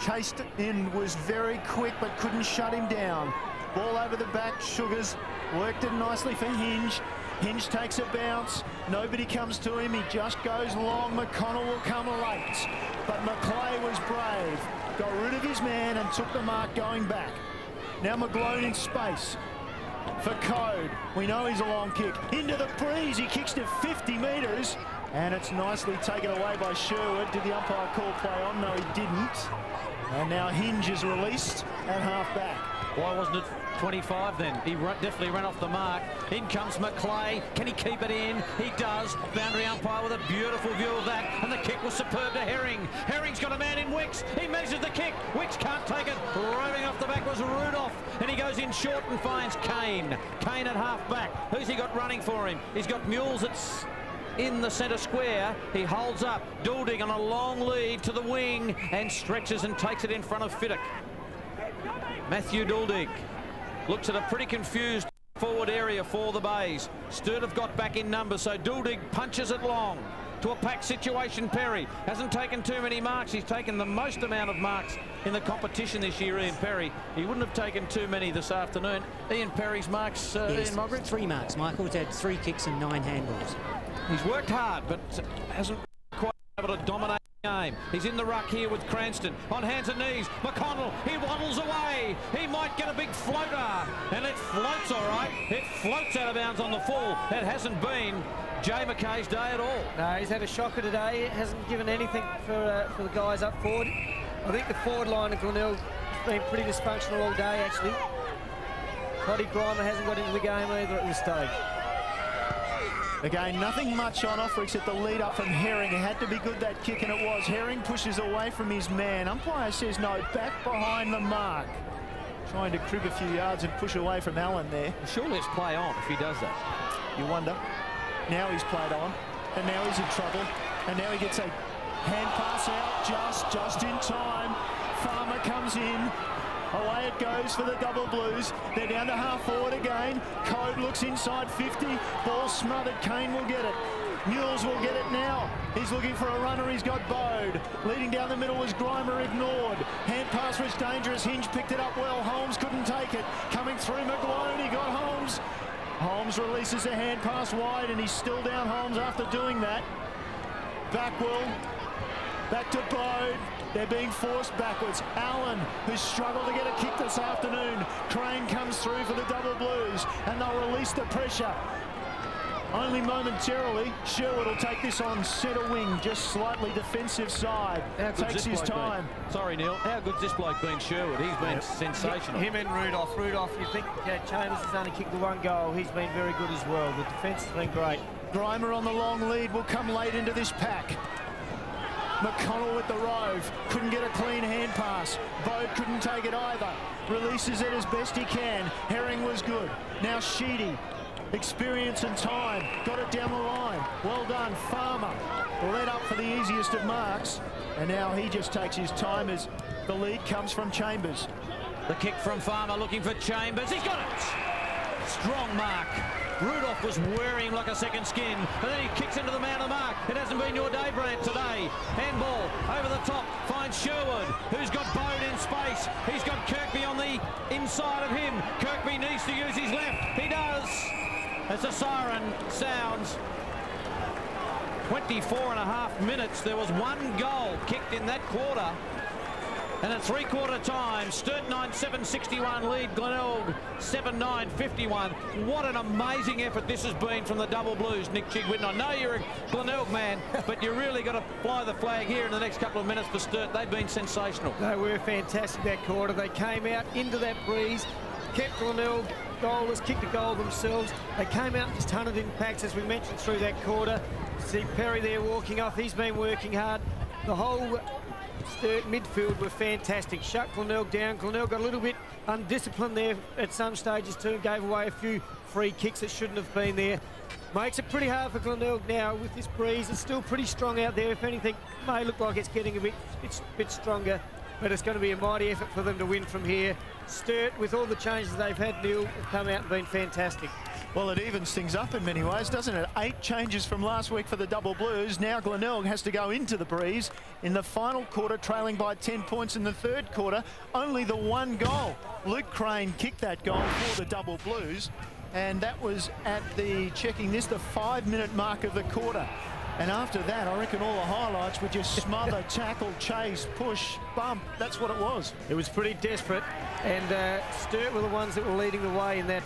Chased in, was very quick but couldn't shut him down. Ball over the back, Sugars worked it nicely for Hinge. Hinge takes a bounce, nobody comes to him, he just goes long. McConnell will come late, but McClay was brave, got rid of his man and took the mark going back. Now McGlone in space for Code. We know he's a long kick. Into the breeze, he kicks to 50 metres, and it's nicely taken away by Sherwood. Did the umpire call play on? No, he didn't. And now Hinge is released at half back. Why wasn't it 25 then? He definitely ran off the mark. In comes McClay. Can he keep it in? He does. Boundary umpire with a beautiful view of that. And the kick was superb to Herring. Herring's got a man in Wicks. He measures the kick. Wicks can't take it. Roving off the back was Rudolph. And he goes in short and finds Kane. Kane at half back. Who's he got running for him? He's got Mules that's in the centre square. He holds up. Duldig on a long lead to the wing and stretches and takes it in front of Fiddick. Matthew Duldig looks at a pretty confused forward area for the Bays. Sturt have got back in numbers, so Duldig punches it long to a packed situation. Perry hasn't taken too many marks. He's taken the most amount of marks in the competition this year, Ian Perry. He wouldn't have taken too many this afternoon. Ian Perry's marks, yes, Ian Mogridge? 3 marks, Michael. He's had 3 kicks and 9 handballs. He's worked hard, but hasn't quite been able to dominate the game. He's in the ruck here with Cranston. On hands and knees, McConnell, he waddles away. He might get a big floater, and it floats all right. It floats out of bounds on the full. It hasn't been Jay McKay's day at all. No, he's had a shocker today. Hasn't given anything for the guys up forward. I think the forward line of Glenelg has been pretty dysfunctional all day, actually. Coddy Grimer hasn't got into the game either at this stage. Again, nothing much on offer except the lead up from Herring. It had to be good, that kick, and it was. Herring pushes away from his man. Umpire says no, back behind the mark. Trying to crib a few yards and push away from Allen there. Well, surely it's play on if he does that. You wonder. Now he's played on, and now he's in trouble. And now he gets a hand pass out just in time. Farmer comes in. Away it goes for the Double Blues. They're down to half forward again. Code looks inside 50. Ball smothered. Kane will get it. Mules will get it now. He's looking for a runner. He's got Bode. Leading down the middle was Grimer, ignored. Hand pass was dangerous. Hinge picked it up well. Holmes couldn't take it. Coming through McGlone. He got Holmes. Holmes releases a hand pass wide, and he's still down Holmes after doing that. Backwell. Back to Bode. They're being forced backwards. Allen, who's struggled to get a kick this afternoon. Crane comes through for the Double Blues, and they'll release the pressure. Only momentarily. Sherwood will take this on centre wing, just slightly defensive side. Takes his time. Sorry, Neil. How good's this bloke been, Sherwood? He's been sensational. Him and Rudolph. Rudolph, you think Chambers has only kicked the 1 goal. He's been very good as well. The defence has been great. Grimer on the long lead will come late into this pack. McConnell with the rove. Couldn't get a clean hand pass. Bode couldn't take it either. Releases it as best he can. Herring was good. Now Sheedy. Experience and time. Got it down the line. Well done. Farmer led up for the easiest of marks. And now he just takes his time as the lead comes from Chambers. The kick from Farmer looking for Chambers. He's got it. Strong mark. Rudolph was wearing like a second skin, and then he kicks into the man of the mark. It hasn't been your day, Brant, today. Handball over the top, finds Sherwood, who's got Bode in space. He's got Kirkby on the inside of him. Kirkby needs to use his left. He does. As the siren sounds. 24.5 minutes. There was 1 goal kicked in that quarter. And at 3/4 time, Sturt 9-7-61 lead, Glenelg 7-9-51. What an amazing effort this has been from the Double Blues, Nick Chigwin. I know you're a Glenelg man, but you really got to fly the flag here in the next couple of minutes for Sturt. They've been sensational. They were fantastic that quarter. They came out into that breeze, kept Glenelg goalless, kicked a goal themselves. They came out and just hunted in packs, as we mentioned, through that quarter. See Perry there walking off. He's been working hard. The whole Sturt midfield were fantastic. Shut Glenelg down. Glenelg got a little bit undisciplined there at some stages too, and gave away a few free kicks that shouldn't have been there. Makes it pretty hard for Glenelg now with this breeze. It's still pretty strong out there. If anything, may look like it's getting a bit stronger, but it's going to be a mighty effort for them to win from here. Sturt, with all the changes they've had, Neil, have come out and been fantastic. Well, it evens things up in many ways, doesn't it? 8 changes from last week for the Double Blues. Now Glenelg has to go into the breeze in the final quarter, trailing by 10 points in the 3rd quarter. Only the 1 goal. Luke Crane kicked that goal for the Double Blues, and that was at the 5-minute mark of the quarter. And after that, I reckon all the highlights were just smother, tackle, chase, push, bump. That's what it was. It was pretty desperate, and Sturt were the ones that were leading the way in that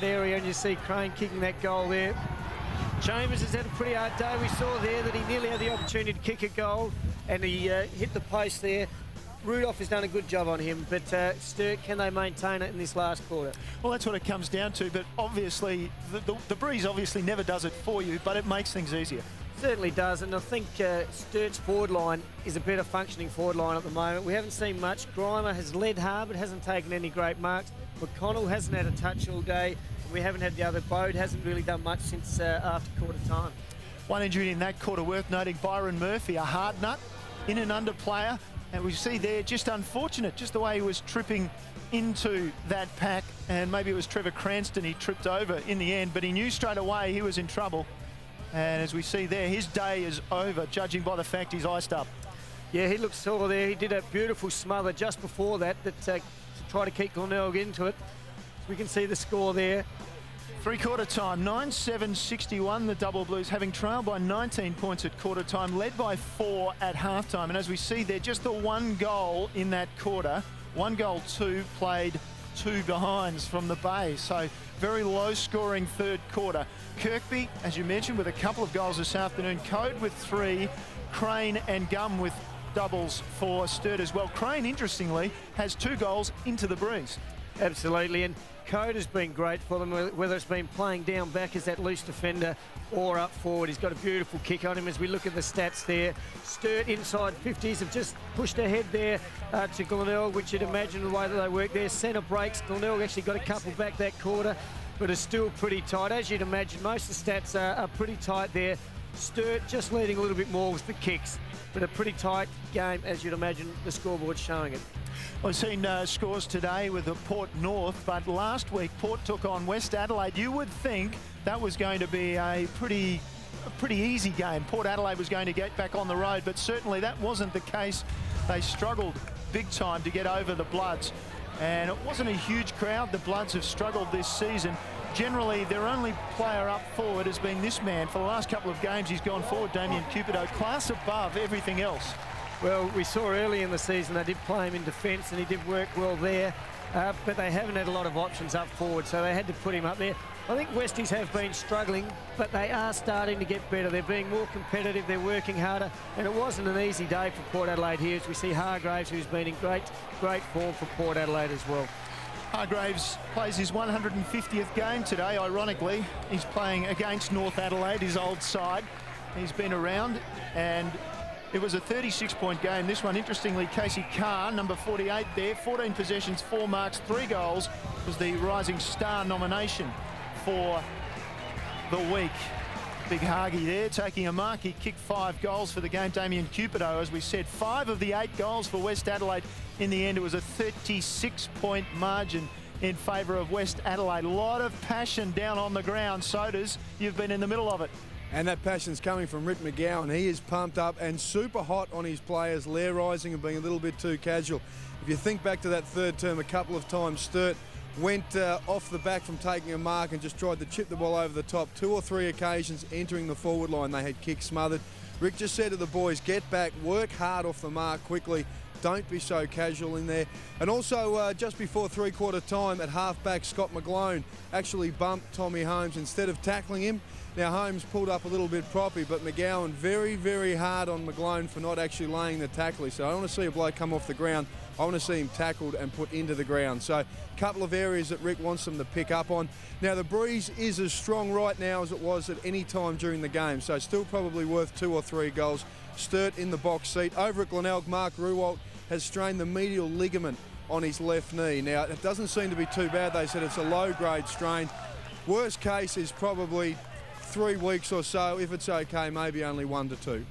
area. And you see Crane kicking that goal there. Chambers has had a pretty hard day. We saw there that he nearly had the opportunity to kick a goal, and he hit the post there. Rudolph has done a good job on him, but Sturt, can they maintain it in this last quarter? Well, that's what it comes down to, but obviously, the breeze obviously never does it for you, but it makes things easier. Certainly does, and I think Sturt's forward line is a better functioning forward line at the moment. We haven't seen much. Grimer has led hard, but hasn't taken any great marks. McConnell hasn't had a touch all day. We haven't had the other. Bode hasn't really done much since after quarter time. One injury in that quarter worth noting, Byron Murphy, a hard nut, in and under player. And we see there, just unfortunate, just the way he was tripping into that pack. And maybe it was Trevor Cranston he tripped over in the end, but he knew straight away he was in trouble. And as we see there, his day is over, judging by the fact he's iced up. Yeah, he looks sore there. He did a beautiful smother just before that to try to keep Glenelg into it. So we can see the score there. Three-quarter time, 9-7-61, the Double Blues, having trailed by 19 points at quarter time, led by 4 at halftime. And as we see there, just the one goal in that quarter, 1 goal, 2 played, 2 behinds from the Bay. So very low-scoring third quarter. Kirkby, as you mentioned, with a couple of goals this afternoon. Code with 3, Crane and Gum with doubles for Sturt as well. Crane, interestingly, has 2 goals into the breeze. Absolutely, and Code has been great for them, whether it's been playing down back as that loose defender or up forward. He's got a beautiful kick on him as we look at the stats there. Sturt inside 50s have just pushed ahead there to Glenelg, which you'd imagine the way that they work there. Centre breaks. Glenelg actually got a couple back that quarter, but it's still pretty tight. As you'd imagine, most of the stats are pretty tight there. Sturt just leading a little bit more with the kicks, but a pretty tight game, as you'd imagine the scoreboard's showing it. We've seen scores today with the Port North, but last week Port took on West Adelaide. You would think that was going to be a pretty easy game. Port Adelaide was going to get back on the road, but certainly that wasn't the case. They struggled big time to get over the Bloods, and it wasn't a huge crowd. The Bloods have struggled this season. Generally, their only player up forward has been this man. For the last couple of games, he's gone forward, Damien Cupido, class above everything else. Well, we saw early in the season they did play him in defence and he did work well there, but they haven't had a lot of options up forward, so they had to put him up there. I think Westies have been struggling, but they are starting to get better. They're being more competitive, they're working harder, and it wasn't an easy day for Port Adelaide here, as we see Hargraves, who's been in great form for Port Adelaide as well. Hargraves plays his 150th game today, ironically. He's playing against North Adelaide, his old side. He's been around, and it was a 36-point game. This one, interestingly, Casey Carr, number 48 there, 14 possessions, 4 marks, 3 goals, was the Rising Star nomination for the week. Big Hargy there, taking a mark. He kicked 5 goals for the game. Damien Cupido, as we said, 5 of the 8 goals for West Adelaide. In the end, it was a 36-point margin in favour of West Adelaide. A lot of passion down on the ground. Sodas, you've been in the middle of it. And that passion's coming from Rick McGowan. He is pumped up and super hot on his players, lair-rising and being a little bit too casual. If you think back to that third term, a couple of times Sturt went off the back from taking a mark and just tried to chip the ball over the top. 2 or 3 occasions entering the forward line, they had kicks smothered. Rick just said to the boys, get back, work hard off the mark quickly. Don't be so casual in there. And also, just before three-quarter time at half-back, Scott McGlone actually bumped Tommy Holmes instead of tackling him. Now, Holmes pulled up a little bit proppy, but McGowan very, very hard on McGlone for not actually laying the tackle. So I don't want to see a bloke come off the ground. I want to see him tackled and put into the ground. So a couple of areas that Rick wants them to pick up on. Now, the breeze is as strong right now as it was at any time during the game, so still probably worth 2 or 3 goals. Sturt in the box seat. Over at Glenelg, Mark Ruwalt has strained the medial ligament on his left knee. Now, it doesn't seem to be too bad. They said it's a low-grade strain. Worst case is probably 3 weeks or so. If it's okay, maybe only 1 to 2.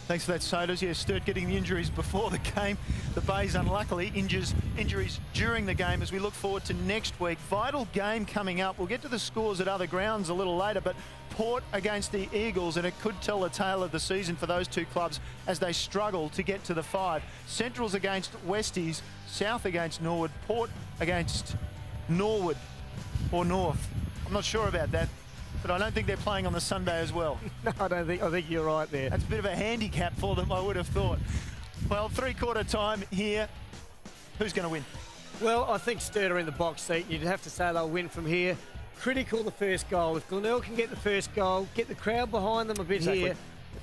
Thanks for that, Sodas. Yeah, Sturt getting the injuries before the game. The Bays, unluckily, injuries during the game as we look forward to next week. Vital game coming up. We'll get to the scores at other grounds a little later, but Port against the Eagles, and it could tell the tale of the season for those 2 clubs as they struggle to get to the 5. Central's against Westies, South against Norwood, Port against Norwood or North. I'm not sure about that, but I don't think they're playing on the Sunday as well. No, I think you're right there. That's a bit of a handicap for them, I would have thought. Well, three-quarter time here. Who's going to win? Well, I think Sturt are in the box seat. You'd have to say they'll win from here. Critical the first goal. If Glenelg can get the first goal, get the crowd behind them a bit here,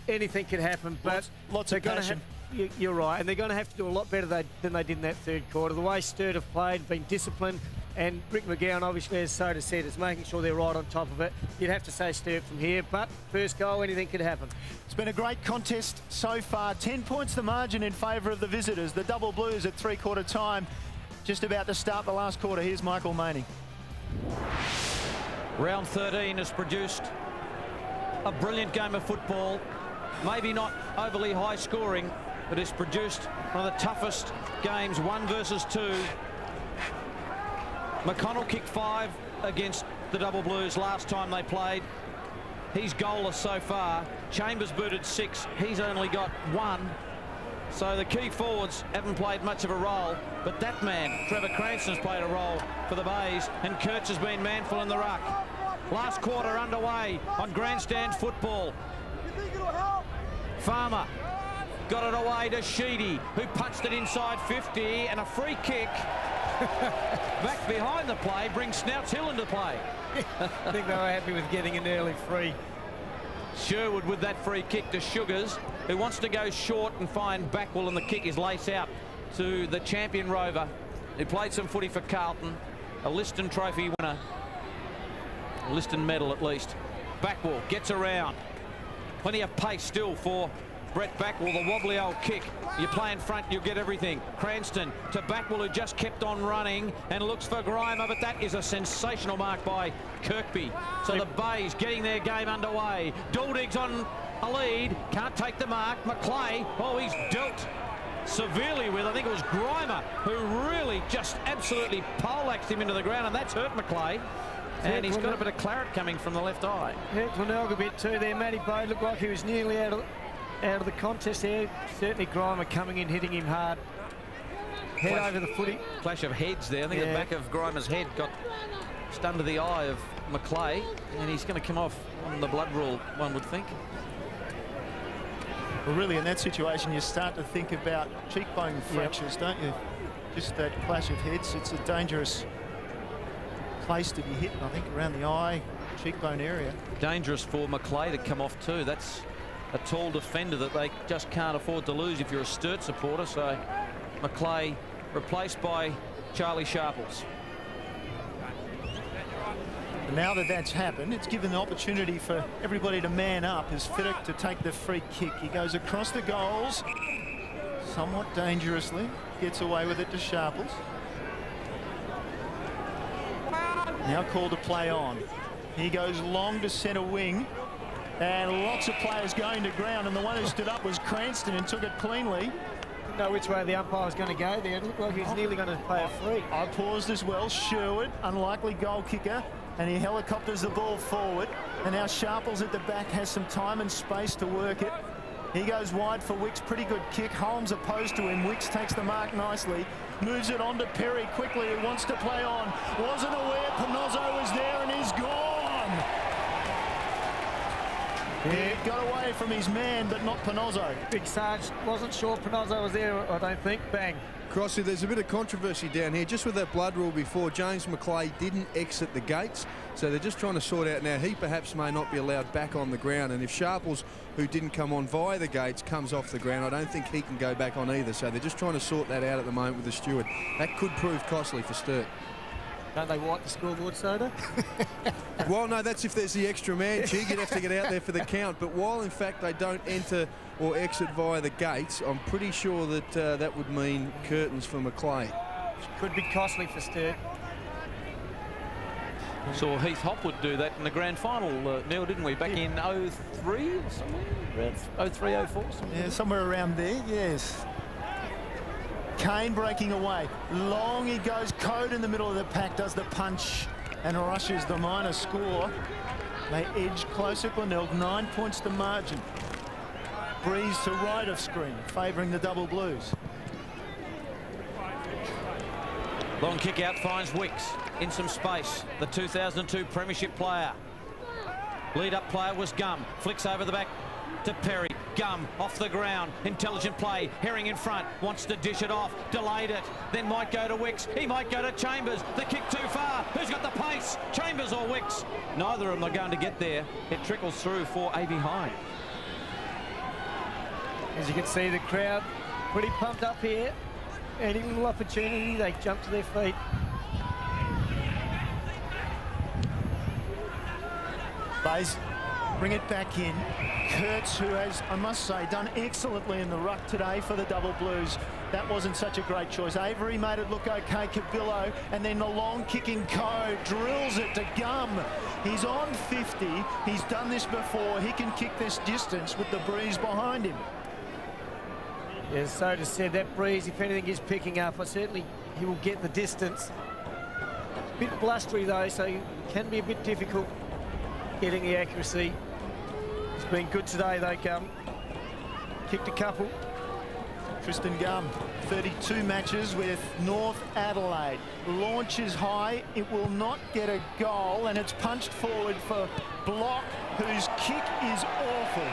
anything can happen. But lots of passion. you're right, and they're going to have to do a lot better than they did in that third quarter. The way Sturt have played, been disciplined, and Rick McGowan, obviously, as Soda said, is making sure they're right on top of it. You'd have to say Sturt from here, but first goal, anything could happen. It's been a great contest so far. 10 points the margin in favour of the visitors. The Double Blues at three-quarter time, just about to start the last quarter. Here's Michael Maney. Round 13 has produced a brilliant game of football. Maybe not overly high scoring, but it's produced one of the toughest games, 1 versus 2. McConnell kicked 5 against the Double Blues last time they played. He's goalless so far. Chambers booted 6. He's only got 1. So the key forwards haven't played much of a role, but that man, Trevor Cranston's played a role for the Bays, and Kurtz has been manful in the ruck. Last quarter underway on grandstand football. Farmer got it away to Sheedy, who punched it inside 50, and a free kick back behind the play brings Snouts Hill into play. I think they were happy with getting an early free. Sherwood with that free kick to Sugars, who wants to go short and find Backwell, and the kick is lace out to the champion rover, who played some footy for Carlton, a Liston Trophy winner, a Liston medal at least. Backwell gets around. Plenty of pace still for Brett Backwell, the wobbly old kick. You play in front, you'll get everything. Cranston to Backwell, who just kept on running and looks for Grimer, but that is a sensational mark by Kirkby. So the Bays getting their game underway. Daldig's on a lead, can't take the mark. McClay, oh, he's dealt severely with, I think it was Grimer, who really just absolutely poleaxed him into the ground, and that's hurt McClay. And he's got a bit of claret coming from the left eye. Hurt Glenelg a bit too there. Matty Bode looked like he was nearly out of the contest there. Certainly Grimer coming in, hitting him hard. Head over the footy. Clash of heads there. I think the back of Grimer's head got just under the eye of McClay, and he's going to come off on the blood rule, one would think. Well, really, in that situation, you start to think about cheekbone fractures, don't you? Just that clash of heads. It's a dangerous place to be hit, I think, around the eye, cheekbone area. Dangerous for McClay to come off too. That's a tall defender that they just can't afford to lose if you're a Sturt supporter. So McClay replaced by Charlie Sharples. Now that that's happened, it's given the opportunity for everybody to man up as Fiddick to take the free kick. He goes across the goals, somewhat dangerously, gets away with it to Sharples. Now called to play on. He goes long to centre wing, and lots of players going to ground, and the one who stood up was Cranston and took it cleanly. Didn't know which way the umpire was going to go there. It looked like he was nearly going to play a free. I paused as well. Sherwood, unlikely goal kicker, and he helicopters the ball forward, and now Sharples at the back has some time and space to work it. He goes wide for Wicks, pretty good kick. Holmes opposed to him. Wicks takes the mark nicely, moves it on to Perry quickly, who wants to play on. Wasn't aware Panozzo was there, and he's gone. He got away from his man, but not Panozzo. Big Sarge wasn't sure Panozzo was there, I don't think. Bang. Crossy, there's a bit of controversy down here. Just with that blood rule before, James McClay didn't exit the gates, so they're just trying to sort out now. He perhaps may not be allowed back on the ground, and if Sharples, who didn't come on via the gates, comes off the ground, I don't think he can go back on either. So they're just trying to sort that out at the moment with the steward. That could prove costly for Sturt. Don't they wipe the scoreboard, Soda? Well, no, that's if there's the extra man, Chig. You'd have to get out there for the count. But while, in fact, they don't enter or exit via the gates, I'm pretty sure that that would mean curtains for McClay. Could be costly for Sturt. Saw Heath Hopwood do that in the grand final, Neil, didn't we? Back in 03 or somewhere? 03, 04, somewhere. Yeah, somewhere around there, yes. Kane breaking away. Long he goes. Code in the middle of the pack does the punch and rushes the minor score. They edge closer. Glenelg, 9 points to margin. Breeze to right of screen, favouring the Double Blues. Long kick out finds Wicks in some space. The 2002 Premiership player. Lead-up player was Gum. Flicks over the back to Perry. Gum off the ground. Intelligent play. Herring in front. Wants to dish it off. Delayed it. Then might go to Wicks. He might go to Chambers. The kick too far. Who's got the pace? Chambers or Wicks? Neither of them are going to get there. It trickles through for A.B. High. As you can see, the crowd Pretty pumped up here. Any little opportunity, they jump to their feet. Bays, bring it back in. Kurtz, who has, I must say, done excellently in the ruck today for the Double Blues. That wasn't such a great choice. Avery made it look okay, Cabillo, and then the long kicking Co drills it to Gum. He's on 50. He's done this before. He can kick this distance with the breeze behind him. Yeah, so to said, that breeze, if anything, is picking up. Certainly he will get the distance. A bit blustery though, so it can be a bit difficult getting the accuracy. It's been good today though, Gum. Kicked a couple. Tristan Gum, 32 matches with North Adelaide. Launches high, it will not get a goal, and it's punched forward for Block, whose kick is awful.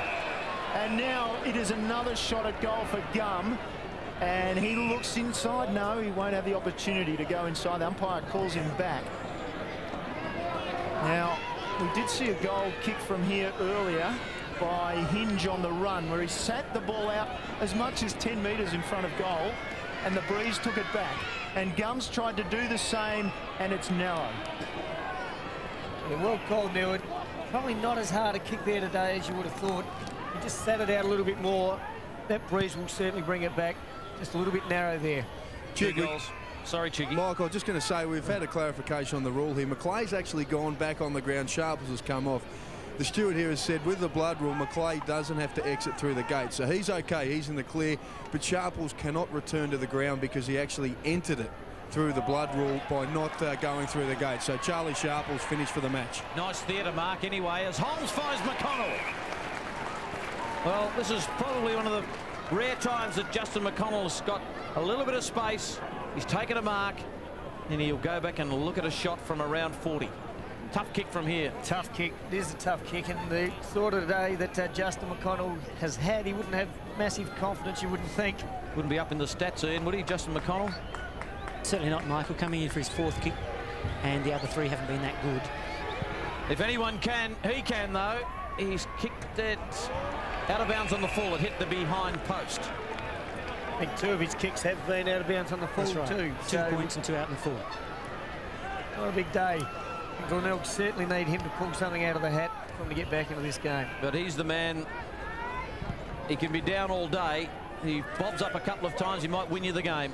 And now it is another shot at goal for Gum, and he looks inside. No, he won't have the opportunity to go inside. The umpire calls him back. Now, we did see a goal kick from here earlier by Hinge on the run, where he sat the ball out as much as 10 metres in front of goal, and the breeze took it back. And Gums tried to do the same, and it's narrow. Yeah, well called, Neward. Probably not as hard a kick there today as you would have thought. He just sat it out a little bit more. That breeze will certainly bring it back. Just a little bit narrow there. Two goals. Sorry, Chiggy. Michael, just going to say, we've had a clarification on the rule here. McLeay's actually gone back on the ground. Sharples has come off. The steward here has said, with the blood rule, McLeay doesn't have to exit through the gate. So he's okay, he's in the clear. But Sharples cannot return to the ground because he actually entered it through the blood rule by not going through the gate. So Charlie Sharples finished for the match. Nice theatre mark anyway, as Holmes finds McConnell. Well, this is probably one of the rare times that Justin McConnell's got a little bit of space. He's taken a mark, and he'll go back and look at a shot from around 40. Tough kick from here. Tough kick. It is a tough kick, and the sort of day that Justin McConnell has had, he wouldn't have massive confidence, you wouldn't think. Wouldn't be up in the stats, Ian, would he, Justin McConnell? Certainly not, Michael. Coming in for his fourth kick, and the other three haven't been that good. If anyone can, he can, though. He's kicked it out of bounds on the full. It hit the behind post. I think two of his kicks have been out of bounds on the full, right. too. 2 points and 2 out in the full. Not a big day. Glenelg certainly need him to pull something out of the hat for him to get back into this game. But he's the man. He can be down all day. He bobs up a couple of times. He might win you the game.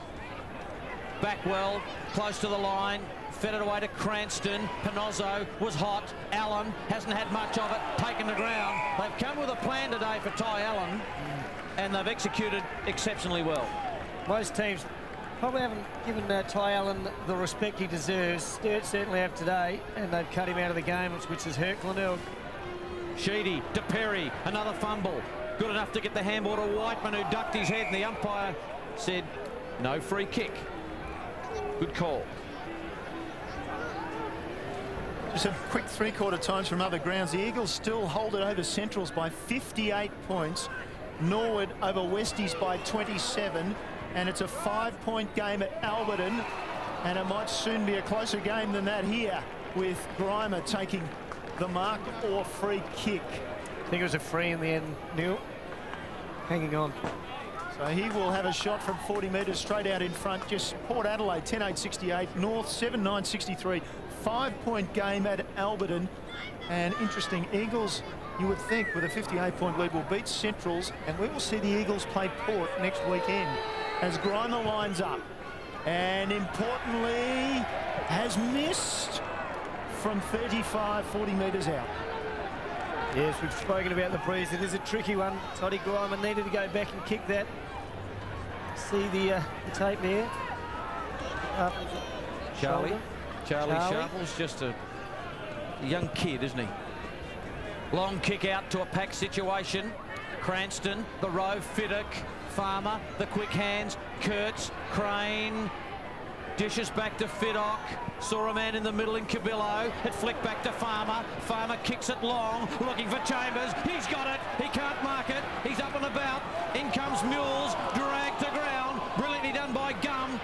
Back well, close to the line. Fed it away to Cranston. Panozzo was hot. Allen hasn't had much of it. Taken the ground. They've come with a plan today for Ty Allen, and they've executed exceptionally well. Most teams probably haven't given Ty Allen the respect he deserves. Sturt certainly have today, and they've cut him out of the game, which has hurt Glenelg. Sheedy to Perry, another fumble. Good enough to get the handball to Whiteman, who ducked his head, and the umpire said no free kick. Good call. Just some quick three-quarter times from other grounds. The Eagles still hold it over Centrals by 58 points. Norwood over Westies by 27. And it's a 5-point game at Alberton. And it might soon be a closer game than that here, with Grimer taking the mark or free kick. I think it was a free in the end, Neil. Hanging on. So he will have a shot from 40 metres straight out in front. Just Port Adelaide 10-8-68, North 7-9-63. 5-point game at Alberton. And interesting, Eagles, you would think, with a 58-point lead, will beat Centrals, and we will see the Eagles play Port next weekend as Grimer lines up. And importantly, has missed from 35, 40 metres out. Yes, we've spoken about the breeze. It is a tricky one. Toddy Grimer needed to go back and kick that. See the tape there. Charlie Sharples, just a young kid, isn't he? Long kick out to a pack situation. Cranston, the row, Fiddick, Farmer, the quick hands, Kurtz, Crane, dishes back to Fiddock, saw a man in the middle in Cabillo, it flicked back to Farmer, Farmer kicks it long, looking for Chambers, he's got it, he can't mark it, he's up and about, in comes Mules, dragged to ground, brilliantly done by Gum,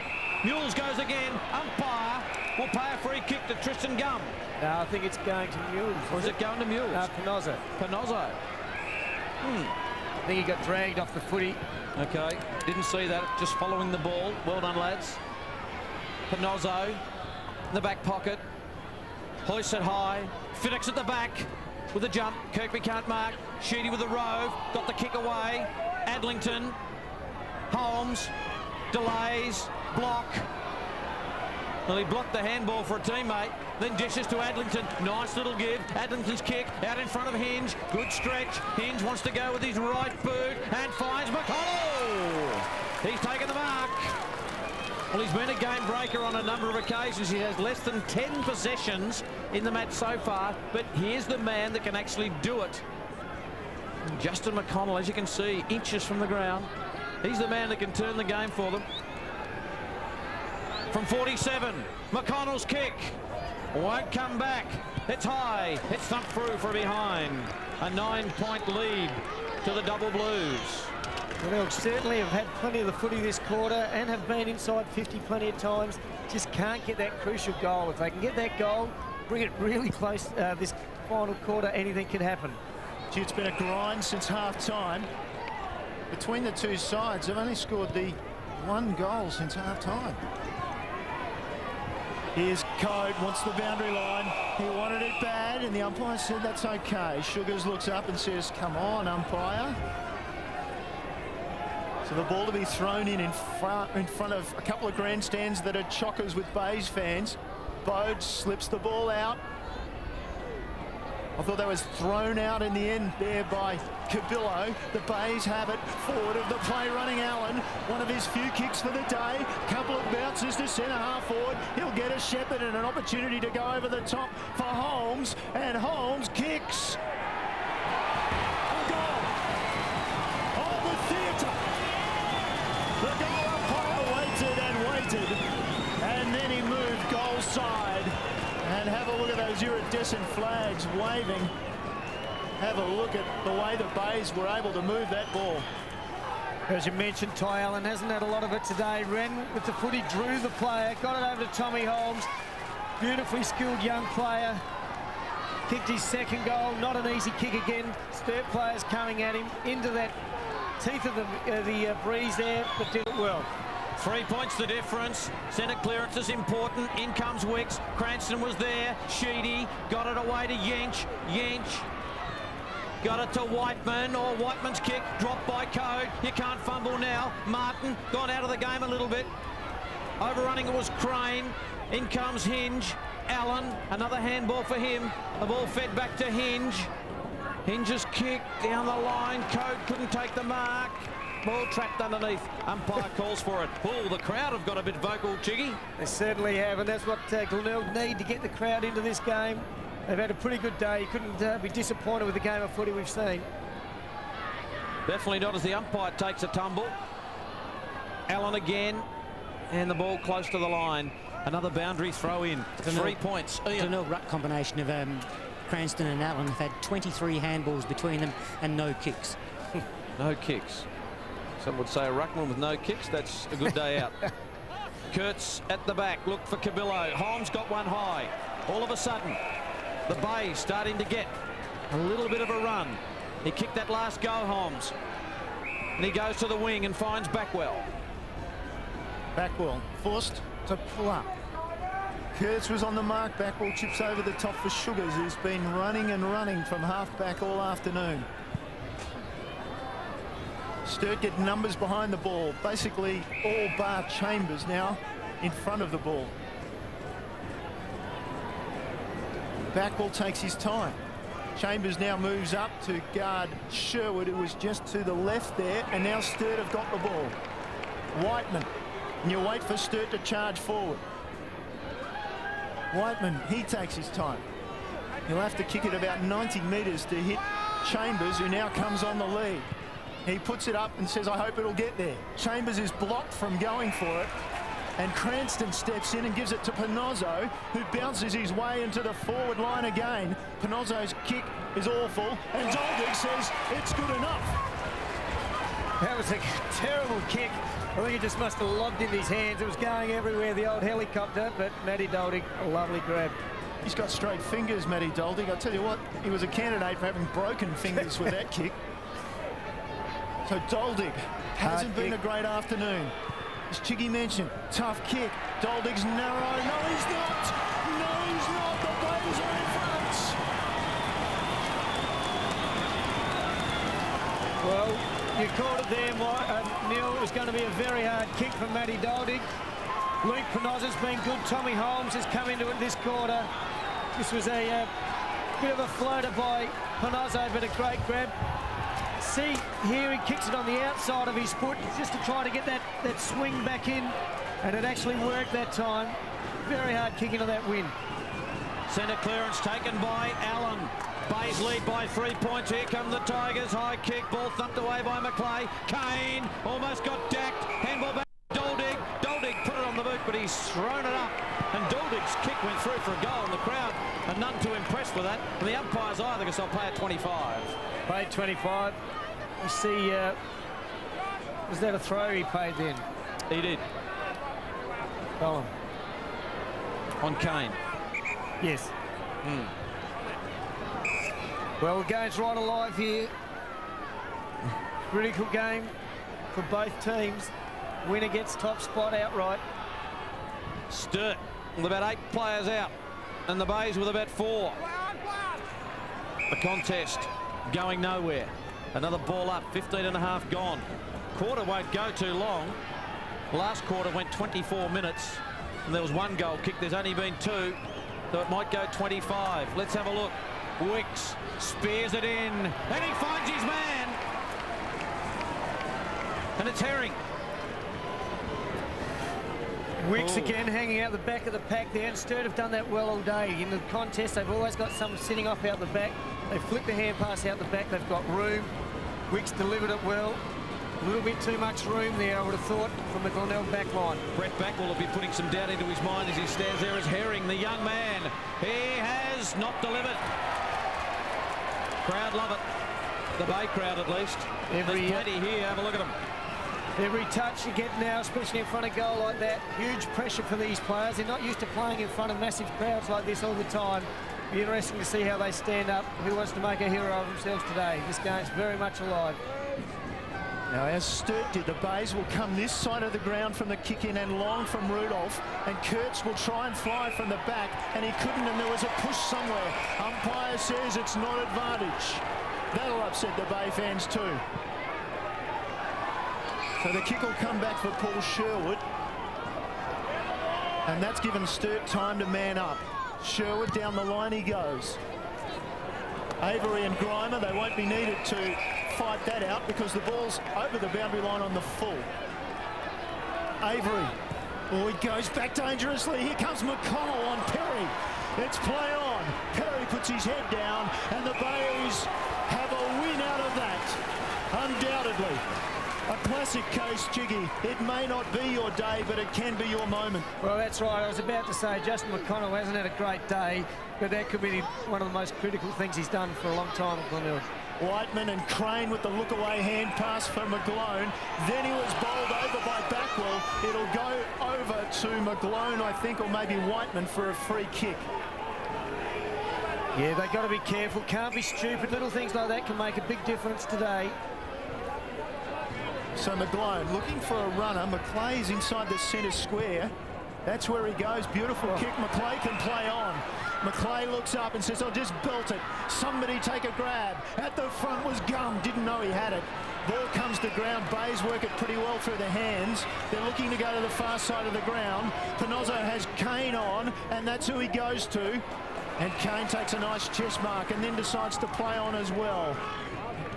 Mules goes again, umpire will pay a free kick to Tristan Gum. No, I think it's going to Mules. Or is it going to Mules? Panozzo. Panozzo. I think he got dragged off the footy. Okay, didn't see that, just following the ball. Well done, lads. Panozzo in the back pocket. Hoists it high. Finnix at the back with a jump. Kirkby can't mark. Sheedy with the rove. Got the kick away. Adlington. Holmes. Delays. Block. Well, he blocked the handball for a teammate. Then dishes to Adlington. Nice little give. Adlington's kick out in front of Hinge. Good stretch. Hinge wants to go with his right boot and finds McConnell. He's taken the mark. Well, he's been a game breaker on a number of occasions. He has less than 10 possessions in the match so far, but here's the man that can actually do it. Justin McConnell, as you can see, inches from the ground. He's the man that can turn the game for them. From 47, McConnell's kick won't come back. It's high. It's thumped through from behind. A 9-point lead to the Double Blues. Glenelg certainly have had plenty of the footy this quarter and have been inside 50 plenty of times. Just can't get that crucial goal. If they can get that goal, bring it really close this final quarter, anything can happen. Gee, it's been a grind since half-time. Between the two sides, they've only scored the 1 goal since half-time. Here's Code, wants the boundary line. He wanted it bad, and the umpire said that's okay. Sugars looks up and says, come on, umpire. So the ball to be thrown in front of a couple of grandstands that are chockers with Bays fans. Bode slips the ball out. I thought that was thrown out in the end there by Cabillo. The Bays have it. Forward of the play running Allen. One of his few kicks for the day. Couple of bounces to centre half forward. He'll get a Shepherd and an opportunity to go over the top for Holmes. And Holmes kicks. A goal. Oh, the theatre. The goal umpire waited and waited. And then he moved goal side. And have a look at those iridescent flags waving. Have a look at the way the Bays were able to move that ball. As you mentioned, Ty Allen hasn't had a lot of it today. Ran with the footy, drew the player, got it over to Tommy Holmes. Beautifully skilled young player. Kicked his second goal, not an easy kick again. Sturt players coming at him into that teeth of the breeze there, but did it well. 3 points the difference. Centre clearance is important. In comes Wicks. Cranston was there. Sheedy got it away to Yench. Yench got it to Whiteman. Or Whiteman's kick dropped by Code. You can't fumble now. Martin gone out of the game a little bit. Overrunning it was Crane. In comes Hinge. Allen, another handball for him. The ball fed back to Hinge. Hinge's kick down the line. Code couldn't take the mark. Ball trapped underneath. Umpire calls for it. Oh, the crowd have got a bit vocal, Chiggy. They certainly have, and that's what Glenelg need to get the crowd into this game. They've had a pretty good day. You couldn't be disappointed with the game of footy we've seen. Definitely not as the umpire takes a tumble. Allen again, and the ball close to the line. Another boundary throw in. 3 points. Glenelg ruck combination of Cranston and Allen have had 23 handballs between them and no kicks. No kicks. Some would say a ruckman with no kicks, that's a good day out. Kurtz at the back, look for Cabillo. Holmes got one high. All of a sudden, the Bays starting to get a little bit of a run. He kicked that last go, Holmes. And he goes to the wing and finds Backwell. Backwell forced to pull up. Kurtz was on the mark. Backwell chips over the top for Sugars, who's been running and running from half-back all afternoon. Sturt get numbers behind the ball. Basically all bar Chambers now in front of the ball. Backwell takes his time. Chambers now moves up to guard Sherwood, who was just to the left there, and now Sturt have got the ball. Whiteman, and you wait for Sturt to charge forward. Whiteman, he takes his time. He'll have to kick it about 90 metres to hit Chambers, who now comes on the lead. He puts it up and says, I hope it'll get there. Chambers is blocked from going for it. And Cranston steps in and gives it to Panozzo, who bounces his way into the forward line again. Panozzo's kick is awful, and Doldig says it's good enough. That was a terrible kick. I think he just must have lobbed in his hands. It was going everywhere, the old helicopter, but Matty Doldig, a lovely grab. He's got straight fingers, Matty Doldig. I tell you what, he was a candidate for having broken fingers with that kick. for Doldig. Hasn't been a great afternoon. As Chiggy mentioned, tough kick. Doldig's narrow. No, he's not. No, he's not. The Bays are in front. Well, you called it there, Neil. It was going to be a very hard kick from Matty Doldig. Luke Penozza's been good. Tommy Holmes has come into it this quarter. This was a bit of a floater by Penozza, but a great grab. See, here he kicks it on the outside of his foot just to try to get that swing back in, and it actually worked that time. Very hard kick into that win. Centre clearance taken by Allen. Bays lead by 3 points. Here come the Tigers. High kick, ball thumped away by Maclay. Kane almost got dacked. Handball back to Doldig. Doldig put it on the boot, but he's thrown it up. And Doldig's kick went through for a goal, and the crowd are none too impressed with that. And the umpires either, because they'll pay at 25. Paid 25. You see, was that a throw he paid then? He did. Colin. On Kane. Yes. Well, the game's right alive here. Critical game for both teams. Winner gets top spot outright. Sturt with about 8 players out, and the Bays with about 4. The contest going nowhere. Another ball up, 15.5 gone. Quarter won't go too long. Last quarter went 24 minutes, and there was 1 goal kick. There's only been 2, so it might go 25. Let's have a look. Wicks spears it in, and he finds his man. And it's Herring. Wicks again hanging out the back of the pack there, and Sturt have done that well all day. In the contest, they've always got someone sitting off out the back. They flick the hand pass out the back. They've got room. Wicks delivered it well. A little bit too much room there, I would have thought, from the Glenelg back line. Brett Backwell will be putting some doubt into his mind as he stands there as Herring, the young man. He has not delivered. Crowd love it. The Bay crowd, at least. There's plenty here. Have a look at them. Every touch you get now, especially in front of goal like that, huge pressure for these players. They're not used to playing in front of massive crowds like this all the time. It'll be interesting to see how they stand up. Who wants to make a hero of themselves today? This game's very much alive. Now, as Sturt did, the Bays will come this side of the ground from the kick-in and long from Rudolph, and Kurtz will try and fly from the back, and he couldn't, and there was a push somewhere. Umpire says it's not advantage. That'll upset the Bay fans too. So the kick will come back for Paul Sherwood, and that's given Sturt time to man up. Sherwood down the line he goes. Avery and Grimer, they won't be needed to fight that out because the ball's over the boundary line on the full. Avery, oh, he goes back dangerously. Here comes McConnell on Perry. It's play on. Perry puts his head down, and the Bays have a win out of that, undoubtedly. A classic case, Jiggy. It may not be your day, but it can be your moment. Well, that's right. I was about to say Justin McConnell hasn't had a great day, but that could be one of the most critical things he's done for a long time at Glenelg. Whiteman and Crane with the look-away hand pass for McGlone. Then he was bowled over by Backwell. It'll go over to McGlone, I think, or maybe Whiteman for a free kick. Yeah, they've got to be careful. Can't be stupid. Little things like that can make a big difference today. So McGlone looking for a runner. Maclay's inside the centre square. That's where he goes. Beautiful kick. Maclay can play on. Maclay looks up and says, I'll just belt it. Somebody take a grab. At the front was Gum. Didn't know he had it. Ball comes to ground. Bays work it pretty well through the hands. They're looking to go to the far side of the ground. Penozza has Kane on, and that's who he goes to. And Kane takes a nice chest mark and then decides to play on as well.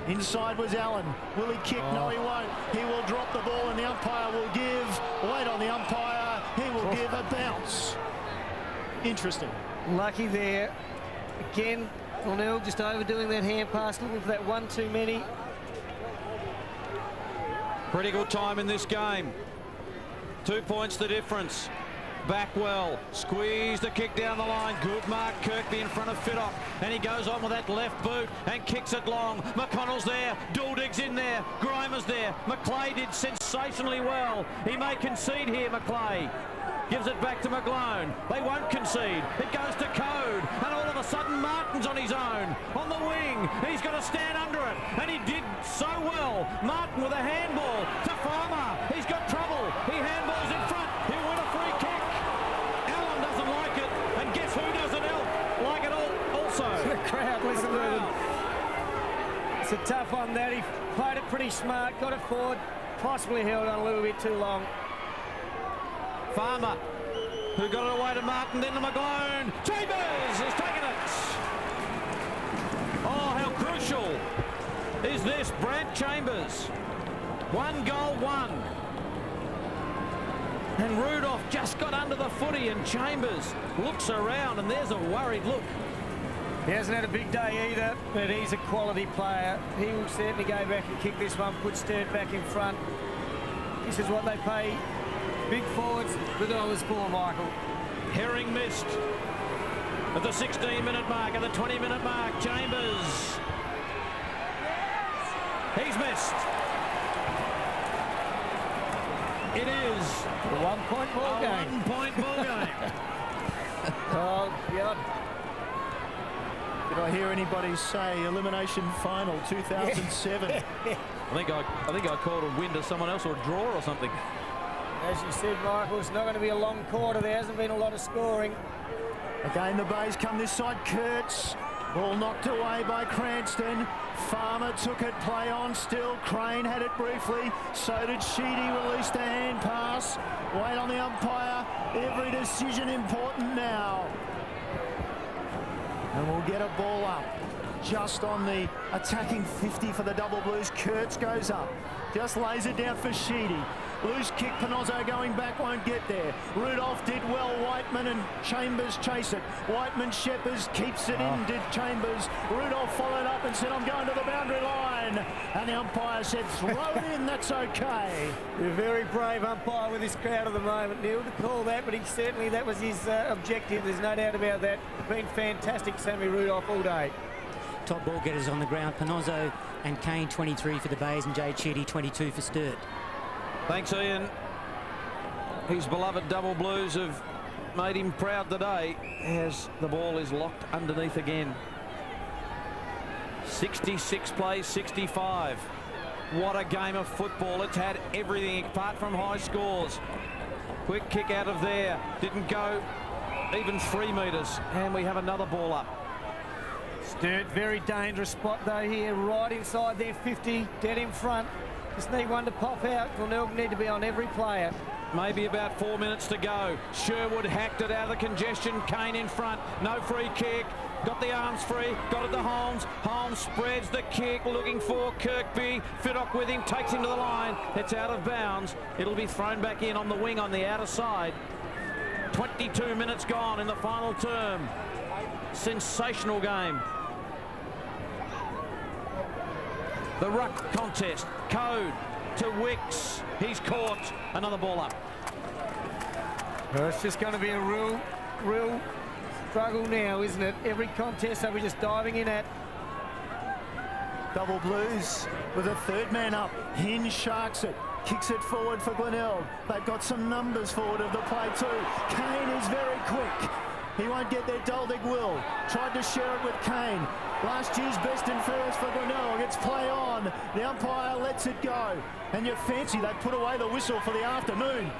Inside was Allen. Will he kick? No, he won't. He will drop the ball, and the umpire will give. Wait on the umpire. He will give a bounce. Interesting. Lucky there. Again, Glenelg just overdoing that hand pass, looking for that one too many. Critical time in this game. 2 points the difference. Backwell squeeze the kick down the line. Good mark. Kirkby in front of Fiddock, and he goes on with that left boot and kicks it long. McConnell's there. Doldig's in there. Grimer's there. Maclay did sensationally well. He may concede here, Maclay. Gives it back to McGlone. They won't concede. It goes to Code, and all of a sudden Martin's on his own, on the wing. He's got to stand under it, and he did so well. Martin with a handball to Farmer. He's got trouble. He handballs in front. He'll win a free kick. Allen doesn't like it, and guess who doesn't like it also? The crowd, listen to them. It's a tough one, that. He played it pretty smart, got it forward, possibly held on a little bit too long. Farmer, who got it away to Martin, then to McGlone. Chambers has taken it. Oh, how crucial is this? Brant Chambers. 1 goal, 1. And Rudolph just got under the footy, and Chambers looks around, and there's a worried look. He hasn't had a big day either, but he's a quality player. He will certainly go back and kick this one, put Sturt back in front. This is what they pay big forwards the dollars for, Michael. Herring missed at the 16-minute mark, at the 20-minute mark. Chambers. He's missed. It is a 1-point ball game. 1-point ball game. Oh, God. Did I hear anybody say elimination final 2007? I think I called a win to someone else, or a draw or something. As you said, Michael, it's not going to be a long quarter. There hasn't been a lot of scoring. Again, the Bays come this side. Kurtz, ball knocked away by Cranston. Farmer took it, play on still. Crane had it briefly. So did Sheedy, released a hand pass. Wait on the umpire. Every decision important now. And we'll get a ball up just on the attacking 50 for the Double Blues. Kurtz goes up, just lays it down for Sheedy. Loose kick, Panozzo going back, won't get there. Rudolph did well, Whiteman and Chambers chase it. Whiteman Sheppers keeps it in, did Chambers. Rudolph followed up and said, I'm going to the boundary line. And the umpire said, throw it in, that's okay. You're a very brave umpire with this crowd at the moment, Neil, to call that, but certainly that was his objective. There's no doubt about that. Been fantastic, Sammy Rudolph, all day. Top ball getters on the ground, Panozzo and Kane 23 for the Bays, and Jade Sheedy 22 for Sturt. Thanks, Ian. His beloved Double Blues have made him proud today as the ball is locked underneath again. 66 plays 65. What a game of football. It's had everything apart from high scores. Quick kick out of there. Didn't go even 3 metres. And we have another ball up. Sturt, very dangerous spot though here, right inside their 50, dead in front. Just need one to pop out. Glenelg need to be on every player. Maybe about 4 minutes to go. Sherwood hacked it out of the congestion. Kane in front. No free kick. Got the arms free. Got it to Holmes. Holmes spreads the kick. Looking for Kirkby. Fiddock with him. Takes him to the line. It's out of bounds. It'll be thrown back in on the wing on the outer side. 22 minutes gone in the final term. Sensational game. The ruck contest. Code to Wicks. He's caught. Another ball up. Well, it's just going to be a real struggle now, isn't it? Every contest that we're just diving in at. Double Blues with a third man up. Hinge sharks it. Kicks it forward for Glenelg. They've got some numbers forward of the play too. Kane is very quick. He won't get there. Doldig will. Tried to share it with Kane. Last year's best and fairest for Glenelg. It's play on. The umpire lets it go. And you fancy they put away the whistle for the afternoon.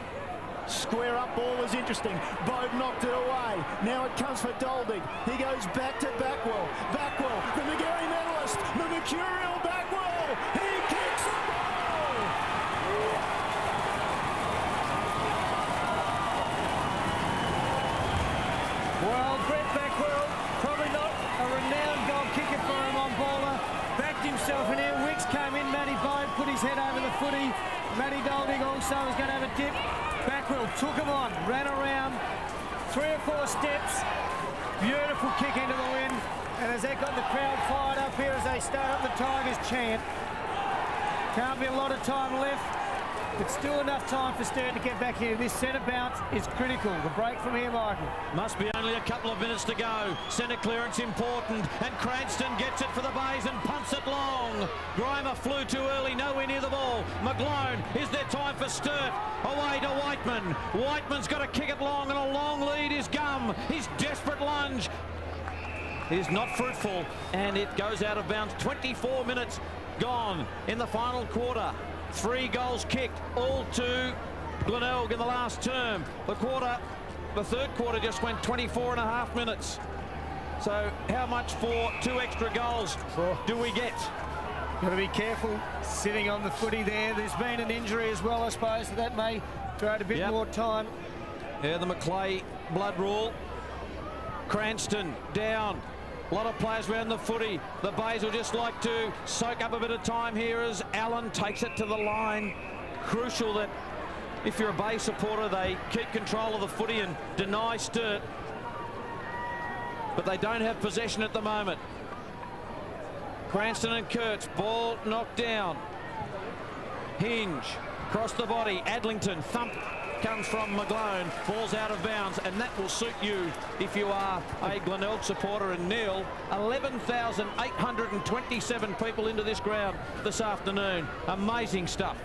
Square up ball was interesting. Bode knocked it away. Now it comes for Doldig. He goes back to Backwell. Backwell, the McGarry medalist. The mercurial Backwell. He kicks the ball. Well, Brett Backwell, probably not a renowned goal kicker for him on baller. Backed himself in here. Wicks came in. Matty Bode put his head over the footy. Matty Doldig also was going to have a dip. Backwell took him on, ran around 3 or 4 steps. Beautiful kick into the wind. And as that got the crowd fired up here as they start up the Tigers chant. Can't be a lot of time left. But still enough time for Sturt to get back here. This centre bounce is critical. The break from here, Michael. Must be only a couple of minutes to go. Centre clearance important. And Cranston gets it for the Bays and punts it long. Grimer flew too early, nowhere near the ball. McGlone, is there time for Sturt? Away to Whiteman. Whiteman's got to kick it long, and a long lead is Gum. His desperate lunge. is not fruitful, and it goes out of bounds. 24 minutes gone in the final quarter. 3 goals kicked, all to Glenelg in the last term. The third quarter just went 24.5 minutes. So how much for 2 extra goals do we get? Got to be careful sitting on the footy there. There's been an injury as well, I suppose, so that may create a bit more time. Yeah, the Macleay blood rule. Cranston down. A lot of players around the footy. The Bays will just like to soak up a bit of time here as Allen takes it to the line. Crucial that if you're a Bay supporter, they keep control of the footy and deny Sturt. But they don't have possession at the moment. Cranston and Kurtz, ball knocked down. Hinge, across the body, Adlington, thump comes from McGlone, ball's out of bounds, and that will suit you if you are a Glenelg supporter. And Neil, 11,827 people into this ground this afternoon. Amazing stuff.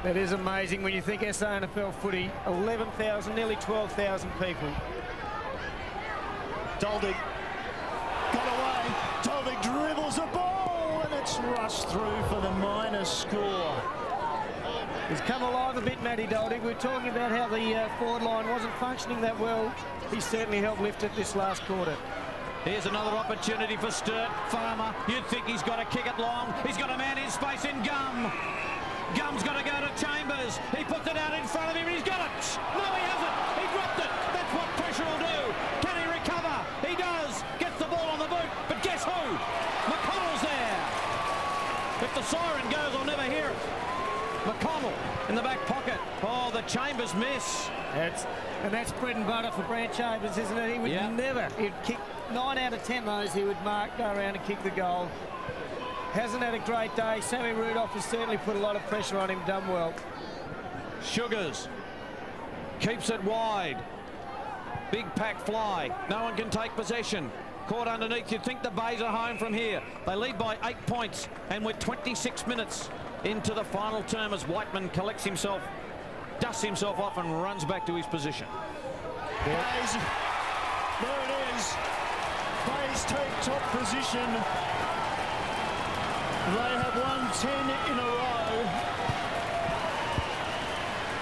That is amazing when you think SANFL footy. 11,000, nearly 12,000 people. Doldig got away. Doldig dribbles a ball, and it's rushed through for the minus score. He's come alive a bit, Matty Doldig. We're talking about how the forward line wasn't functioning that well. He certainly helped lift it this last quarter. Here's another opportunity for Sturt. Farmer, you'd think he's got to kick it long. He's got a man in space in Gum. Gum's got to go to Chambers. He puts it out in front of him and he's got it. No, he hasn't. He dropped it. That's what pressure will do. Can he recover? He does. Gets the ball on the boot. But guess who? McConnell's there. If the siren goes, I'll never hear it. McConnell in the back pocket. Oh, the Chambers miss. That's bread and butter for Brad Chambers, isn't it? He would never. He'd kick 9 out of 10 those. He would mark, go around and kick the goal. Hasn't had a great day. Sammy Rudolph has certainly put a lot of pressure on him, done well. Sugars keeps it wide. Big pack fly. No one can take possession. Caught underneath. You'd think the Bays are home from here. They lead by 8 points, and we're 26 minutes into the final term as Whiteman collects himself, dusts himself off and runs back to his position. Bays, there it is. Bays take top position. They have won 10 in a row.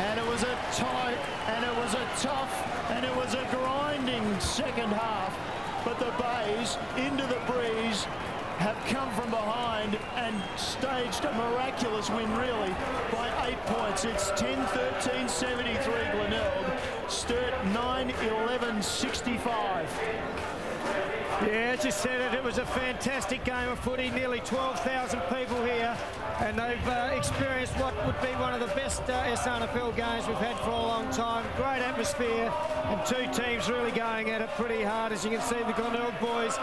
And it was a tight, and it was a tough, and it was a grinding second half. But the Bays, into the breeze, have come from behind and staged a miraculous win, really, by 8 points. It's 10-13-73 Glenelg. Sturt 9-11-65. Yeah, as you said it, it was a fantastic game of footy. Nearly 12,000 people here, and they've experienced what would be one of the best SANFL games we've had for a long time. Great atmosphere, and 2 teams really going at it pretty hard. As you can see, the Glenelg boys,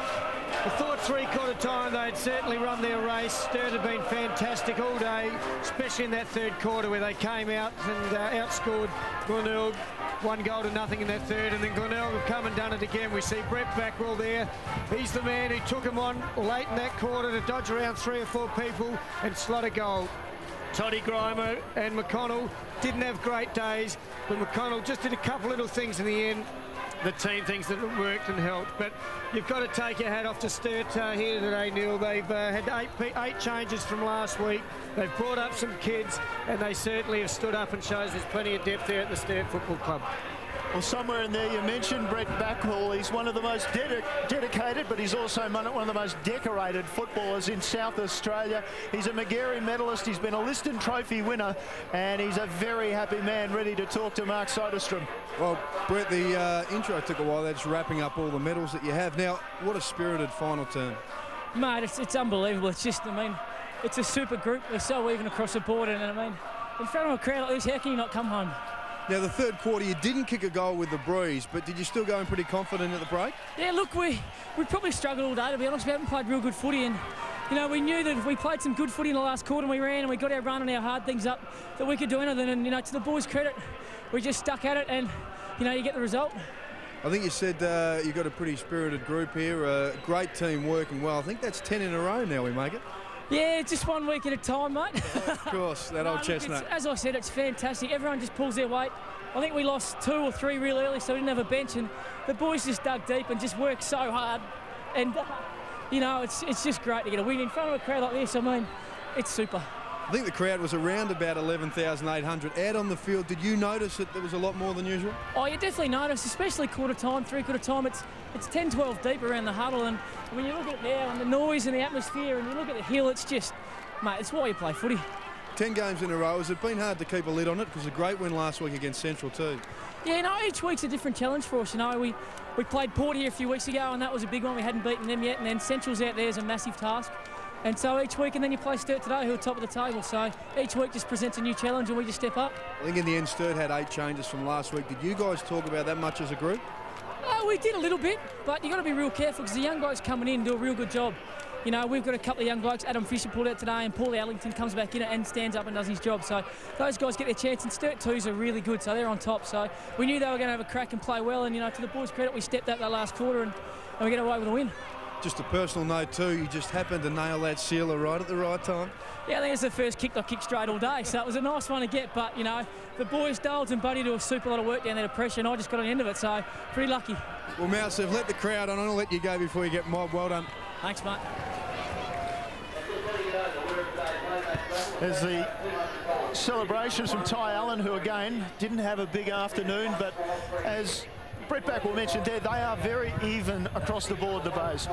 I thought 3/4 time they'd certainly run their race. Sturt had been fantastic all day, especially in that third quarter where they came out and outscored Glenelg 1-0 in that third, and then Glenelg have come and done it again. We see Brett Backwell there. He's the man who took him on late in that quarter to dodge around 3 or 4 people and slot a goal. Toddy Grimer and McConnell didn't have great days, but McConnell just did a couple little things in the end. The team thinks that it worked and helped, but you've got to take your hat off to Sturt here today, Neil. They've had 8 changes from last week. They've brought up some kids, and they certainly have stood up and shows there's plenty of depth there at the Sturt Football Club. Well, somewhere in there you mentioned Brett Backwell. He's one of the most dedicated, but he's also one of the most decorated footballers in South Australia. He's a Magarey medalist. He's been a Liston Trophy winner, and he's a very happy man, ready to talk to Mark Soderstrom. Well, Brett, the intro took a while. That's wrapping up all the medals that you have. Now, what a spirited final term. Mate, it's unbelievable. It's just, I mean, it's a super group. They're so even across the board, and I mean, in front of a crowd like this, how can you not come home? Now, the third quarter, you didn't kick a goal with the breeze, but did you still go in pretty confident at the break? Yeah, look, we probably struggled all day, to be honest. We haven't played real good footy, and, you know, we knew that if we played some good footy in the last quarter and we ran and we got our run and our hard things up, that we could do anything. And, you know, to the boys' credit, we just stuck at it and, you know, you get the result. I think you said you got a pretty spirited group here, a great team working well. I think that's 10 in a row now we make it. Yeah, just 1 week at a time, mate. Of course, that old chestnut. As I said, it's fantastic. Everyone just pulls their weight. I think we lost 2 or 3 real early, so we didn't have a bench, and the boys just dug deep and just worked so hard. And, you know, it's just great to get a win in front of a crowd like this. I mean, it's super. I think the crowd was around about 11,800 out on the field. Did you notice that there was a lot more than usual? Oh, you definitely notice, especially quarter time, three-quarter time. It's 10, 12 deep around the huddle, and when you look at it now and the noise and the atmosphere and you look at the hill, it's just, mate, it's why you play footy. 10 games in a row. Has it been hard to keep a lid on it? Because a great win last week against Central too. Yeah, no, each week's a different challenge for us. You know, we played Port here a few weeks ago, and that was a big one. We hadn't beaten them yet, and then Central's out there is a massive task. And so each week, and then you play Sturt today, who are top of the table. So each week just presents a new challenge, and we just step up. I think in the end, Sturt had 8 changes from last week. Did you guys talk about that much as a group? We did a little bit, but you've got to be real careful because the young guys coming in do a real good job. You know, we've got a couple of young blokes. Adam Fisher pulled out today, and Paul Allington comes back in and stands up and does his job. So those guys get their chance, and Sturt 2s are really good, so they're on top. So we knew they were going to have a crack and play well, and, you know, to the boys' credit, we stepped up that last quarter and we get away with a win. Just a personal note too, you just happened to nail that sealer right at the right time. Yeah, I think it's the first kick I kicked straight all day, so it was a nice one to get. But, you know, the boys, Dales and Buddy, do a super lot of work down there to pressure, and I just got on the end of it, so pretty lucky. Well, Mouse, have let the crowd on. I'll let you go before you get mobbed. Well done. Thanks, mate. There's the celebrations from Ty Allen, who again didn't have a big afternoon, but as Brett Backwell mentioned there, they are very even across the board, the Bays.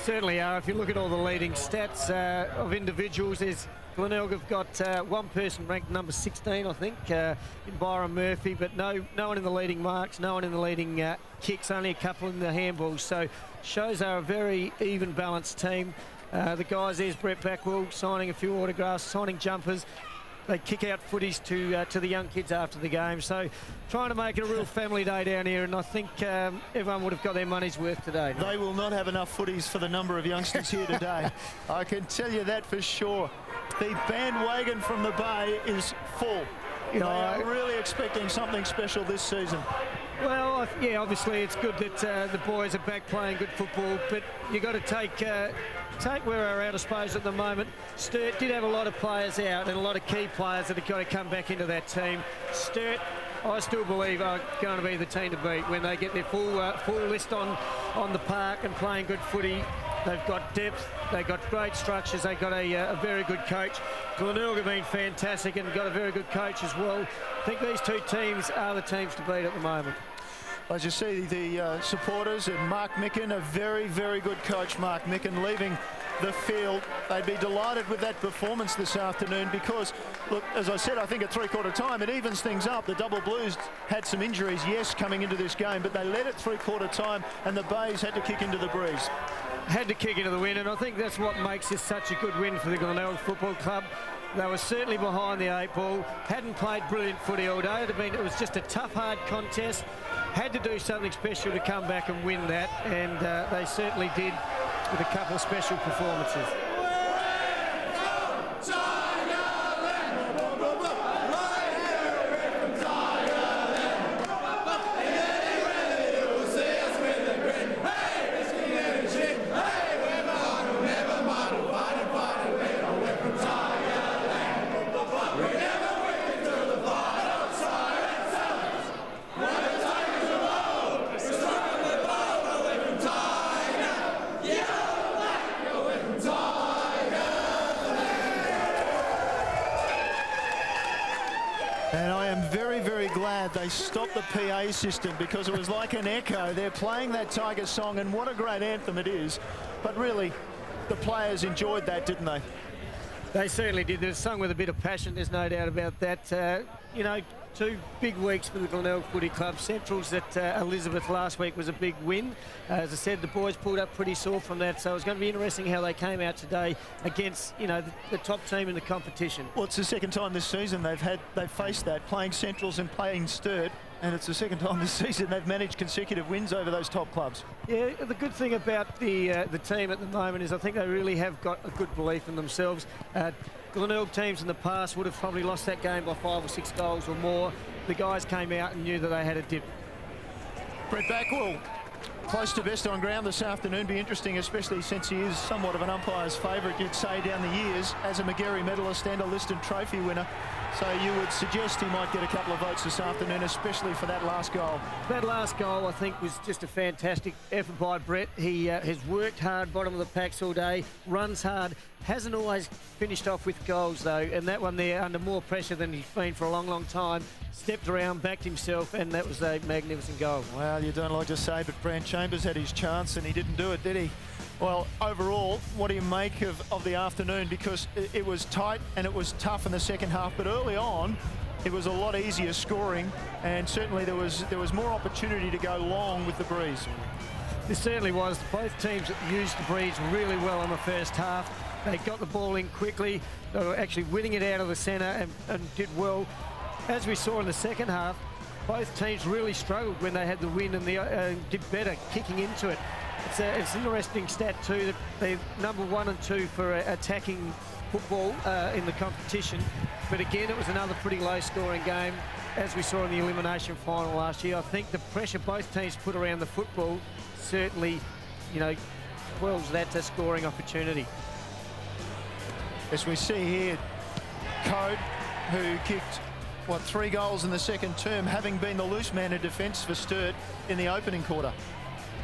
Certainly are. If you look at all the leading stats of individuals, there's Glenelg have got one person ranked number 16, I think, in Byron Murphy, but no one in the leading marks, no one in the leading kicks, only a couple in the handballs. So shows they're a very even balanced team. The guys, there's Brett Backwell signing a few autographs, signing jumpers. They kick out footies to the young kids after the game. So trying to make it a real family day down here, and I think everyone would have got their money's worth today. They will not have enough footies for the number of youngsters here today. I can tell you that for sure. The bandwagon from the Bay is full. They are really expecting something special this season. Well, yeah, obviously it's good that the boys are back playing good football, but you've got to take where we're at, I suppose, at the moment. Sturt did have a lot of players out and a lot of key players that have got to come back into that team. Sturt, I still believe, are going to be the team to beat when they get their full list on the park and playing good footy. They've got depth, they've got great structures, they've got a very good coach. Glenelg have been fantastic and got a very good coach as well. I think these two teams are the teams to beat at the moment. As you see, the supporters and Mark Micken, a very, very good coach, Mark Micken, leaving the field. They'd be delighted with that performance this afternoon because, look, as I said, I think at three-quarter time, it evens things up. The Double Blues had some injuries, yes, coming into this game, but they led at three-quarter time and the Bays had to kick into the breeze. Had to kick into the win, and I think that's what makes this such a good win for the Glenelg Football Club. They were certainly behind the 8 ball, hadn't played brilliant footy all day. It was just a tough, hard contest. Had to do something special to come back and win that, and they certainly did with a couple of special performances. They stopped the PA system because it was like an echo. They're playing that Tiger song, and what a great anthem it is. But really, the players enjoyed that, didn't they? They certainly did. They sung with a bit of passion, there's no doubt about that. You know, 2 big weeks for the Glenelg Footy Club. Central's at Elizabeth last week was a big win. As I said, the boys pulled up pretty sore from that, so it's going to be interesting how they came out today against, you know, the top team in the competition. Well, it's the second time this season they've faced that, playing Centrals and playing Sturt, and it's the second time this season they've managed consecutive wins over those top clubs. Yeah, the good thing about the team at the moment is I think they really have got a good belief in themselves. Glenelg teams in the past would have probably lost that game by 5 or 6 goals or more. The guys came out and knew that they had a dip. Brett Backwell close to best on ground this afternoon. Be interesting, especially since he is somewhat of an umpire's favourite, you'd say, down the years as a McGarry medalist and a Liston Trophy winner. So you would suggest he might get a couple of votes this afternoon, especially for that last goal. That last goal, I think, was just a fantastic effort by Brett. He has worked hard, bottom of the packs all day, runs hard, hasn't always finished off with goals, though. And that one there, under more pressure than he's been for a long, long time, stepped around, backed himself, and that was a magnificent goal. Well, you don't like to say, but Brant Chambers had his chance and he didn't do it, did he? Well, overall, what do you make of the afternoon? Because it was tight and it was tough in the second half, but early on, it was a lot easier scoring, and certainly there was more opportunity to go long with the breeze. There certainly was. Both teams used the breeze really well in the first half. They got the ball in quickly. They were actually winning it out of the centre and did well. As we saw in the second half, both teams really struggled when they had the win and did better kicking into it. It's an interesting stat too that they're number 1 and 2 for attacking football in the competition. But again, it was another pretty low-scoring game, as we saw in the elimination final last year. I think the pressure both teams put around the football certainly, quells that scoring opportunity. As we see here, Code, who kicked 3 goals in the second term, having been the loose man in defence for Sturt in the opening quarter.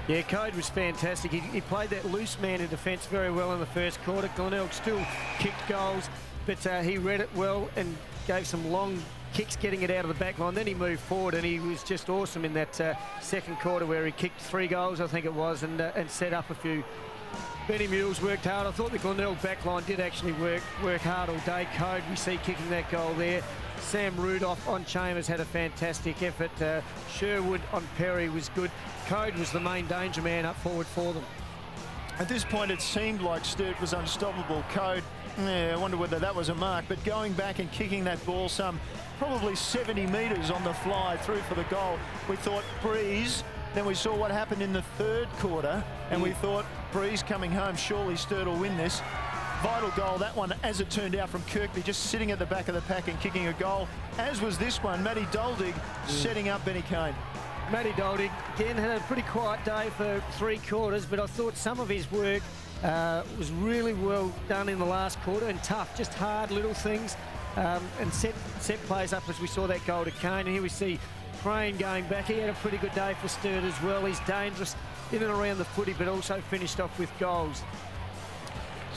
Yeah, Code was fantastic. He played that loose man in defence very well in the first quarter. Glenelg still kicked goals, but he read it well and gave some long kicks getting it out of the back line. Then he moved forward and he was just awesome in that second quarter where he kicked 3 goals, I think it was, and set up a few. Benny Mules worked hard. I thought the Glenelg back line did actually work hard all day. Code, we see kicking that goal there. Sam Rudolph on Chambers had a fantastic effort. Sherwood on Perry was good. Code was the main danger man up forward for them. At this point, it seemed like Sturt was unstoppable. Code, I wonder whether that was a mark, but going back and kicking that ball some probably 70 metres on the fly through for the goal, we thought breeze. Then we saw what happened in the third quarter, and we thought breeze coming home, surely Sturt will win this. Vital goal, that one, as it turned out, from Kirkby, just sitting at the back of the pack and kicking a goal, as was this one. Matty Doldig setting up Benny Kane. Matty Doldig, again, had a pretty quiet day for 3 quarters, but I thought some of his work was really well done in the last quarter, and tough, just hard little things, and set plays up as we saw that goal to Kane. And here we see Crane going back. He had a pretty good day for Sturt as well. He's dangerous in and around the footy, but also finished off with goals.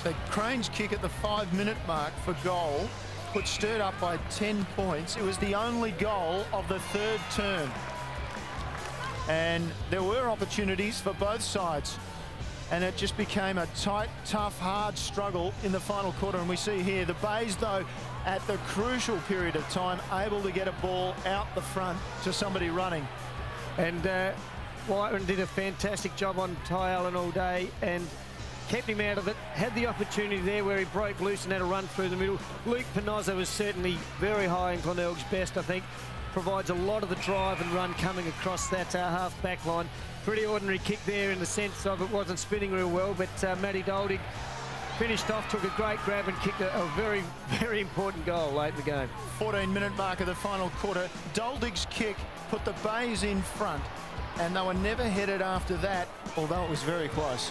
So Crane's kick at the 5-minute mark for goal put Sturt up by 10 points. It was the only goal of the third term. And there were opportunities for both sides. And it just became a tight, tough, hard struggle in the final quarter. And we see here the Bays, though, at the crucial period of time, able to get a ball out the front to somebody running. And Whiteman did a fantastic job on Ty Allen all day and kept him out of it. Had the opportunity there where he broke loose and had a run through the middle. Luke Panozza was certainly very high in Glenelg's best, I think. Provides a lot of the drive and run coming across that half back line. Pretty ordinary kick there in the sense of it wasn't spinning real well, but Matty Doldig finished off, took a great grab and kicked a very, very important goal late in the game. 14-minute mark of the final quarter. Doldig's kick put the Bays in front, and they were never headed after that, although it was very close.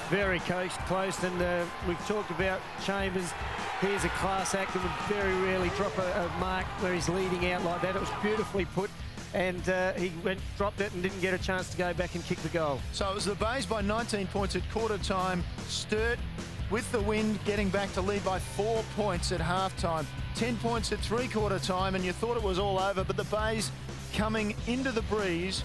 Very close, and we've talked about Chambers. Here's a class act that would very rarely drop a mark where he's leading out like that. It was beautifully put, and he dropped it and didn't get a chance to go back and kick the goal. So it was the Bays by 19 points at quarter time. Sturt, with the wind, getting back to lead by 4 points at half-time. 10 points at three-quarter time, and you thought it was all over, but the Bays coming into the breeze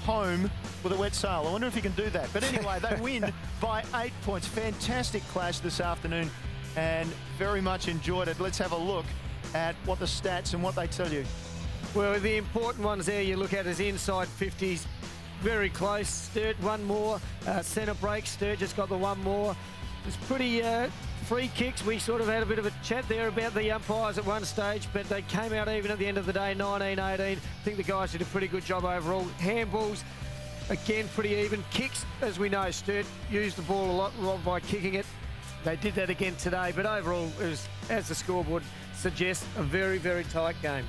home with a wet sail. I wonder if he can do that. But anyway, they win by 8 points. Fantastic clash this afternoon and very much enjoyed it. Let's have a look at what the stats and what they tell you. Well, the important ones there you look at is inside 50s. Very close. Sturt one more. Centre break. Sturt just got the one more. It's pretty free kicks. We sort of had a bit of a chat there about the umpires at one stage, but they came out even at the end of the day, 19-18. I think the guys did a pretty good job overall. Handballs, again, pretty even. Kicks, as we know, Sturt used the ball a lot by kicking it. They did that again today, but overall, it was, as the scoreboard suggests, a very, very tight game.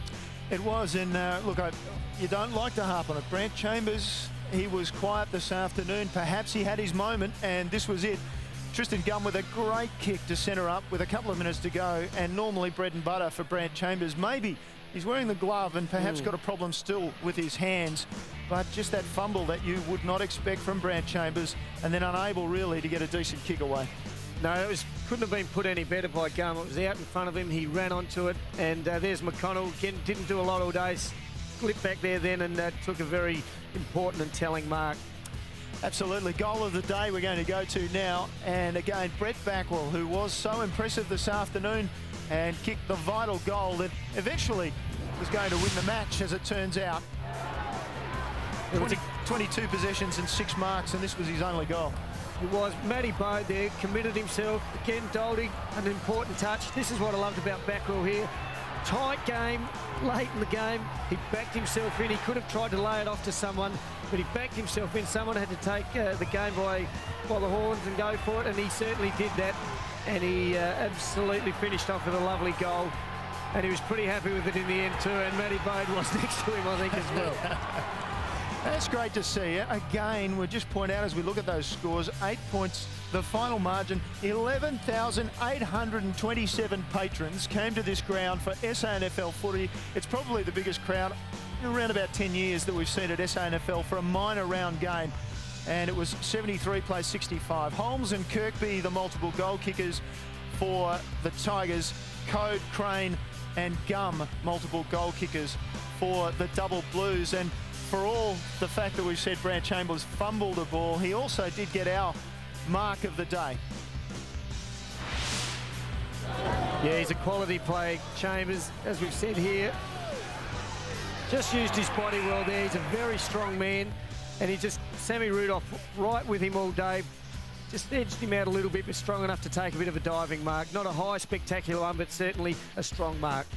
It was, and look, you don't like to harp on it. Brant Chambers he was quiet this afternoon. Perhaps he had his moment, and this was it. Tristan Gunn with a great kick to centre up with a couple of minutes to go, and normally bread and butter for Brant Chambers. Maybe he's wearing the glove and perhaps got a problem still with his hands, but just that fumble that you would not expect from Brant Chambers, and then unable really to get a decent kick away. No, it couldn't have been put any better by Gum. It was out in front of him. He ran onto it, and there's McConnell. Again, didn't do a lot all day. Slipped back there then and took a very important and telling mark. Absolutely. Goal of the day we're going to go to now. And again, Brett Backwell, who was so impressive this afternoon and kicked the vital goal that eventually was going to win the match, as it turns out. 22 possessions and 6 marks, and this was his only goal. It was. Matty Bode there, committed himself. Again, Dolding, an important touch. This is what I loved about Backwell here. Tight game, late in the game. He backed himself in. He could have tried to lay it off to someone, but he backed himself in. Someone had to take the game by the horns and go for it, and he certainly did that. And he absolutely finished off with a lovely goal. And he was pretty happy with it in the end too, and Matty Bode was next to him, I think, as well. That's great to see. Again, we'll just point out as we look at those scores, 8 points, the final margin, 11,827 patrons came to this ground for SANFL footy. It's probably the biggest crowd in around about 10 years that we've seen at SANFL for a minor round game. And it was 73 plays 65. Holmes and Kirkby, the multiple goal kickers for the Tigers. Code, Crane and Gum, multiple goal kickers for the Double Blues. And for all the fact that we've said Brant Chambers fumbled the ball, he also did get our mark of the day. Yeah, he's a quality play, Chambers, as we've said here. Just used his body well there. He's a very strong man, and he just, Sammy Rudolph right with him all day. Just edged him out a little bit, but strong enough to take a bit of a diving mark. Not a high, spectacular one, but certainly a strong mark.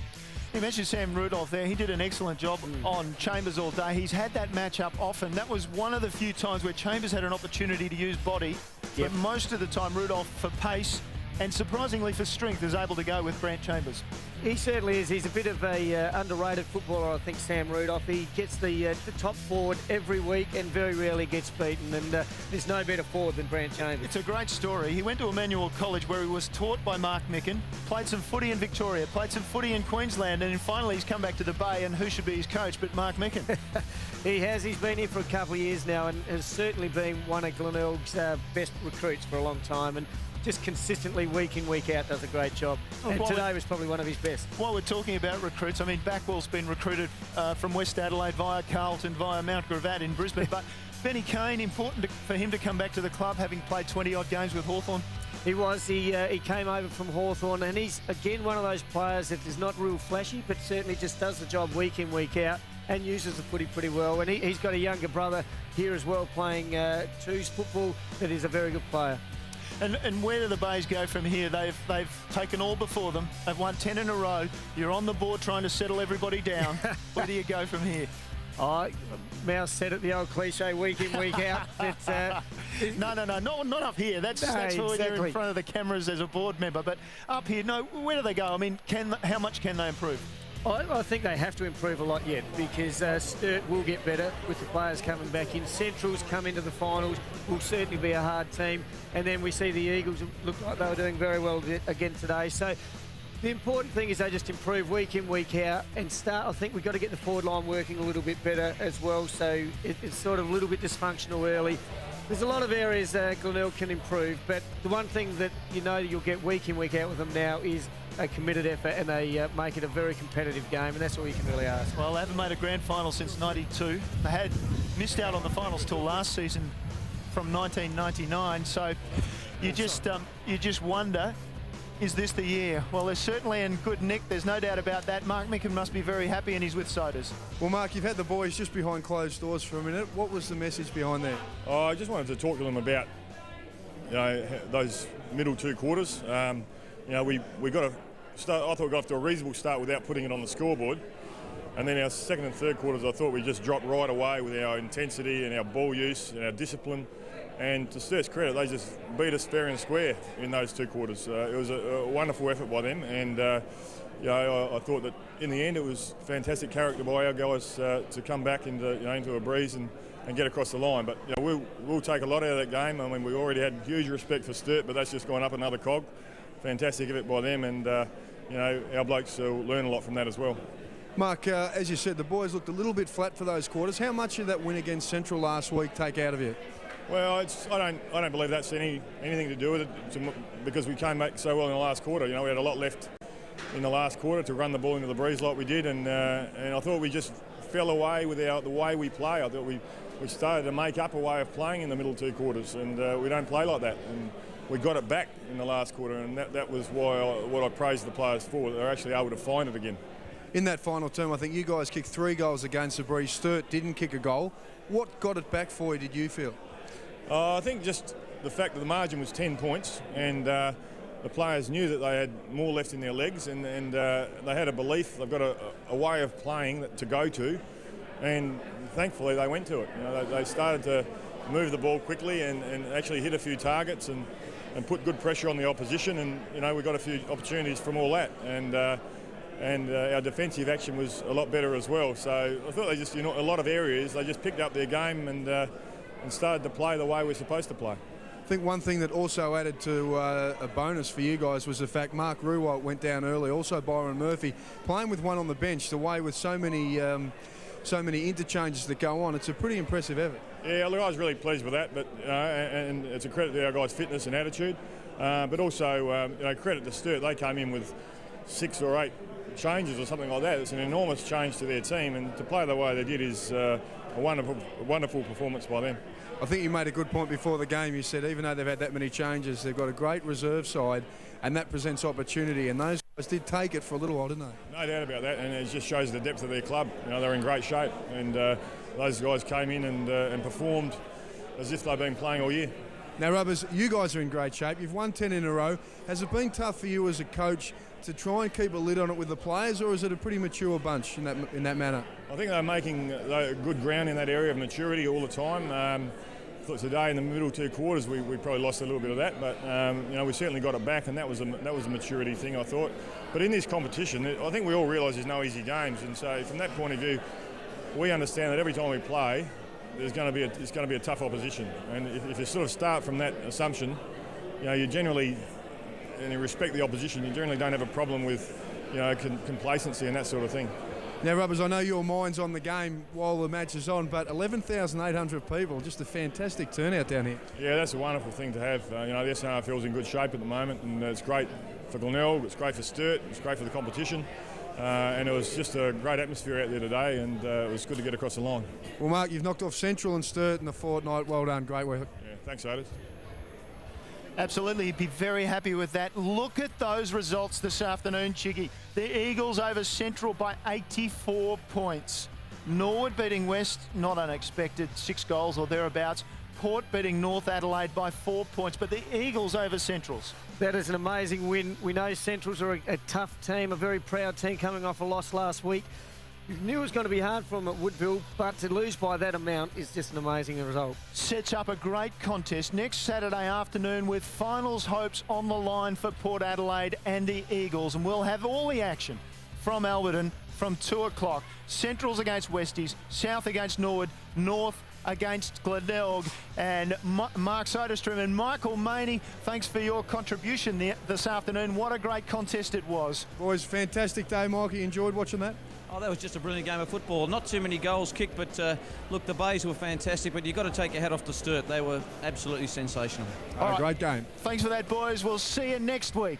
You mentioned Sam Rudolph there. He did an excellent job on Chambers all day. He's had that match-up often. That was one of the few times where Chambers had an opportunity to use body, but most of the time Rudolph for pace and surprisingly for strength is able to go with Brant Chambers. He certainly is. He's a bit of a underrated footballer, I think, Sam Rudolph. He gets the top forward every week and very rarely gets beaten, and there's no better forward than Brant Chambers. It's a great story. He went to Emmanuel College where he was taught by Mark Micken, played some footy in Victoria, played some footy in Queensland, and then finally he's come back to the Bay, and who should be his coach but Mark Micken? He has. He's been here for a couple of years now and has certainly been one of Glenelg's best recruits for a long time, and just consistently week in, week out does a great job. And today was probably one of his best. While we're talking about recruits, I mean, Backwell's been recruited from West Adelaide via Carlton, via Mount Gravatt in Brisbane, but Benny Kane, important for him to come back to the club, having played 20-odd games with Hawthorn. He was. He came over from Hawthorn, and he's, again, one of those players that is not real flashy, but certainly just does the job week in, week out, and uses the footy pretty well. And he's got a younger brother here as well playing twos football that is a very good player. And where do the Bays go from here? They've taken all before them. They've won 10 in a row. You're on the board trying to settle everybody down. Where do you go from here? Mouse said it, the old cliche, week in, week out. No, not up here. That's when you're in front of the cameras as a board member. But up here, no, where do they go? I mean, how much can they improve? I think they have to improve a lot yet, because Sturt will get better with the players coming back in. Centrals come into the finals, will certainly be a hard team. And then we see the Eagles look like they were doing very well again today. So the important thing is they just improve week in, week out, and start. I think we've got to get the forward line working a little bit better as well. So it's sort of a little bit dysfunctional early. There's a lot of areas Glenelg can improve, but the one thing that you know you'll get week in, week out with them now is a committed effort, and they make it a very competitive game, and that's all you can really ask. Well, they haven't made a grand final since '92. They had missed out on the finals till last season from 1999. So you just wonder, is this the year? Well, they're certainly in good nick. There's no doubt about that. Mark Micken must be very happy, and he's with Sodas. Well, Mark, you've had the boys just behind closed doors for a minute. What was the message behind that? Oh, I just wanted to talk to them about, those middle two quarters. We got to start. I thought we got off to a reasonable start without putting it on the scoreboard. And then our second and third quarters, I thought we just dropped right away with our intensity and our ball use and our discipline. And to Sturt's credit, they just beat us fair and square in those two quarters. It was a wonderful effort by them, and I thought that in the end it was fantastic character by our guys to come back into a breeze and get across the line. But you know, we'll take a lot out of that game. I mean, we already had huge respect for Sturt, but that's just gone up another cog. Fantastic effort by them, and you know, our blokes will learn a lot from that as well. Mark, as you said, the boys looked a little bit flat for those quarters. How much did that win against Central last week take out of you? Well, I don't believe that's anything to do with it, because we came back so well in the last quarter. You know, we had a lot left in the last quarter to run the ball into the breeze like we did, and I thought we just fell away with the way we play. I thought we started to make up a way of playing in the middle 2 quarters, and we don't play like that. And we got it back in the last quarter, and that was what I praised the players for. They're actually able to find it again. In that final term, I think you guys kicked 3 goals against the breeze. Sturt didn't kick a goal. What got it back for you, did you feel? I think just the fact that the margin was 10 points, and the players knew that they had more left in their legs, and they had a belief. They've got a way of playing to go to, and thankfully they went to it. You know, they started to move the ball quickly and actually hit a few targets and put good pressure on the opposition, and you know, we got a few opportunities from all that, and our defensive action was a lot better as well. So I thought they just, you know, a lot of areas they just picked up their game and started to play the way we're supposed to play. I think one thing that also added to a bonus for you guys was the fact Mark Ruwalt went down early, also Byron Murphy, playing with one on the bench, the way with so many interchanges that go on. It's a pretty impressive effort. Yeah, look, I was really pleased with that, but and it's a credit to our guys' fitness and attitude, but also you know, credit to Sturt. They came in with 6 or 8 changes or something like that. It's an enormous change to their team, and to play the way they did is a wonderful performance by them. I think you made a good point before the game. You said even though they've had that many changes, they've got a great reserve side, and that presents opportunity, and those guys did take it for a little while, didn't they? No doubt about that, and it just shows the depth of their club. You know, they're in great shape, and those guys came in and performed as if they've been playing all year. Now, Rubbers, you guys are in great shape. You've won 10 in a row. Has it been tough for you as a coach to try and keep a lid on it with the players, or is it a pretty mature bunch in that manner? I think they're making good ground in that area of maturity all the time. I thought today in the middle 2 quarters we probably lost a little bit of that, but you know, we certainly got it back, and that was a maturity thing, I thought. But in this competition, I think we all realise there's no easy games, and so from that point of view, we understand that every time we play, it's going to be a tough opposition, and if you sort of start from that assumption, you know, you generally, and you respect the opposition, you generally don't have a problem with, you know, complacency and that sort of thing. Now, Rubbers, I know your mind's on the game while the match is on, but 11,800 people, just a fantastic turnout down here. Yeah, that's a wonderful thing to have. You know, the SANFL's in good shape at the moment, and it's great for Glenelg, it's great for Sturt, it's great for the competition. And it was just a great atmosphere out there today, and it was good to get across the line. Well, Mark, you've knocked off Central and Sturt in a fortnight. Well done, great work. Yeah, thanks, Otis. Absolutely, he'd be very happy with that. Look at those results this afternoon, Chiggy. The Eagles over Central by 84 points. Norwood beating West, not unexpected, 6 goals or thereabouts. Port beating North Adelaide by 4 points, but the Eagles over Centrals. That is an amazing win. We know Centrals are a tough team, a very proud team coming off a loss last week. You knew it was going to be hard for them at Woodville, but to lose by that amount is just an amazing result. Sets up a great contest next Saturday afternoon with finals hopes on the line for Port Adelaide and the Eagles, and we'll have all the action from Alberton from 2 o'clock. Centrals against Westies, South against Norwood, North against Glenelg, and Mark Soderstrom and Michael Maney, thanks for your contribution this afternoon. What a great contest it was. Boys, fantastic day, Mike. You enjoyed watching that? Oh, that was just a brilliant game of football. Not too many goals kicked, but look, the Bays were fantastic, but you've got to take your hat off to Sturt. They were absolutely sensational. All right, great game. Thanks for that, boys. We'll see you next week.